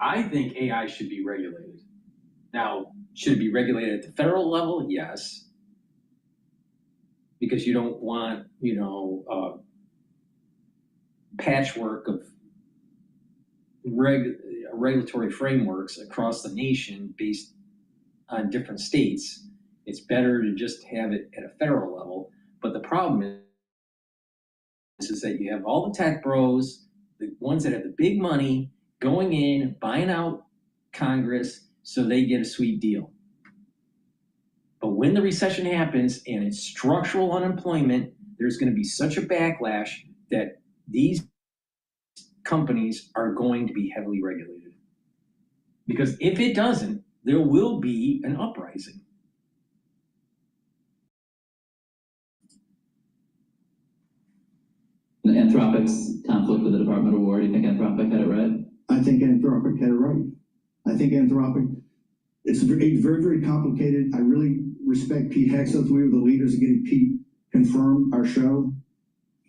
I think AI should be regulated. Now, should it be regulated at the federal level? Yes. Because you don't want, patchwork of regulatory frameworks across the nation based on different states. It's better to just have it at a federal level. But the problem is that you have all the tech bros, the ones that have the big money, going in, buying out Congress so they get a sweet deal. But when the recession happens and it's structural unemployment, there's going to be such a backlash that these companies are going to be heavily regulated. Because if it doesn't, there will be an uprising.
Anthropic's conflict with the Department of War, do you think Anthropic had it right?
I think Anthropic had it right. I think Anthropic, it's very, very complicated. I really respect Pete Hegseth. We were the leaders of getting Pete confirmed our show.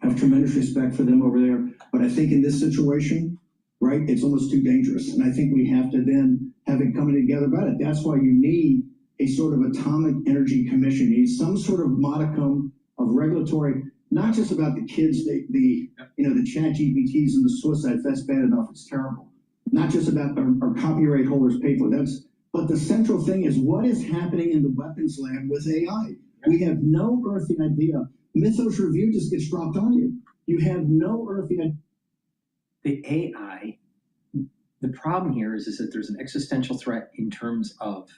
I have tremendous respect for them over there. But I think in this situation, right, it's almost too dangerous. And I think we have to then have it coming together about it. That's why you need a sort of atomic energy commission. You need some sort of modicum of regulatory, not just about the kids, the chat GPTs and the suicides, that's bad enough, it's terrible. Not just about our copyright holders pay for that, but the central thing is what is happening in the weapons lab with AI. We have no earthly idea. Mythos Review just gets dropped on you. You have no earthly idea.
The AI, the problem here is that there's an existential threat in terms of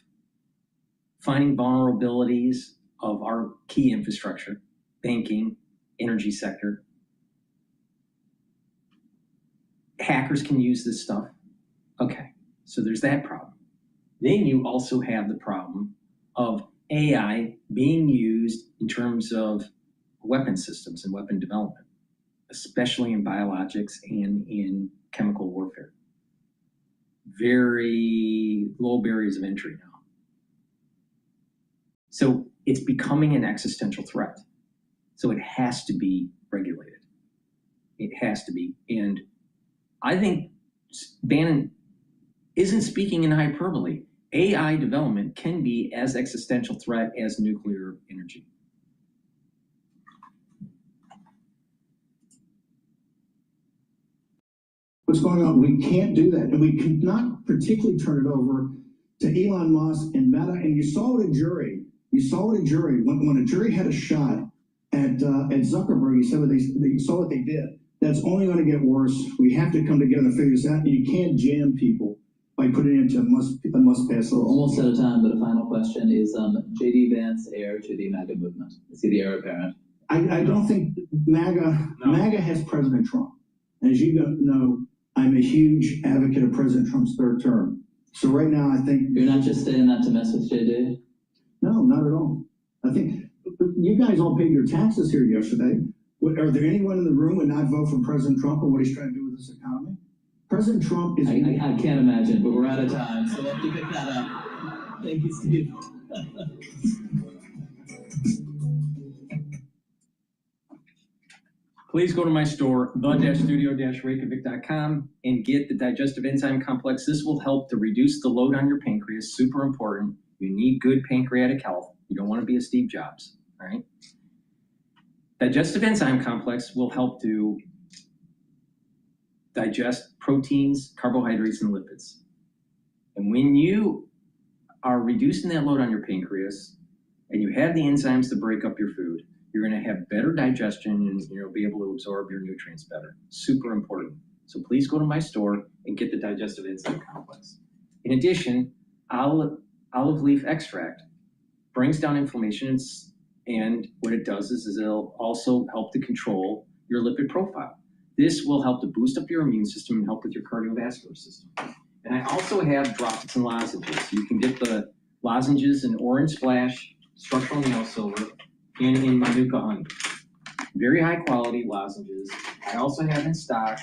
finding vulnerabilities of our key infrastructure, banking, energy sector. Hackers can use this stuff. Okay, so there's that problem. Then you also have the problem of AI being used in terms of weapon systems and weapon development, especially in biologics and in chemical warfare. Very low barriers of entry now. So it's becoming an existential threat. So it has to be regulated. It has to be. And I think Bannon isn't speaking in hyperbole. AI development can be as existential threat as nuclear energy.
What's going on? We can't do that. And we cannot particularly turn it over to Elon Musk and Meta. And you saw it in jury. You saw it in jury. When a jury had a shot at Zuckerberg, you said they saw what they did. That's only going to get worse. We have to come together and figure this out. And you can't jam people by putting it into a must-pass law.
Almost out of time, but a final question is J.D. Vance heir to the MAGA movement? Is he the heir apparent?
I don't think MAGA has President Trump. As you know, I'm a huge advocate of President Trump's third term. So right now, I think...
You're not just saying that to mess with JD?
No, not at all. I think you guys all paid your taxes here yesterday. Are there anyone in the room who would not vote for President Trump and what he's trying to do with this economy? President Trump is...
I can't imagine, but we're out of time, so we'll have to pick that up. Thank you, Steve.
Please go to my store, the-studio-reykjavik.com, and get the digestive enzyme complex. This will help to reduce the load on your pancreas. Super important. You need good pancreatic health. You don't want to be a Steve Jobs, all right? Digestive enzyme complex will help to digest proteins, carbohydrates, and lipids. And when you are reducing that load on your pancreas and you have the enzymes to break up your food, you're going to have better digestion and you'll be able to absorb your nutrients better. Super important. So please go to my store and get the digestive enzyme complex. In addition, olive leaf extract brings down inflammation, and what it does is it'll also help to control your lipid profile. This will help to boost up your immune system and help with your cardiovascular system. And I also have droplets and lozenges. You can get the lozenges in Orange Splash, Structural Nail Silver, and in Manuka Honey. Very high quality lozenges. I also have in stock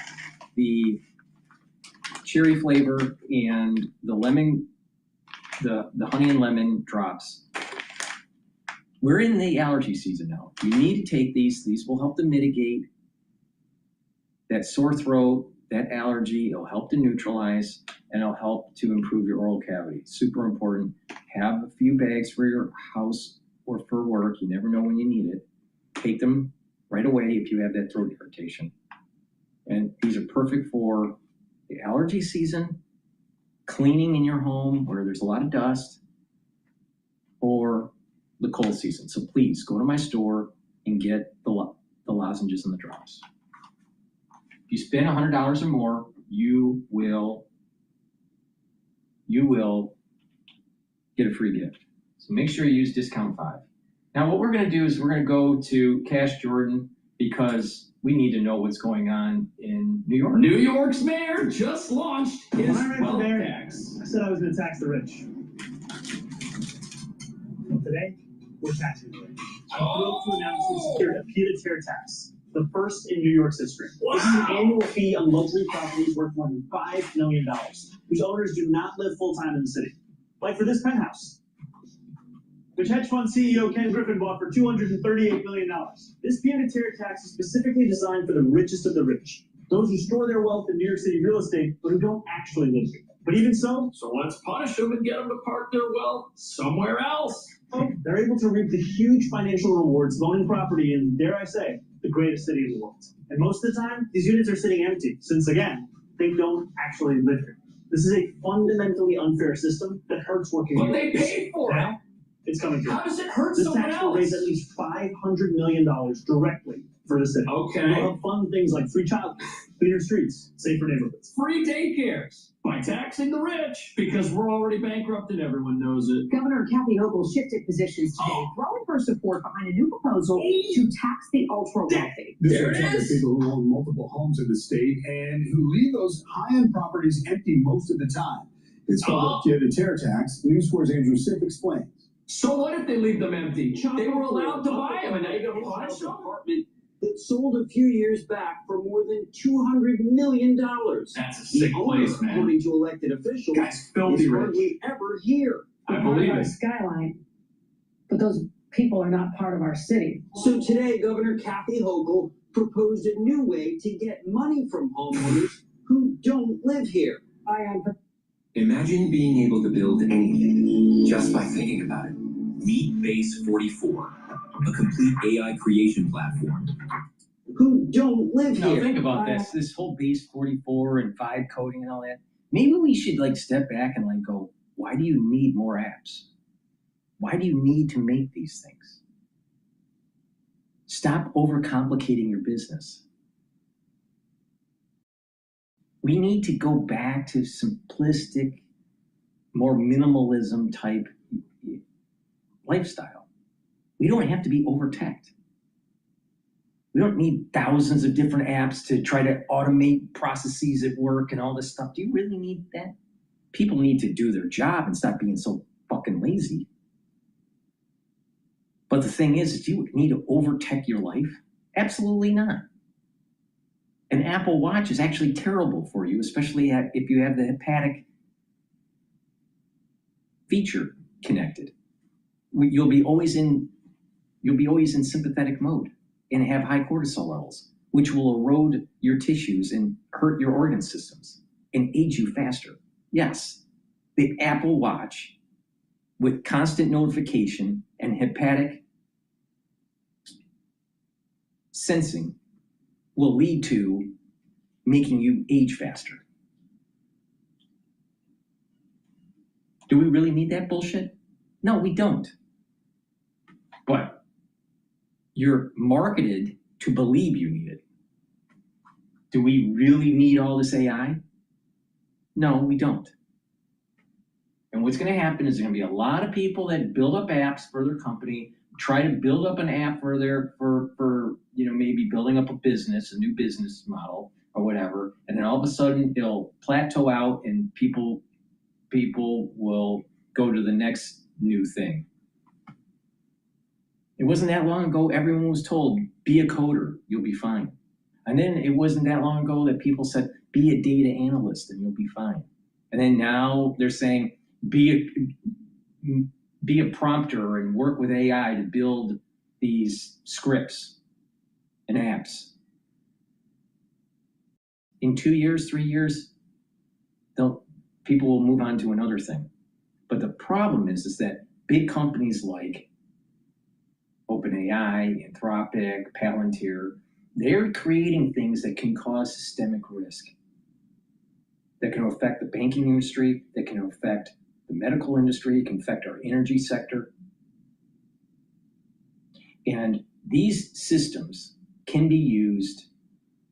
the cherry flavor and the lemon, the honey and lemon drops. We're in the allergy season now. You need to take these. These will help to mitigate that sore throat, that allergy. It'll help to neutralize, and it'll help to improve your oral cavity. Super important. Have a few bags for your house or for work. You never know when you need it. Take them right away if you have that throat irritation. And these are perfect for the allergy season, cleaning in your home where there's a lot of dust, or the cold season. So please go to my store and get the lozenges and the drops. If you spend $100 or more, you will get a free gift. So make sure you use discount 5. Now what we're going to do is we're going to go to Cash Jordan because we need to know what's going on in New York.
New York's mayor just launched his wealth
mayor,
tax.
I said I was going to tax the rich. Well, today, we're taxing the rich. I'm thrilled to announce we secured a pied-à-terre tax, the first in New York's history.
Wow.
This is an annual fee on luxury properties worth more than $5 million, whose owners do not live full-time in the city. Like for this penthouse, which hedge fund CEO Ken Griffin bought for $238 million. This pied-à-terre tax is specifically designed for the richest of the rich, those who store their wealth in New York City real estate, but who don't actually live here. But even so,
let's punish them and get them to park their wealth somewhere else.
They're able to reap the huge financial rewards of owning property in, dare I say, the greatest city in the world. And most of the time, these units are sitting empty, since again, they don't actually live here. This is a fundamentally unfair system that hurts working
But they
people.
paid for it.
It's coming through.
How does it hurt
this
someone
tax
else?
will raise at least $500 million directly for the city.
Okay.
It'll help fund things like free childcare, cleaner streets, safer neighborhoods.
Free daycares by taxing the rich because we're already bankrupt and everyone knows it.
Governor Kathy Hochul shifted positions today, throwing her support behind a new proposal to tax the ultra-wealthy.
This will target people who own multiple homes in the state and who leave those high-end properties empty most of the time. It's called a pied-à-terre tax. News 4's Andrew Siff explains.
So what if they leave them empty? They were allowed to buy them and now you're going to punish them?
That sold a few years back for more than $200 million.
That's a sick place, man.
According to elected officials,
Guy's filthy
is
rich.
hardly ever here.
I believe
our
it.
skyline, but those people are not part of our city.
So today, Governor Kathy Hochul proposed a new way to get money from homeowners who don't live here.
Imagine being able to build anything just by thinking about it. Meet Base 44, a complete AI creation platform.
Who don't live
Now
here.
think about this whole Base 44 and vibe coding and all that. Maybe we should like step back and like go, why do you need more apps? Why do you need to make these things? Stop overcomplicating your business. We need to go back to simplistic, more minimalism type lifestyle. We don't have to be over-teched. We don't need thousands of different apps to try to automate processes at work and all this stuff. Do you really need that? People need to do their job and stop being so fucking lazy. But the thing is, do you need to over-tech your life? Absolutely not. An Apple Watch is actually terrible for you, especially if you have the hepatic feature connected. You'll be always in sympathetic mode and have high cortisol levels, which will erode your tissues and hurt your organ systems and age you faster. Yes, the Apple Watch with constant notification and hepatic sensing will lead to making you age faster. Do we really need that bullshit? No, we don't. But you're marketed to believe you need it. Do we really need all this AI? No, we don't. And what's going to happen is there's going to be a lot of people that build up apps for their company, try to build up an app for maybe building up a business, a new business model or whatever, and then all of a sudden it'll plateau out and people will go to the next new thing. It wasn't that long ago everyone was told, be a coder, you'll be fine. And then it wasn't that long ago that people said, be a data analyst and you'll be fine. And then now they're saying, be a prompter and work with AI to build these scripts and apps. In 2 years, 3 years, people will move on to another thing. But the problem is that big companies like OpenAI, Anthropic, Palantir, they're creating things that can cause systemic risk, that can affect the banking industry, that can affect the medical industry, it can affect our energy sector. And these systems can be used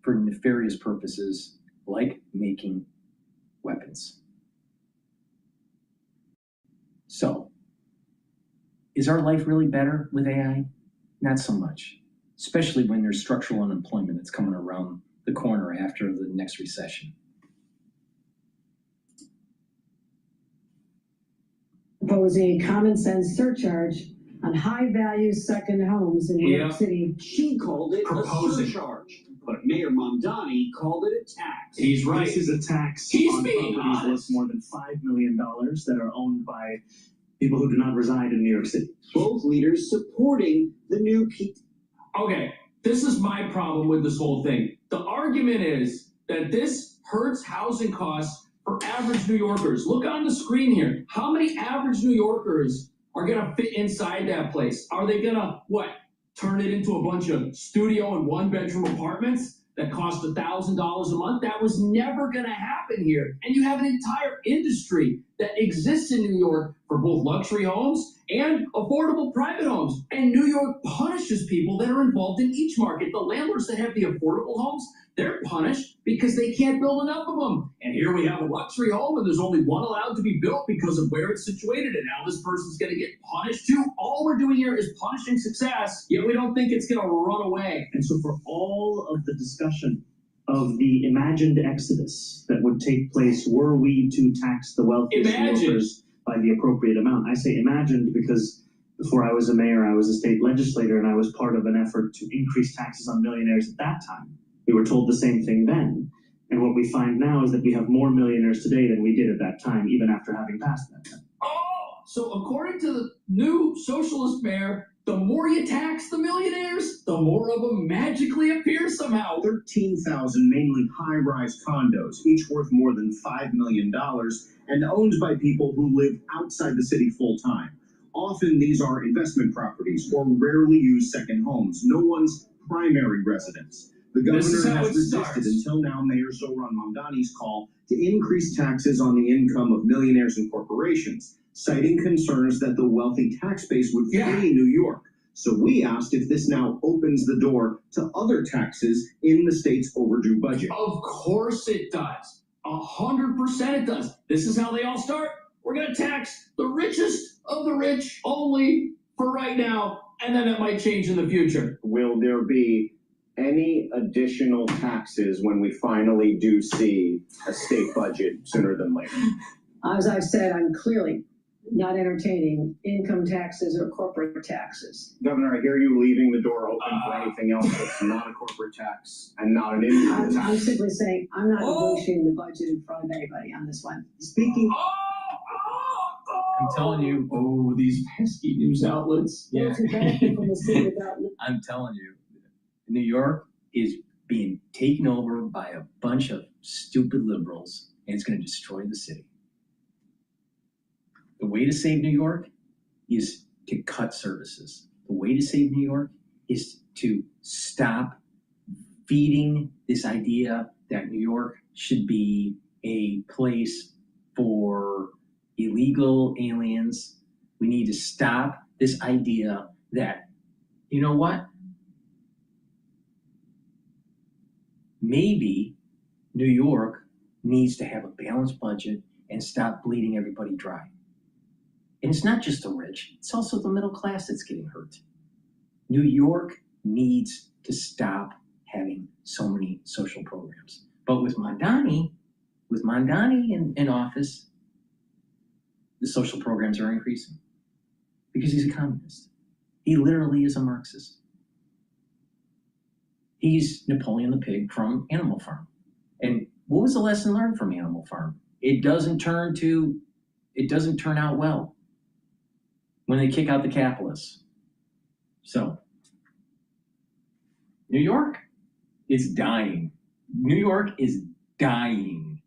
for nefarious purposes like making weapons. So, is our life really better with AI? Not so much, especially when there's structural unemployment that's coming around the corner after the next recession.
Proposing a common sense surcharge on high value second homes in New York City.
She called it a surcharge, but Mayor Mamdani called it a tax.
He's right.
This is a tax
He's
on
being
properties worth
honest.
more than $5 million that are owned by people who do not reside in New York City.
Both leaders supporting the new
Okay, this is my problem with this whole thing. The argument is that this hurts housing costs for average New Yorkers. Look on the screen here. How many average New Yorkers are gonna fit inside that place? Are they gonna, turn it into a bunch of studio and one-bedroom apartments that cost $1,000 a month? That was never gonna happen here. And you have an entire industry that exists in New York for both luxury homes and affordable private homes. And New York punishes people that are involved in each market. The landlords that have the affordable homes, they're punished because they can't build enough of them. And here we have a luxury home and there's only one allowed to be built because of where it's situated. And now this person's gonna get punished too. All we're doing here is punishing success, yet we don't think it's gonna run away.
And so for all of the discussion of the imagined exodus that would take place were we to tax the wealthiest workers by the appropriate amount. I say imagined because before I was a mayor, I was a state legislator and I was part of an effort to increase taxes on millionaires at that time. We were told the same thing then. And what we find now is that we have more millionaires today than we did at that time, even after having passed that.
Oh, so according to the new socialist mayor, the more you tax the millionaires, the more of them magically appear somehow.
13,000 mainly high-rise condos, each worth more than $5 million, and owned by people who live outside the city full-time. Often these are investment properties or rarely used second homes, no one's primary residence. The governor has resisted until now Mayor Zohran Mamdani's call to increase taxes on the income of millionaires and corporations, citing concerns that the wealthy tax base would flee New York. So we asked if this now opens the door to other taxes in the state's overdue budget.
Of course it does. 100% it does. This is how they all start. We're going to tax the richest of the rich only for right now, and then it might change in the future.
Will there be any additional taxes when we finally do see a state budget sooner than later?
As I've said, I'm clearly not entertaining income taxes or corporate taxes.
Governor, I hear you leaving the door open for anything else that's not a corporate tax and not an income tax.
I'm simply saying I'm not negotiating the budget in front of anybody on this one.
Speaking.
I'm telling you,
these pesky news outlets.
Yeah.
Those who benefit from the city without
I'm telling you, New York is being taken over by a bunch of stupid liberals, and it's going to destroy the city. The way to save New York is to cut services. The way to save New York is to stop feeding this idea that New York should be a place for illegal aliens. We need to stop this idea that, you know what? Maybe New York needs to have a balanced budget and stop bleeding everybody dry. And it's not just the rich, it's also the middle class that's getting hurt. New York needs to stop having so many social programs. But with Mamdani in office, the social programs are increasing because he's a communist. He literally is a Marxist. He's Napoleon the Pig from Animal Farm. And what was the lesson learned from Animal Farm? It doesn't turn out well when they kick out the capitalists. So, New York is dying. New York is dying.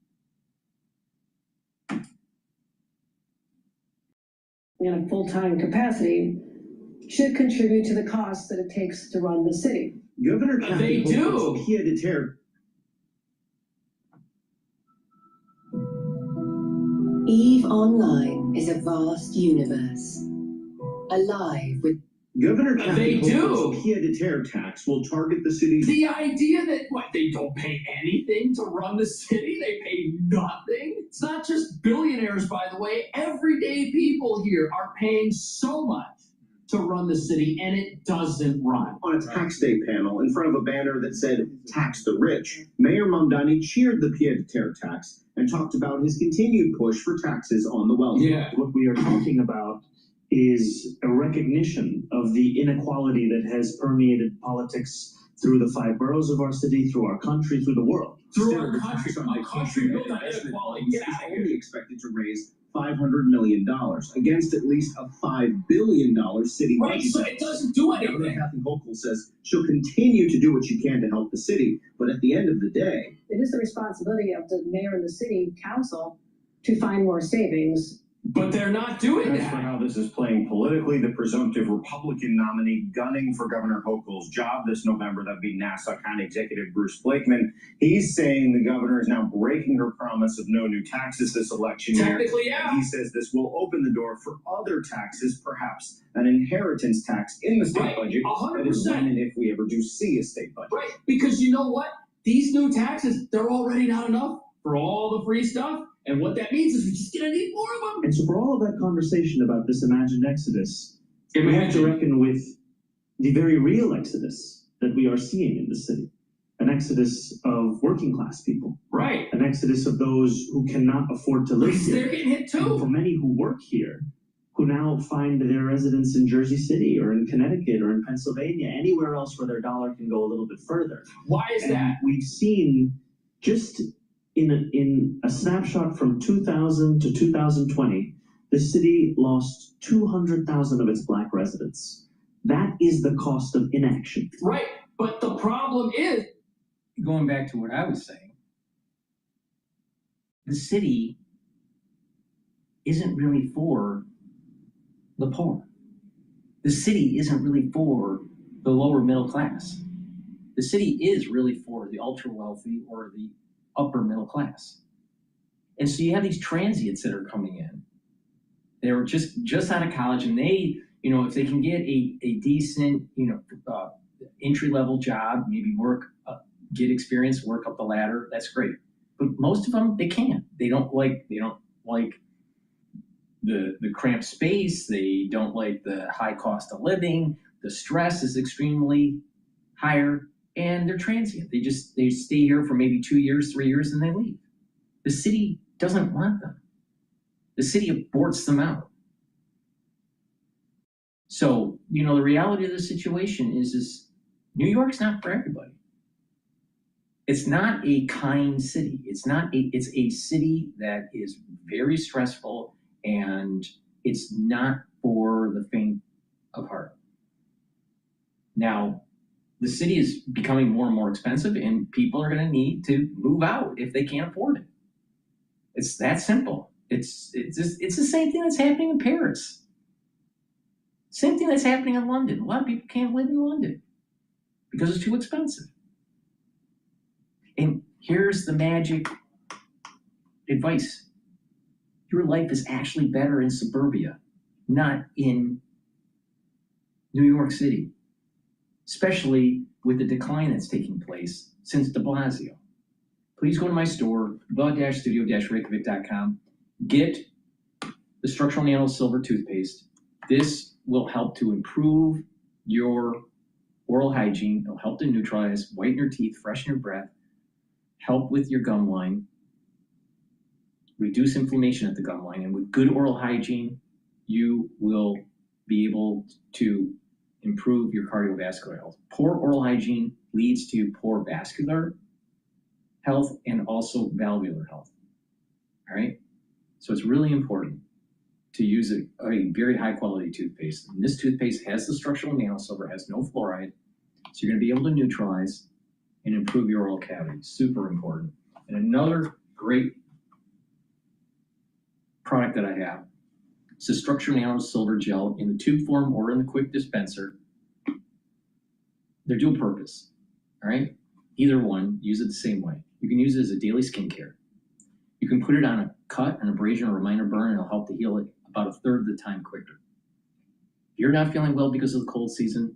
in a full-time capacity should contribute to the costs that it takes to run the city.
Governor
They do.
Pied-à-terre.
EVE Online is a vast universe, alive with
Governor
They do.
Pied-à-terre tax will target the city's.
The idea that they don't pay anything to run the city, they pay nothing. It's not just billionaires, by the way. Everyday people here are paying so much to run the city, and it doesn't run.
On a tax day panel in front of a banner that said "Tax the Rich," Mayor Mamdani cheered the pied-à-terre tax and talked about his continued push for taxes on the wealthy.
Yeah, what we are talking about is a recognition of the inequality that has permeated politics through the 5 boroughs of our city, through our country, through the world.
Through our country, built on inequality.
Is only expected to raise $500 million against at least a $5 billion city budget.
Right, so it doesn't do anything.
Kathy Hochul says she'll continue to do what she can to help the city, but at the end of the day,
It is the responsibility of the mayor and the city council to find more savings.
But they're not doing
as
that.
for how this is playing politically, the presumptive Republican nominee gunning for Governor Hochul's job this November, that'd be Nassau County Executive Bruce Blakeman, he's saying the governor is now breaking her promise of no new taxes this election year.
Technically, yeah.
He says this will open the door for other taxes, perhaps an inheritance tax in the state budget.
100%.
That is when and if we ever do see a state budget.
Right, because you know what? These new taxes, they're already not enough for all the free stuff. And what that means is we're just going to need more of them.
And so for all of that conversation about this imagined exodus, we have to reckon with the very real exodus that we are seeing in the city. An exodus of working class people.
Right.
An exodus of those who cannot afford to live here.
They're getting hit too.
And for many who work here, who now find their residence in Jersey City or in Connecticut or in Pennsylvania, anywhere else where their dollar can go a little bit further.
Why is that?
We've seen just in a snapshot from 2000 to 2020, the city lost 200,000 of its black residents. That is the cost of inaction.
Right, but the problem is,
going back to what I was saying, the city isn't really for the poor. The city isn't really for the lower middle class. The city is really for the ultra wealthy or the upper middle class. And so you have these transients that are coming in. They're just out of college, and they, you know, if they can get a decent, you know, entry-level job, maybe work, get experience, work up the ladder, that's great. But most of them, they can't. They don't like the cramped space. They don't like the high cost of living. The stress is extremely higher, and they're transient. They stay here for maybe 2 years, 3 years, and they leave. The city doesn't want them. The city aborts them out. So, you know, the reality of the situation is New York's not for everybody. It's not a kind city. It's a city that is very stressful, and it's not for the faint of heart. Now, the city is becoming more and more expensive, and people are going to need to move out if they can't afford it. It's that simple. It's the same thing that's happening in Paris. Same thing that's happening in London. A lot of people can't live in London because it's too expensive. And here's the magic advice. Your life is actually better in suburbia, not in New York City, especially with the decline that's taking place since de Blasio. Please go to my store, the-studio-reykjavik.com. Get the structural nano silver toothpaste. This will help to improve your oral hygiene. It'll help to neutralize, whiten your teeth, freshen your breath, help with your gum line, reduce inflammation at the gum line. And with good oral hygiene, you will be able to improve your cardiovascular health. Poor oral hygiene leads to poor vascular health and also valvular health. All right? So it's really important to use a very high quality toothpaste. And this toothpaste has the structural nanosilver, has no fluoride, so you're going to be able to neutralize and improve your oral cavity. Super important. And another great product that I have is the structural nanosilver gel in the tube form or in the quick dispenser. They're dual purpose. All right? Either one, use it the same way. You can use it as a daily skincare. You can put it on a cut, an abrasion, or a minor burn, and it'll help to heal it about a third of the time quicker. If you're not feeling well because of the cold season,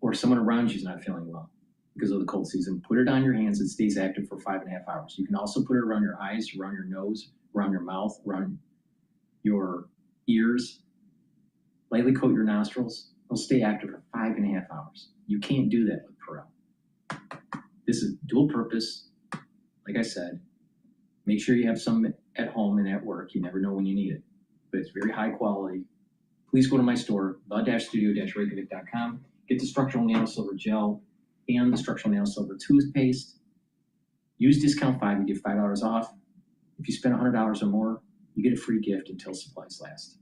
or someone around you is not feeling well because of the cold season, put it on your hands. It stays active for 5.5 hours. You can also put it around your eyes, around your nose, around your mouth, around your ears. Lightly coat your nostrils. It'll stay active for 5.5 hours. You can't do that with Perel. This is dual purpose. Like I said, make sure you have some at home and at work. You never know when you need it, but it's very high quality. Please go to my store, the-studio-reykjavik.com. Get the structural nanosilver gel and the structural nanosilver toothpaste. Use discount 5, you get $5 off. If you spend $100 or more, you get a free gift until supplies last.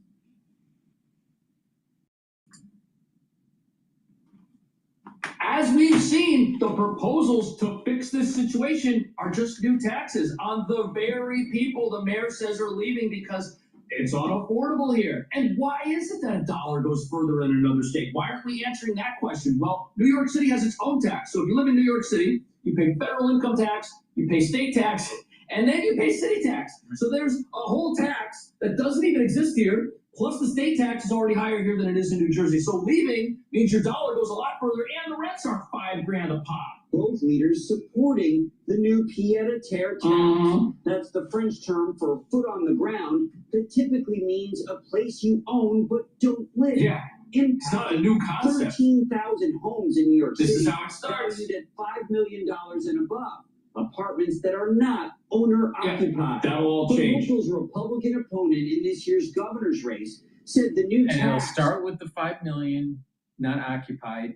As we've seen, the proposals to fix this situation are just new taxes on the very people the mayor says are leaving because it's unaffordable here. And why is it that a dollar goes further in another state? Why aren't we answering that question? Well, New York City has its own tax. So if you live in New York City, you pay federal income tax, you pay state tax, and then you pay city tax. So there's a whole tax that doesn't even exist here. Plus the state tax is already higher here than it is in New Jersey. So leaving means your dollar goes a lot further, and the rents are $5,000 a pop.
Both leaders supporting the new pied-à-terre tax. That's the French term for foot on the ground that typically means a place you own but don't live.
Yeah. It's not a new concept.
13,000 homes in New York City.
This is how it starts.
Valued at $5 million and above. Apartments that are not owner-occupied.
Yeah, that'll all change.
But Hochul's Republican opponent in this year's governor's race said the new
And it'll
tax...
start with the 5 million not occupied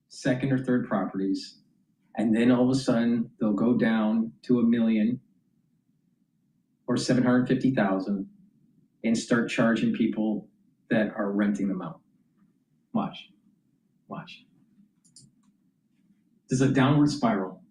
second or third properties. And then all of a sudden they'll go down to 1 million or 750,000 and start charging people that are renting them out. Watch. This is a downward spiral.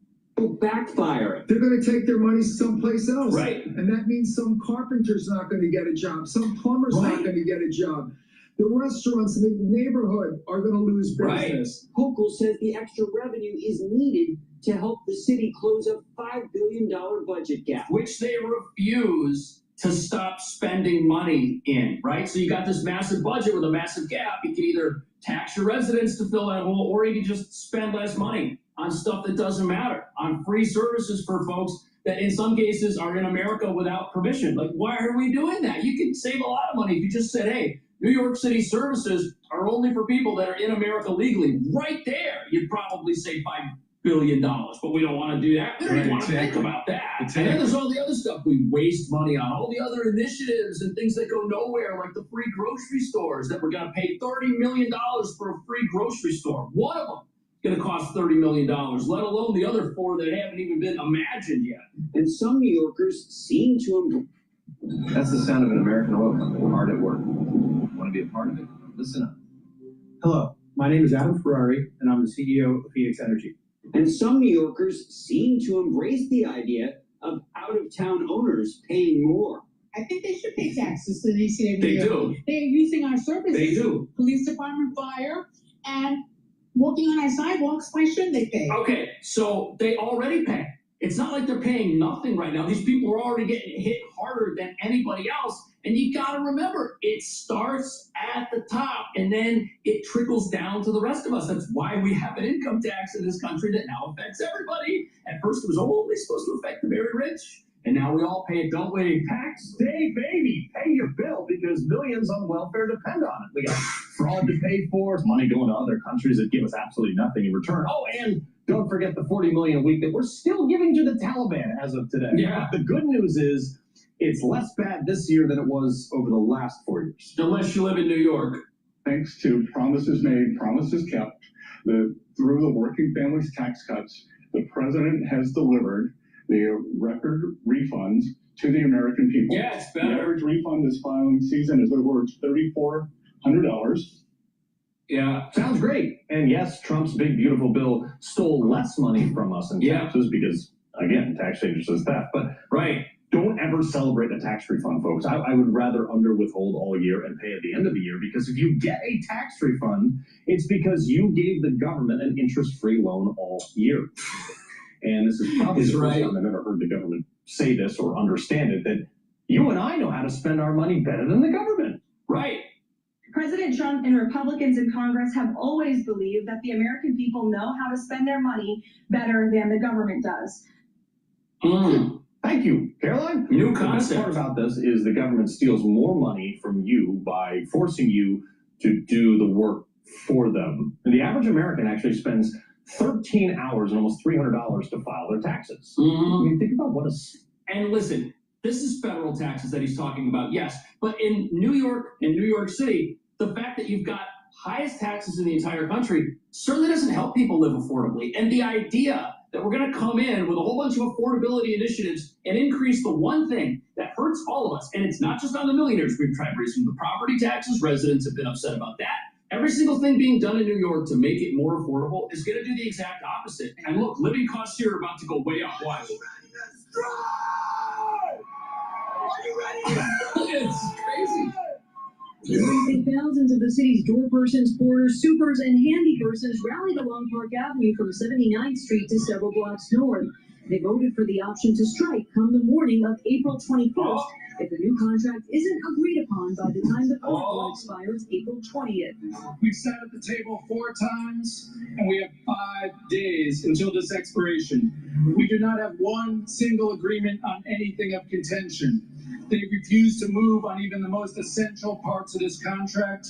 will backfire.
They're gonna take their money someplace else.
Right.
And that means some carpenter's not gonna get a job, some plumber's not gonna get a job. The restaurants in the neighborhood are gonna lose business.
Hochul says the extra revenue is needed to help the city close a $5 billion budget gap.
Which they refuse to stop spending money in, right? So you got this massive budget with a massive gap. You can either tax your residents to fill that hole, or you can just spend less money on stuff that doesn't matter, on free services for folks that in some cases are in America without permission. Like, why are we doing that? You could save a lot of money if you just said, hey, New York City services are only for people that are in America legally. Right there, you'd probably save $5 billion, but we don't want to do that. We don't even want to think about that. And then there's all the other stuff we waste money on, all the other initiatives and things that go nowhere, like the free grocery stores that we're going to pay $30 million for a free grocery store. One of them is going to cost $30 million, let alone the other four that haven't even been imagined yet.
And some New Yorkers seem to
That's the sound of an American oil company hard at work. Want to be a part of it? Listen up.
Hello, my name is Adam Ferrari, and I'm the CEO of Phoenix Energy.
And some New Yorkers seem to embrace the idea of out-of-town owners paying more.
I think they should pay taxes to the city of New
They
York.
do.
They're using our services.
They do.
Police department, fire, and walking on our sidewalks. Why shouldn't they pay?
Okay, so they already pay. It's not like they're paying nothing right now. These people are already getting hit harder than anybody else. And you got to remember, it starts at the top and then it trickles down to the rest of us. That's why we have an income tax in this country that now affects everybody. At first it was only supposed to affect the very rich. And now we all pay it, don't we?
Tax day, baby. Pay your bill because millions on welfare depend on it. We got fraud to pay for, money going to other countries that give us absolutely nothing in return. Oh, and don't forget the $40 million a week that we're still giving to the Taliban as of today.
Yeah.
The good news is it's less bad this year than it was over the last 4 years.
Unless you live in New York.
Thanks to promises made, promises kept, through the working families tax cuts, the president has delivered the record refunds to the American people.
Yeah, it's better.
The average refund this filing season is over $3,400.
Yeah, sounds great. And yes, Trump's big, beautiful bill stole less money from us in taxes because, again, tax changes is theft. But don't ever celebrate a tax refund, folks. I would rather under withhold all year and pay at the end of the year, because if you get a tax refund, it's because you gave the government an interest-free loan all year. And this is probably the first time I've ever heard the government say this or understand it, that you and I know how to spend our money better than the government.
Right.
President Trump and Republicans in Congress have always believed that the American people know how to spend their money better than the government does.
Thank you, Caroline.
New
The best
concept.
part about this is the government steals more money from you by forcing you to do the work for them. And the average American actually spends 13 hours and almost $300 to file their taxes. I mean, think about what a...
And listen, this is federal taxes that he's talking about, yes. But in New York, in New York City, the fact that you've got highest taxes in the entire country certainly doesn't help people live affordably. And the idea that we're going to come in with a whole bunch of affordability initiatives and increase the one thing that hurts all of us, and it's not just on the millionaires. We've tried raising the property taxes. Residents have been upset about that. Every single thing being done in New York to make it more affordable is going to do the exact opposite. And look, living costs here are about to go way up. Watch. It's crazy.
Wednesday, thousands of the city's door persons, porters, supers, and handy persons rallied along Park Avenue from 79th Street to several blocks north. They voted for the option to strike come the morning of April 21st if the new contract isn't agreed upon by the time the old one expires April 20th.
We've sat at the table 4 times, and we have 5 days until this expiration. We do not have one single agreement on anything of contention. They refuse to move on even the most essential parts of this contract.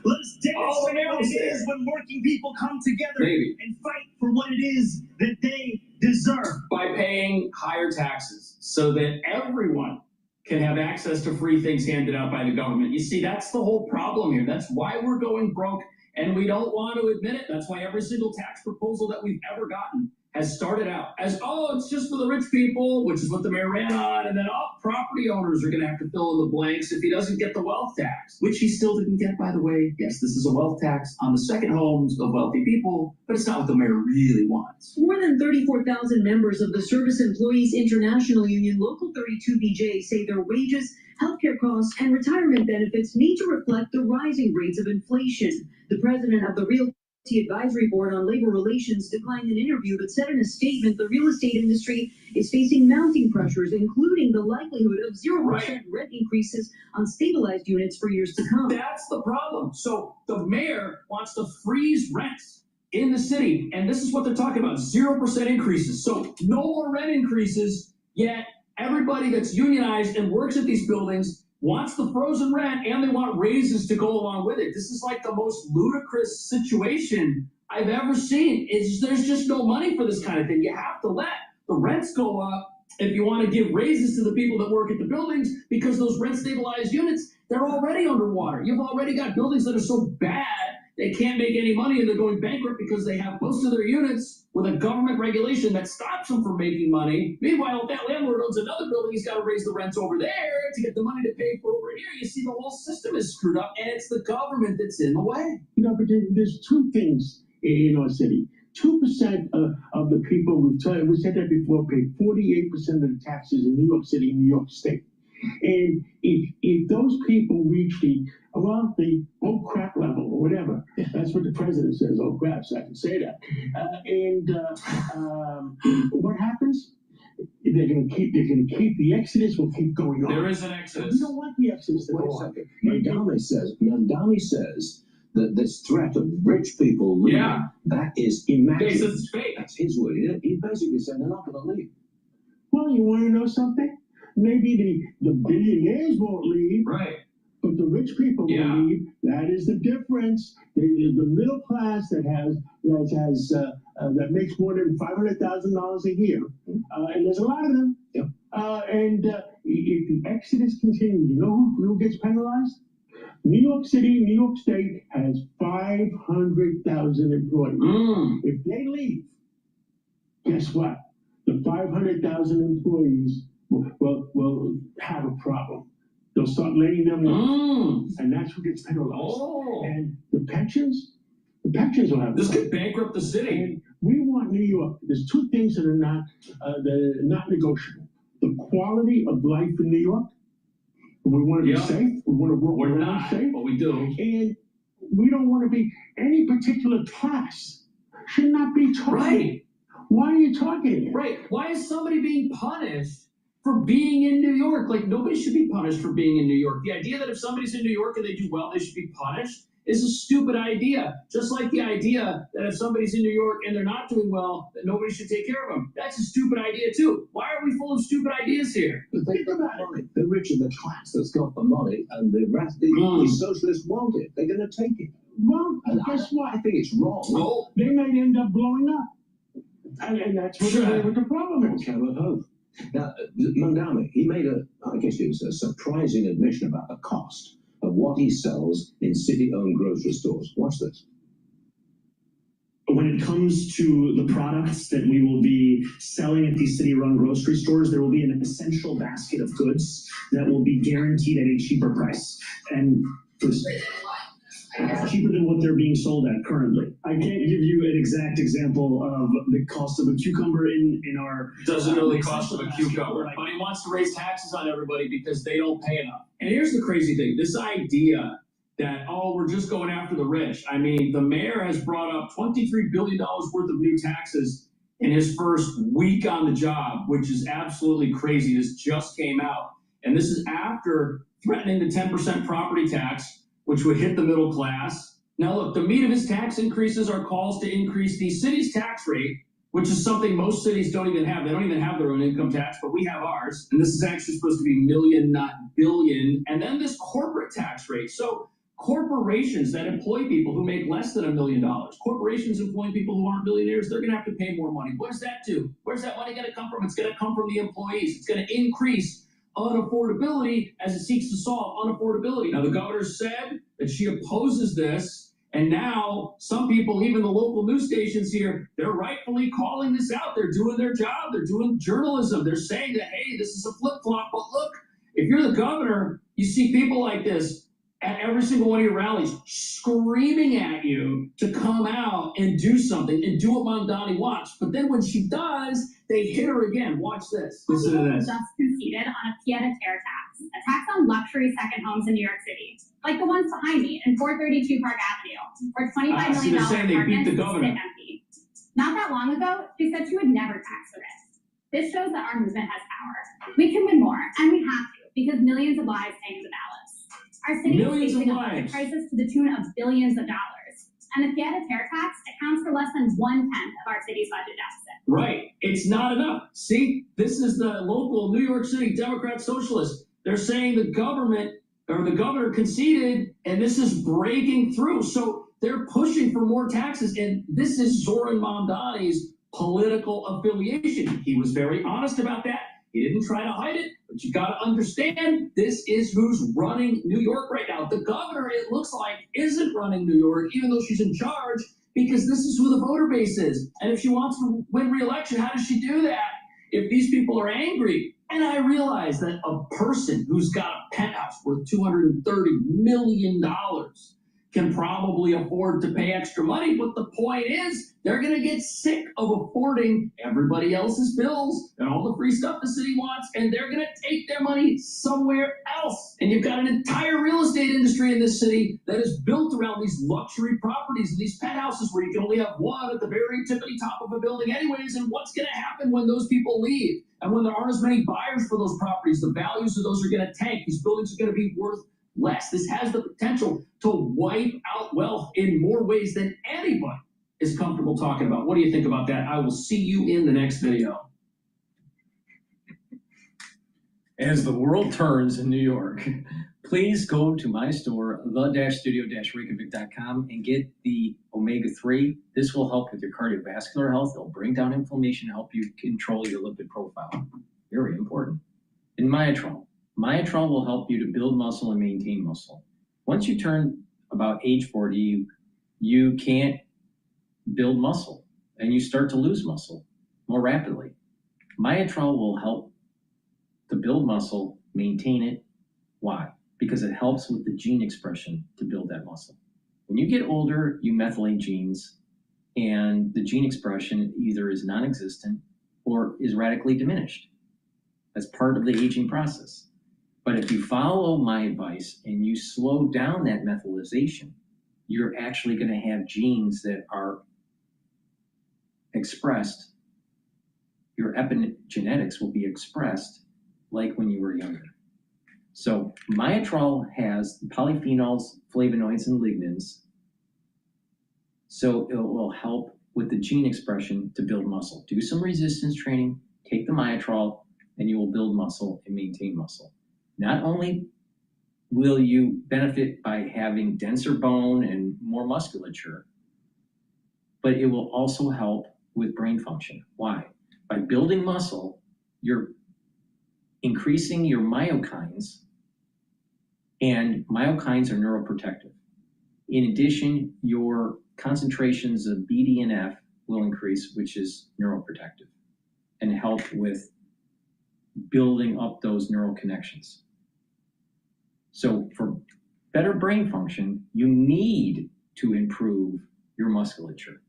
Let's demonstrate what it is when working people come together and fight for what it is that they deserve.
By paying higher taxes so that everyone can have access to free things handed out by the government. You see, that's the whole problem here. That's why we're going broke, and we don't want to admit it. That's why every single tax proposal that we've ever gotten has started out as, oh, it's just for the rich people, which is what the mayor ran on, and then, oh, property owners are going to have to fill in the blanks if he doesn't get the wealth tax, which he still didn't get, by the way. Yes, this is a wealth tax on the second homes of wealthy people, but it's not what the mayor really wants.
More than 34,000 members of the Service Employees International Union Local 32BJ say their wages, healthcare costs, and retirement benefits need to reflect the rising rates of inflation. The president of the Realty Advisory Board on Labor Relations declined an interview, but said in a statement the real estate industry is facing mounting pressures, including the likelihood of 0% rent increases on stabilized units for years to come.
That's the problem. So the mayor wants to freeze rents in the city, and this is what they're talking about, 0% increases. So no more rent increases, yet everybody that's unionized and works at these buildings wants the frozen rent, and they want raises to go along with it. This is like the most ludicrous situation I've ever seen. There's just no money for this kind of thing. You have to let the rents go up if you want to give raises to the people that work at the buildings, because those rent stabilized units, they're already underwater. You've already got buildings that are so bad they can't make any money, and they're going bankrupt because they have most of their units with a government regulation that stops them from making money. Meanwhile, if that landlord owns another building, he's got to raise the rents over there to get the money to pay for over here. You see, the whole system is screwed up, and it's the government that's in the way.
You know, but there's two things in our city. 2% of the people, we said that before, pay 48% of the taxes in New York City, New York State. And if those people reach the oh crap level or whatever, that's what the president says, oh crap, so I can say that. What happens? They're gonna keep the exodus will keep going on.
There is an exodus.
We don't want the exodus to go on.
Mandami says that this threat of rich people leaving, that is immaculate. That's his word. He basically said they're not gonna leave.
Well, you want to know something? Maybe the billionaires won't leave,
right?
But the rich people will leave. That is the difference. The middle class that makes more than $500,000 a year, and there's a lot of them. And if the exodus continues, you know who gets penalized? New York City, New York State has 500,000 employees. If they leave, guess what? The 500,000 employees will have a problem. They'll start laying them off, and that's who gets penalized. And the pensions will have.
This could bankrupt the city.
And we want New York. There's two things that are not negotiable: the quality of life in New York. We want to be safe. We want to work.
We're not safe, but we do.
And we don't want to be any particular class. Should not be targeted.
Right.
Why are you targeting?
Right. Why is somebody being punished for being in New York? Like, nobody should be punished for being in New York. The idea that if somebody's in New York and they do well, they should be punished is a stupid idea. Just like the idea that if somebody's in New York and they're not doing well, that nobody should take care of them. That's a stupid idea too. Why are we full of stupid ideas here?
But think about it. The rich and the class that's got the money, and the rest, the socialists want it. They're going to take it.
Well, guess what?
I think it's wrong.
Well, they might end up blowing up. And that's what the problem is.
Cannot hope. Now, Mandami, he made I guess it was a surprising admission about the cost of what he sells in city-owned grocery stores. Watch this.
When it comes to the products that we will be selling at these city-run grocery stores, there will be an essential basket of goods that will be guaranteed at a cheaper price. And cheaper than what they're being sold at currently. I can't give you an exact example of the cost of a cucumber in our...
Doesn't know the cost of a cucumber, but he wants to raise taxes on everybody because they don't pay enough. And here's the crazy thing, this idea that, oh, we're just going after the rich. I mean, the mayor has brought up $23 billion worth of new taxes in his first week on the job, which is absolutely crazy. This just came out. And this is after threatening the 10% property tax, which would hit the middle class. Now look, the meat of his tax increases are calls to increase the city's tax rate, which is something most cities don't even have. They don't even have their own income tax, but we have ours. And this is actually supposed to be million, not billion. And then this corporate tax rate. So corporations that employ people who make less than $1 million, corporations employing people who aren't millionaires, they're gonna have to pay more money. What does that do? Where's that money gonna come from? It's gonna come from the employees. It's gonna increase unaffordability as it seeks to solve unaffordability. Now, the governor said that she opposes this, And now some people, even the local news stations here, they're rightfully calling this out. They're doing their job. They're doing journalism. They're saying that, hey, this is a flip-flop. But look, if you're the governor, you see people like this at every single one of your rallies screaming at you to come out and do something and do what Mamdani wants. But then when she does, they hit her again. Watch this. Listen to this.
Just conceded on a pied-à-terre tax, a tax on luxury second homes in New York City, like the ones behind me in 432 Park Avenue, where $25 million apartments sit empty. Not that long ago, she said she would never tax the rich. This shows that our movement has power. We can win more, and we have to, because millions of lives hang in the balance. Our city is facing a budget crisis to the tune of billions of dollars, and the pied-à-terre tax accounts for less than 1/10 of our city's budget deficit.
Right. It's not enough. See, this is the local New York City Democrat Socialists. They're saying the government or the governor conceded, and this is breaking through. So they're pushing for more taxes, and this is Zoran Mamdani's political affiliation. He was very honest about that. He didn't try to hide it, but you got to understand, this is who's running New York right now. The governor, it looks like, isn't running New York, even though she's in charge, because this is who the voter base is. And if she wants to win re-election, how does she do that? If these people are angry. And I realize that a person who's got a penthouse worth $230 million can probably afford to pay extra money, but the point is they're going to get sick of affording everybody else's bills and all the free stuff the city wants, and they're going to take their money somewhere else. And you've got an entire real estate industry in this city that is built around these luxury properties and these penthouses where you can only have one at the very tippity top of a building anyways. And what's going to happen when those people leave? And when there aren't as many buyers for those properties, the values of those are going to tank. These buildings are going to be worth less. This has the potential to wipe out wealth in more ways than anybody is comfortable talking about. What do you think about that? I will see you in the next video.
As the world turns in New York, please go to my store, the-studio-reykjavik.com, and get the omega-3. This will help with your cardiovascular health. It'll bring down inflammation, help you control your lipid profile. Very important. And Myotrol. Myotrol will help you to build muscle and maintain muscle. Once you turn about age 40, you can't build muscle and you start to lose muscle more rapidly. Myotrol will help to build muscle, maintain it. Why? Because it helps with the gene expression to build that muscle. When you get older, you methylate genes, and the gene expression either is non-existent or is radically diminished. That's part of the aging process. But if you follow my advice and you slow down that methylation, you're actually going to have genes that are expressed. Your epigenetics will be expressed like when you were younger. So Myotrol has polyphenols, flavonoids, and lignans. So it will help with the gene expression to build muscle. Do some resistance training, take the Myotrol, and you will build muscle and maintain muscle. Not only will you benefit by having denser bone and more musculature, but it will also help with brain function. Why? By building muscle, you're increasing your myokines, and myokines are neuroprotective. In addition, your concentrations of BDNF will increase, which is neuroprotective, and help with building up those neural connections. So for better brain function, you need to improve your musculature.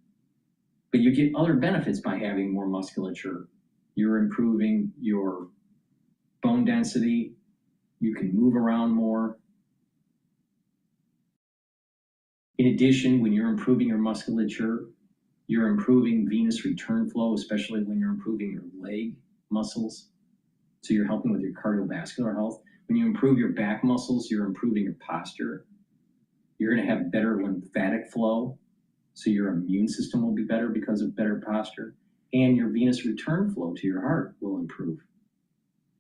But you get other benefits by having more musculature. You're improving your bone density. You can move around more. In addition, when you're improving your musculature, you're improving venous return flow, especially when you're improving your leg muscles. So you're helping with your cardiovascular health. When you improve your back muscles, you're improving your posture. You're going to have better lymphatic flow. So your immune system will be better because of better posture. And your venous return flow to your heart will improve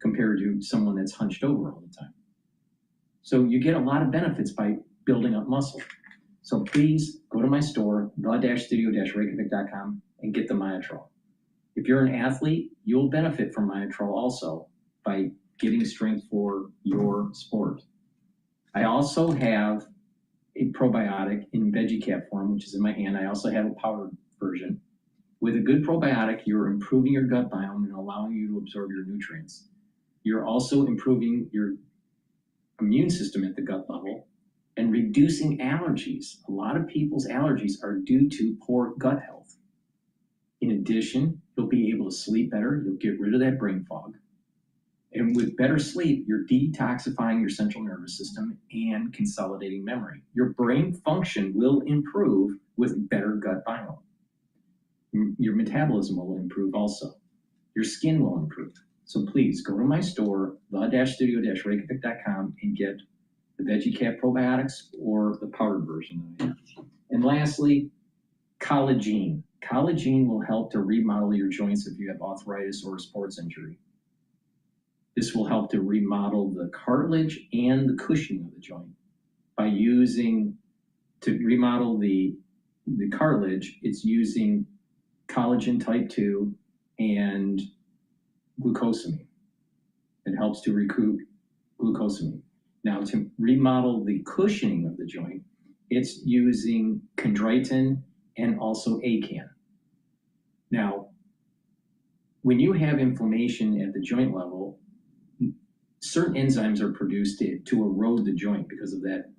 compared to someone that's hunched over all the time. So you get a lot of benefits by building up muscle. So please go to my store, the-studio-reykjavik.com, and get the Myotrol. If you're an athlete, you'll benefit from Myotrol also by getting strength for your sport. I also have a probiotic in veggie cap form, which is in my hand. I also have a powdered version. With a good probiotic, you're improving your gut biome and allowing you to absorb your nutrients. You're also improving your immune system at the gut level and reducing allergies. A lot of people's allergies are due to poor gut health. In addition, you'll be able to sleep better. You'll get rid of that brain fog. And with better sleep, you're detoxifying your central nervous system and consolidating memory. Your brain function will improve with better gut biome. Your metabolism will improve also. Your skin will improve. So please go to my store, the-studio-reykjavik.com, and get the Veggie Cap probiotics or the powdered version that I have. And lastly, collagen. Collagen will help to remodel your joints if you have arthritis or a sports injury. This will help to remodel the cartilage and the cushioning of the joint. By using, to remodel the cartilage, it's using collagen type 2 and glucosamine. It helps to recruit glucosamine. Now, to remodel the cushioning of the joint, it's using chondroitin and also ACAN. Now, when you have inflammation at the joint level, certain enzymes are produced to erode the joint because of that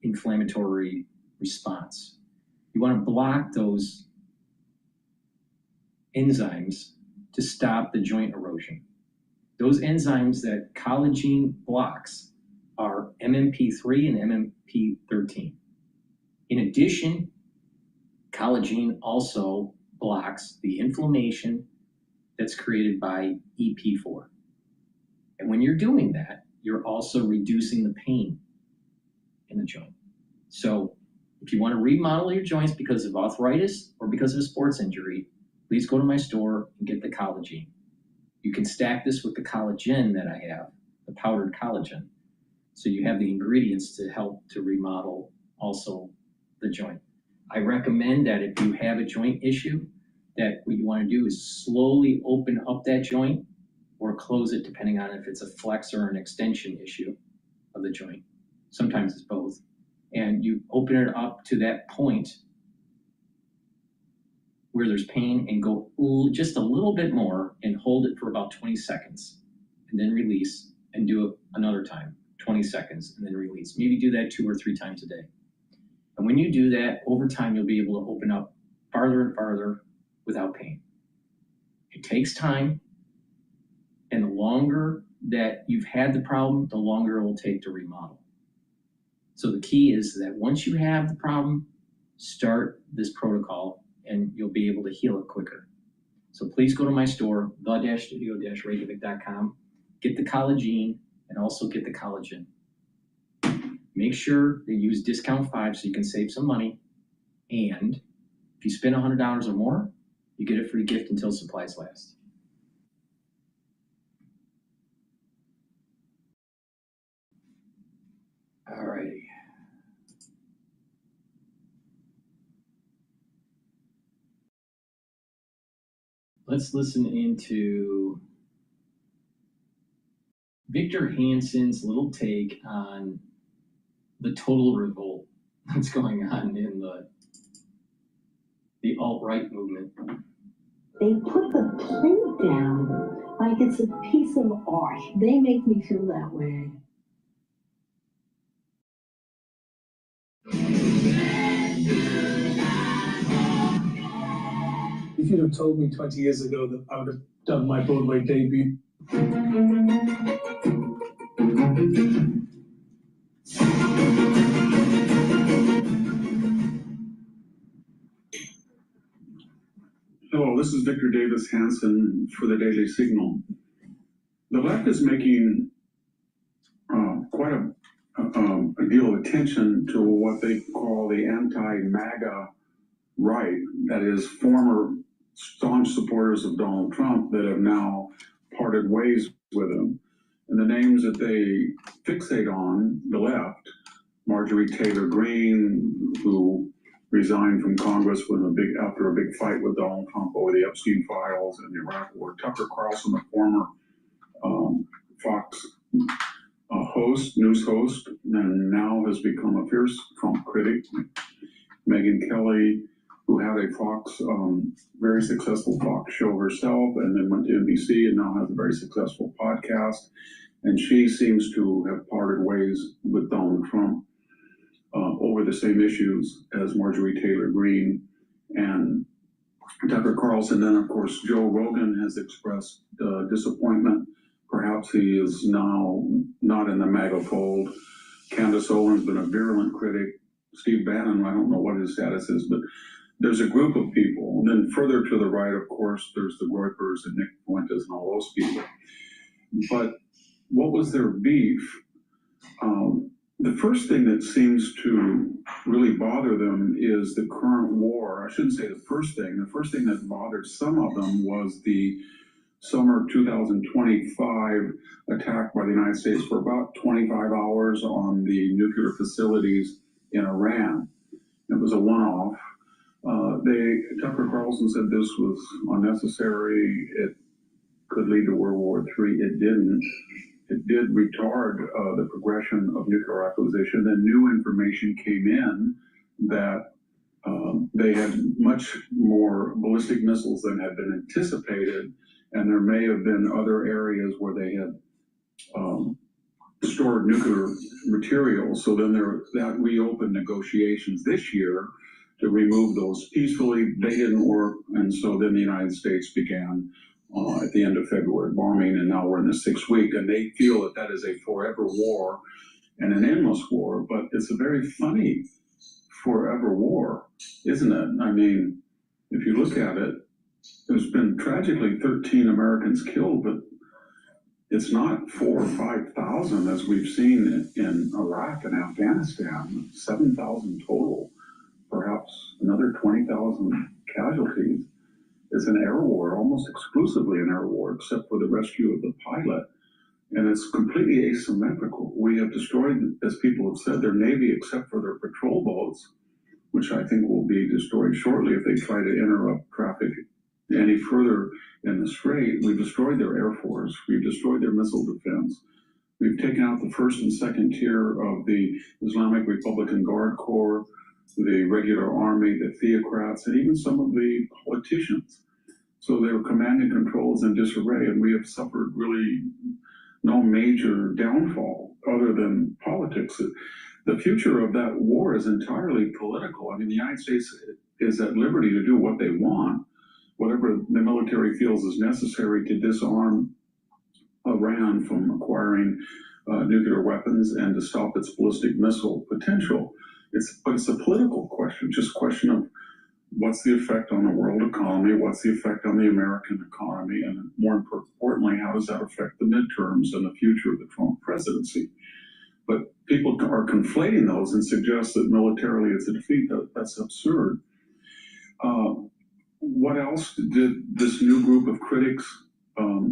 inflammatory response. You want to block those enzymes to stop the joint erosion. Those enzymes that collagen blocks are MMP3 and MMP13. In addition, collagen also blocks the inflammation that's created by Ep4. And when you're doing that, you're also reducing the pain in the joint. So if you want to remodel your joints because of arthritis or because of a sports injury, please go to my store and get the collagen. You can stack this with the collagen that I have, the powdered collagen. So you have the ingredients to help to remodel also the joint. I recommend that if you have a joint issue, that what you want to do is slowly open up that joint or close it depending on if it's a flex or an extension issue of the joint. Sometimes it's both. And you open it up to that point where there's pain and go just a little bit more and hold it for about 20 seconds and then release and do it another time, 20 seconds and then release. Maybe do that 2 or 3 times a day. And when you do that, over time, you'll be able to open up farther and farther without pain. It takes time, and the longer that you've had the problem, the longer it will take to remodel. So the key is that once you have the problem, start this protocol and you'll be able to heal it quicker. So please go to my store, the-studio-reykjavik.com, get the collagen and also get the collagen. Make sure that you use discount 5 so you can save some money. And if you spend $100 or more, you get a free gift until supplies last. All righty. Let's listen into Victor Hansen's little take on the total revolt that's going on in the alt-right movement.
They put the plate down like it's a piece of art. They make me feel that way.
If you'd have told me 20 years ago that I would have done my Broadway debut.
Hello, this is Victor Davis Hansen for the Daily Signal. The left is making quite a deal of attention to what they call the anti-MAGA right, that is, former staunch supporters of Donald Trump that have now parted ways with him. And the names that they fixate on, the left, Marjorie Taylor Greene, who resigned from Congress after a big fight with Donald Trump over the Epstein files and the Iraq War. Tucker Carlson, the former Fox news host, and now has become a fierce Trump critic. Megyn Kelly, who had a Fox, very successful Fox show herself, and then went to NBC and now has a very successful podcast. And she seems to have parted ways with Donald Trump over the same issues as Marjorie Taylor Greene and Tucker Carlson. Then, of course, Joe Rogan has expressed disappointment. Perhaps he is now not in the MAGA fold. Candace Owens has been a virulent critic. Steve Bannon, I don't know what his status is, but there's a group of people. And then further to the right, of course, there's the Groypers and Nick Fuentes and all those people. But what was their beef? The first thing that seems to really bother them is the current war. I shouldn't say the first thing. The first thing that bothered some of them was the summer 2025 attack by the United States for about 25 hours on the nuclear facilities in Iran. It was a one-off. Tucker Carlson said this was unnecessary. It could lead to World War III. It didn't. It did retard the progression of nuclear acquisition. Then new information came in that they had much more ballistic missiles than had been anticipated, and there may have been other areas where they had stored nuclear material. So then that reopened negotiations this year to remove those peacefully. They didn't work, and so then the United States began at the end of February bombing, and now we're in the 6th week, and they feel that that is a forever war and an endless war. But it's a very funny forever war, isn't it? I mean, if you look at it, there's been tragically 13 Americans killed, but it's not 4,000 or 5,000 as we've seen in Iraq and Afghanistan. 7,000 total, perhaps another 20,000 casualties. It's an air war, almost exclusively an air war, except for the rescue of the pilot. And it's completely asymmetrical. We have destroyed, as people have said, their Navy except for their patrol boats, which I think will be destroyed shortly if they try to interrupt traffic any further in the Strait. We've destroyed their Air Force. We've destroyed their missile defense. We've taken out the first and second tier of the Islamic Republican Guard Corps, the regular army, the theocrats, and even some of the politicians. So their command and control is in disarray, and we have suffered really no major downfall other than politics. The future of that war is entirely political. I mean, the United States is at liberty to do what they want, whatever the military feels is necessary to disarm Iran from acquiring nuclear weapons and to stop its ballistic missile potential. But it's a political question, just a question of what's the effect on the world economy, what's the effect on the American economy, and more importantly, how does that affect the midterms and the future of the Trump presidency? But people are conflating those and suggest that militarily it's a defeat. That's absurd. What else did this new group of critics,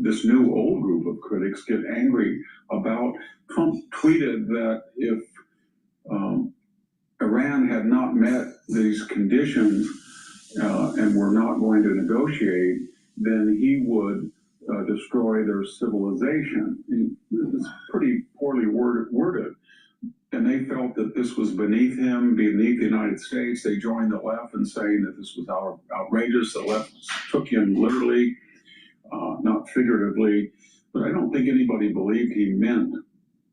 this new old group of critics, get angry about? Trump tweeted that if Iran had not met these conditions and were not going to negotiate, then he would destroy their civilization. It's pretty poorly worded. And they felt that this was beneath him, beneath the United States. They joined the left in saying that this was outrageous. The left took him literally, not figuratively. But I don't think anybody believed he meant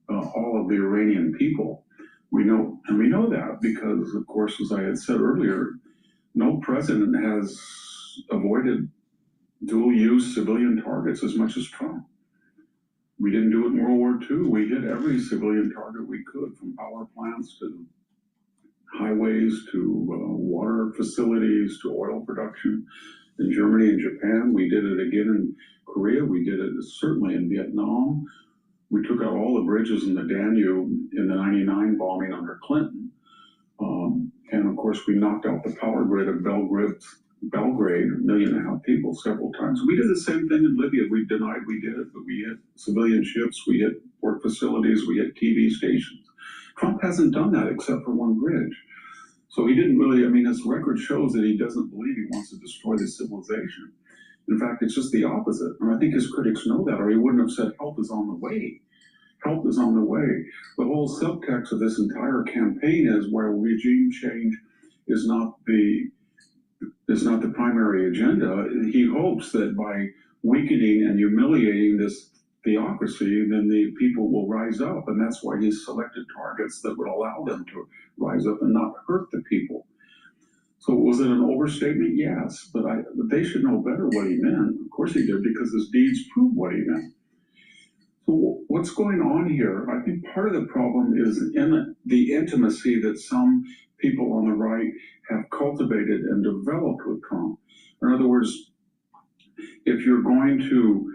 all of the Iranian people. We know that because, of course, as I had said earlier, no president has avoided dual-use civilian targets as much as Trump. We didn't do it in World War II. We hit every civilian target we could, from power plants to highways to water facilities to oil production. In Germany and Japan, we did it again in Korea. We did it certainly in Vietnam. We took out all the bridges in the Danube in the '99 bombing under Clinton. And of course, we knocked out the power grid of Belgrade, 1.5 million people several times. We did the same thing in Libya. We denied we did it, but we hit civilian ships, we hit port facilities, we hit TV stations. Trump hasn't done that except for one bridge. So he didn't really, I mean, his record shows that he doesn't believe he wants to destroy the civilization. In fact, it's just the opposite. And I think his critics know that, or he wouldn't have said help is on the way. help is on the way. The whole subtext of this entire campaign is where regime change is not the primary agenda. He hopes that by weakening and humiliating this theocracy, then the people will rise up, and that's why he's selected targets that would allow them to rise up and not hurt the people. So was it an overstatement? Yes, but they should know better what he meant. Of course he did, because his deeds prove what he meant. So what's going on here? I think part of the problem is in the intimacy that some people on the right have cultivated and developed with Trump. In other words, if you're going to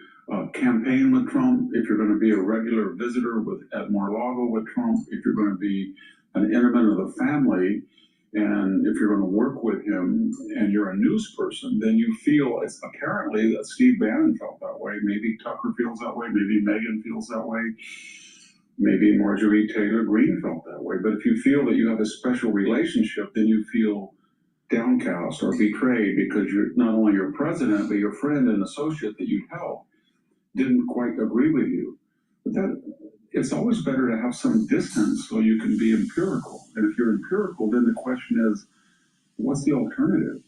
campaign with Trump, if you're going to be a regular visitor at Mar-a-Lago with Trump, if you're going to be an intimate of the family, and if you're going to work with him and you're a news person, then you feel, it's apparently that Steve Bannon felt that way. Maybe Tucker feels that way. Maybe Megan feels that way. Maybe Marjorie Taylor Greene felt that way. But if you feel that you have a special relationship, then you feel downcast or betrayed because you're not only your president, but your friend and associate that you'd help didn't quite agree with you. But it's always better to have some distance so you can be empirical. And if you're empirical, then the question is, what's the alternative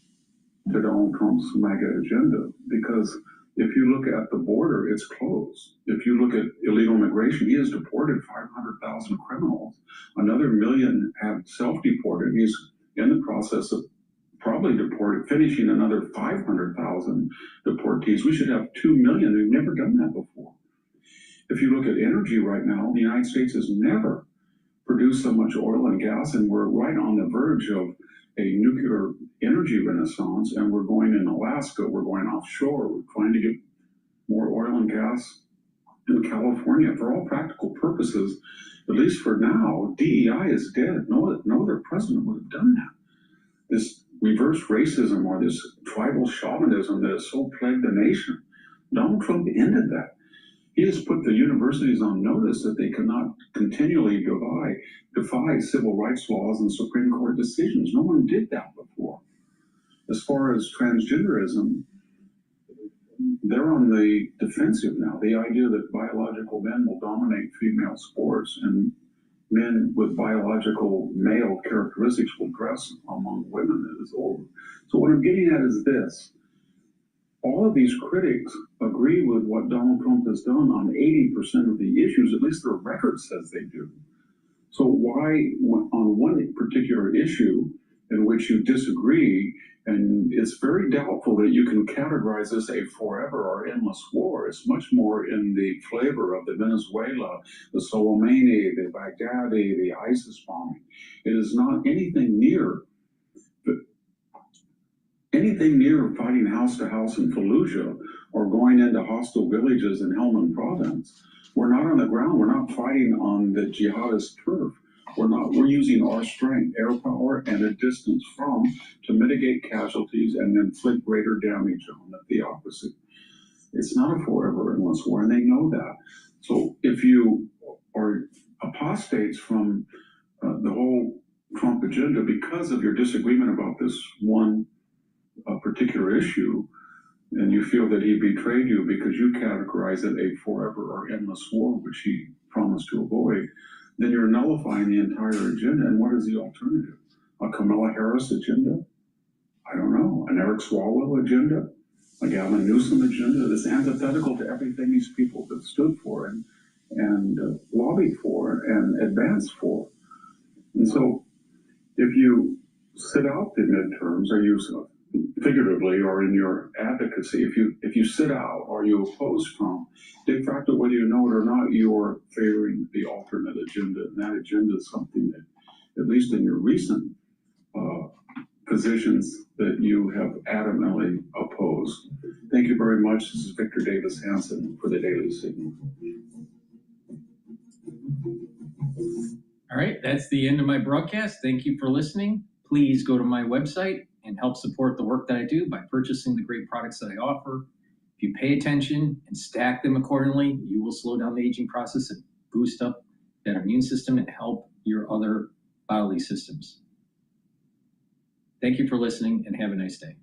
to Donald Trump's MAGA agenda? Because if you look at the border, it's closed. If you look at illegal immigration, he has deported 500,000 criminals. Another million have self-deported. He's in the process of probably finishing another 500,000 deportees. We should have 2 million. We've never done that before. If you look at energy right now, the United States has never produced so much oil and gas, and we're right on the verge of a nuclear energy renaissance, and we're going in Alaska, we're going offshore, we're trying to get more oil and gas in California. For all practical purposes, at least for now, DEI is dead. No other president would have done that. This reverse racism or this tribal shamanism that has so plagued the nation, Donald Trump ended that. He has put the universities on notice that they cannot continually defy civil rights laws and Supreme Court decisions. No one did that before. As far as transgenderism, they're on the defensive now. The idea that biological men will dominate female sports and men with biological male characteristics will dress among women is over. So what I'm getting at is this. All of these critics agree with what Donald Trump has done on 80% of the issues, at least their record says they do. So why, on one particular issue in which you disagree, and it's very doubtful that you can categorize this a forever or endless war. It's much more in the flavor of the Venezuela, the Soleimani, the Baghdadi, the ISIS bombing. It is not anything near fighting house to house in Fallujah or going into hostile villages in Helmand province. We're not on the ground. We're not fighting on the jihadist turf. We're using our strength, air power, and a distance from to mitigate casualties and inflict greater damage on the theocracy. It's not a forever endless war, and they know that. So if you are apostates from the whole Trump agenda because of your disagreement about this one particular issue, and you feel that he betrayed you because you categorize it a forever or endless war, which he promised to avoid, then you're nullifying the entire agenda. And what is the alternative? A Kamala Harris agenda? I don't know. An Eric Swalwell agenda? A Gavin Newsom agenda? That's antithetical to everything these people have stood for and lobbied for and advanced for. And so if you sit out the midterms, or you figuratively or in your advocacy, if you sit out or you oppose Trump, de facto, whether you know it or not, you're favoring the alternate agenda. And that agenda is something that, at least in your recent positions, that you have adamantly opposed. Thank you very much. This is Victor Davis Hanson for the Daily Signal.
All right, that's the end of my broadcast. Thank you for listening. Please go to my website and help support the work that I do by purchasing the great products that I offer. If you pay attention and stack them accordingly, you will slow down the aging process and boost up that immune system and help your other bodily systems. Thank you for listening and have a nice day.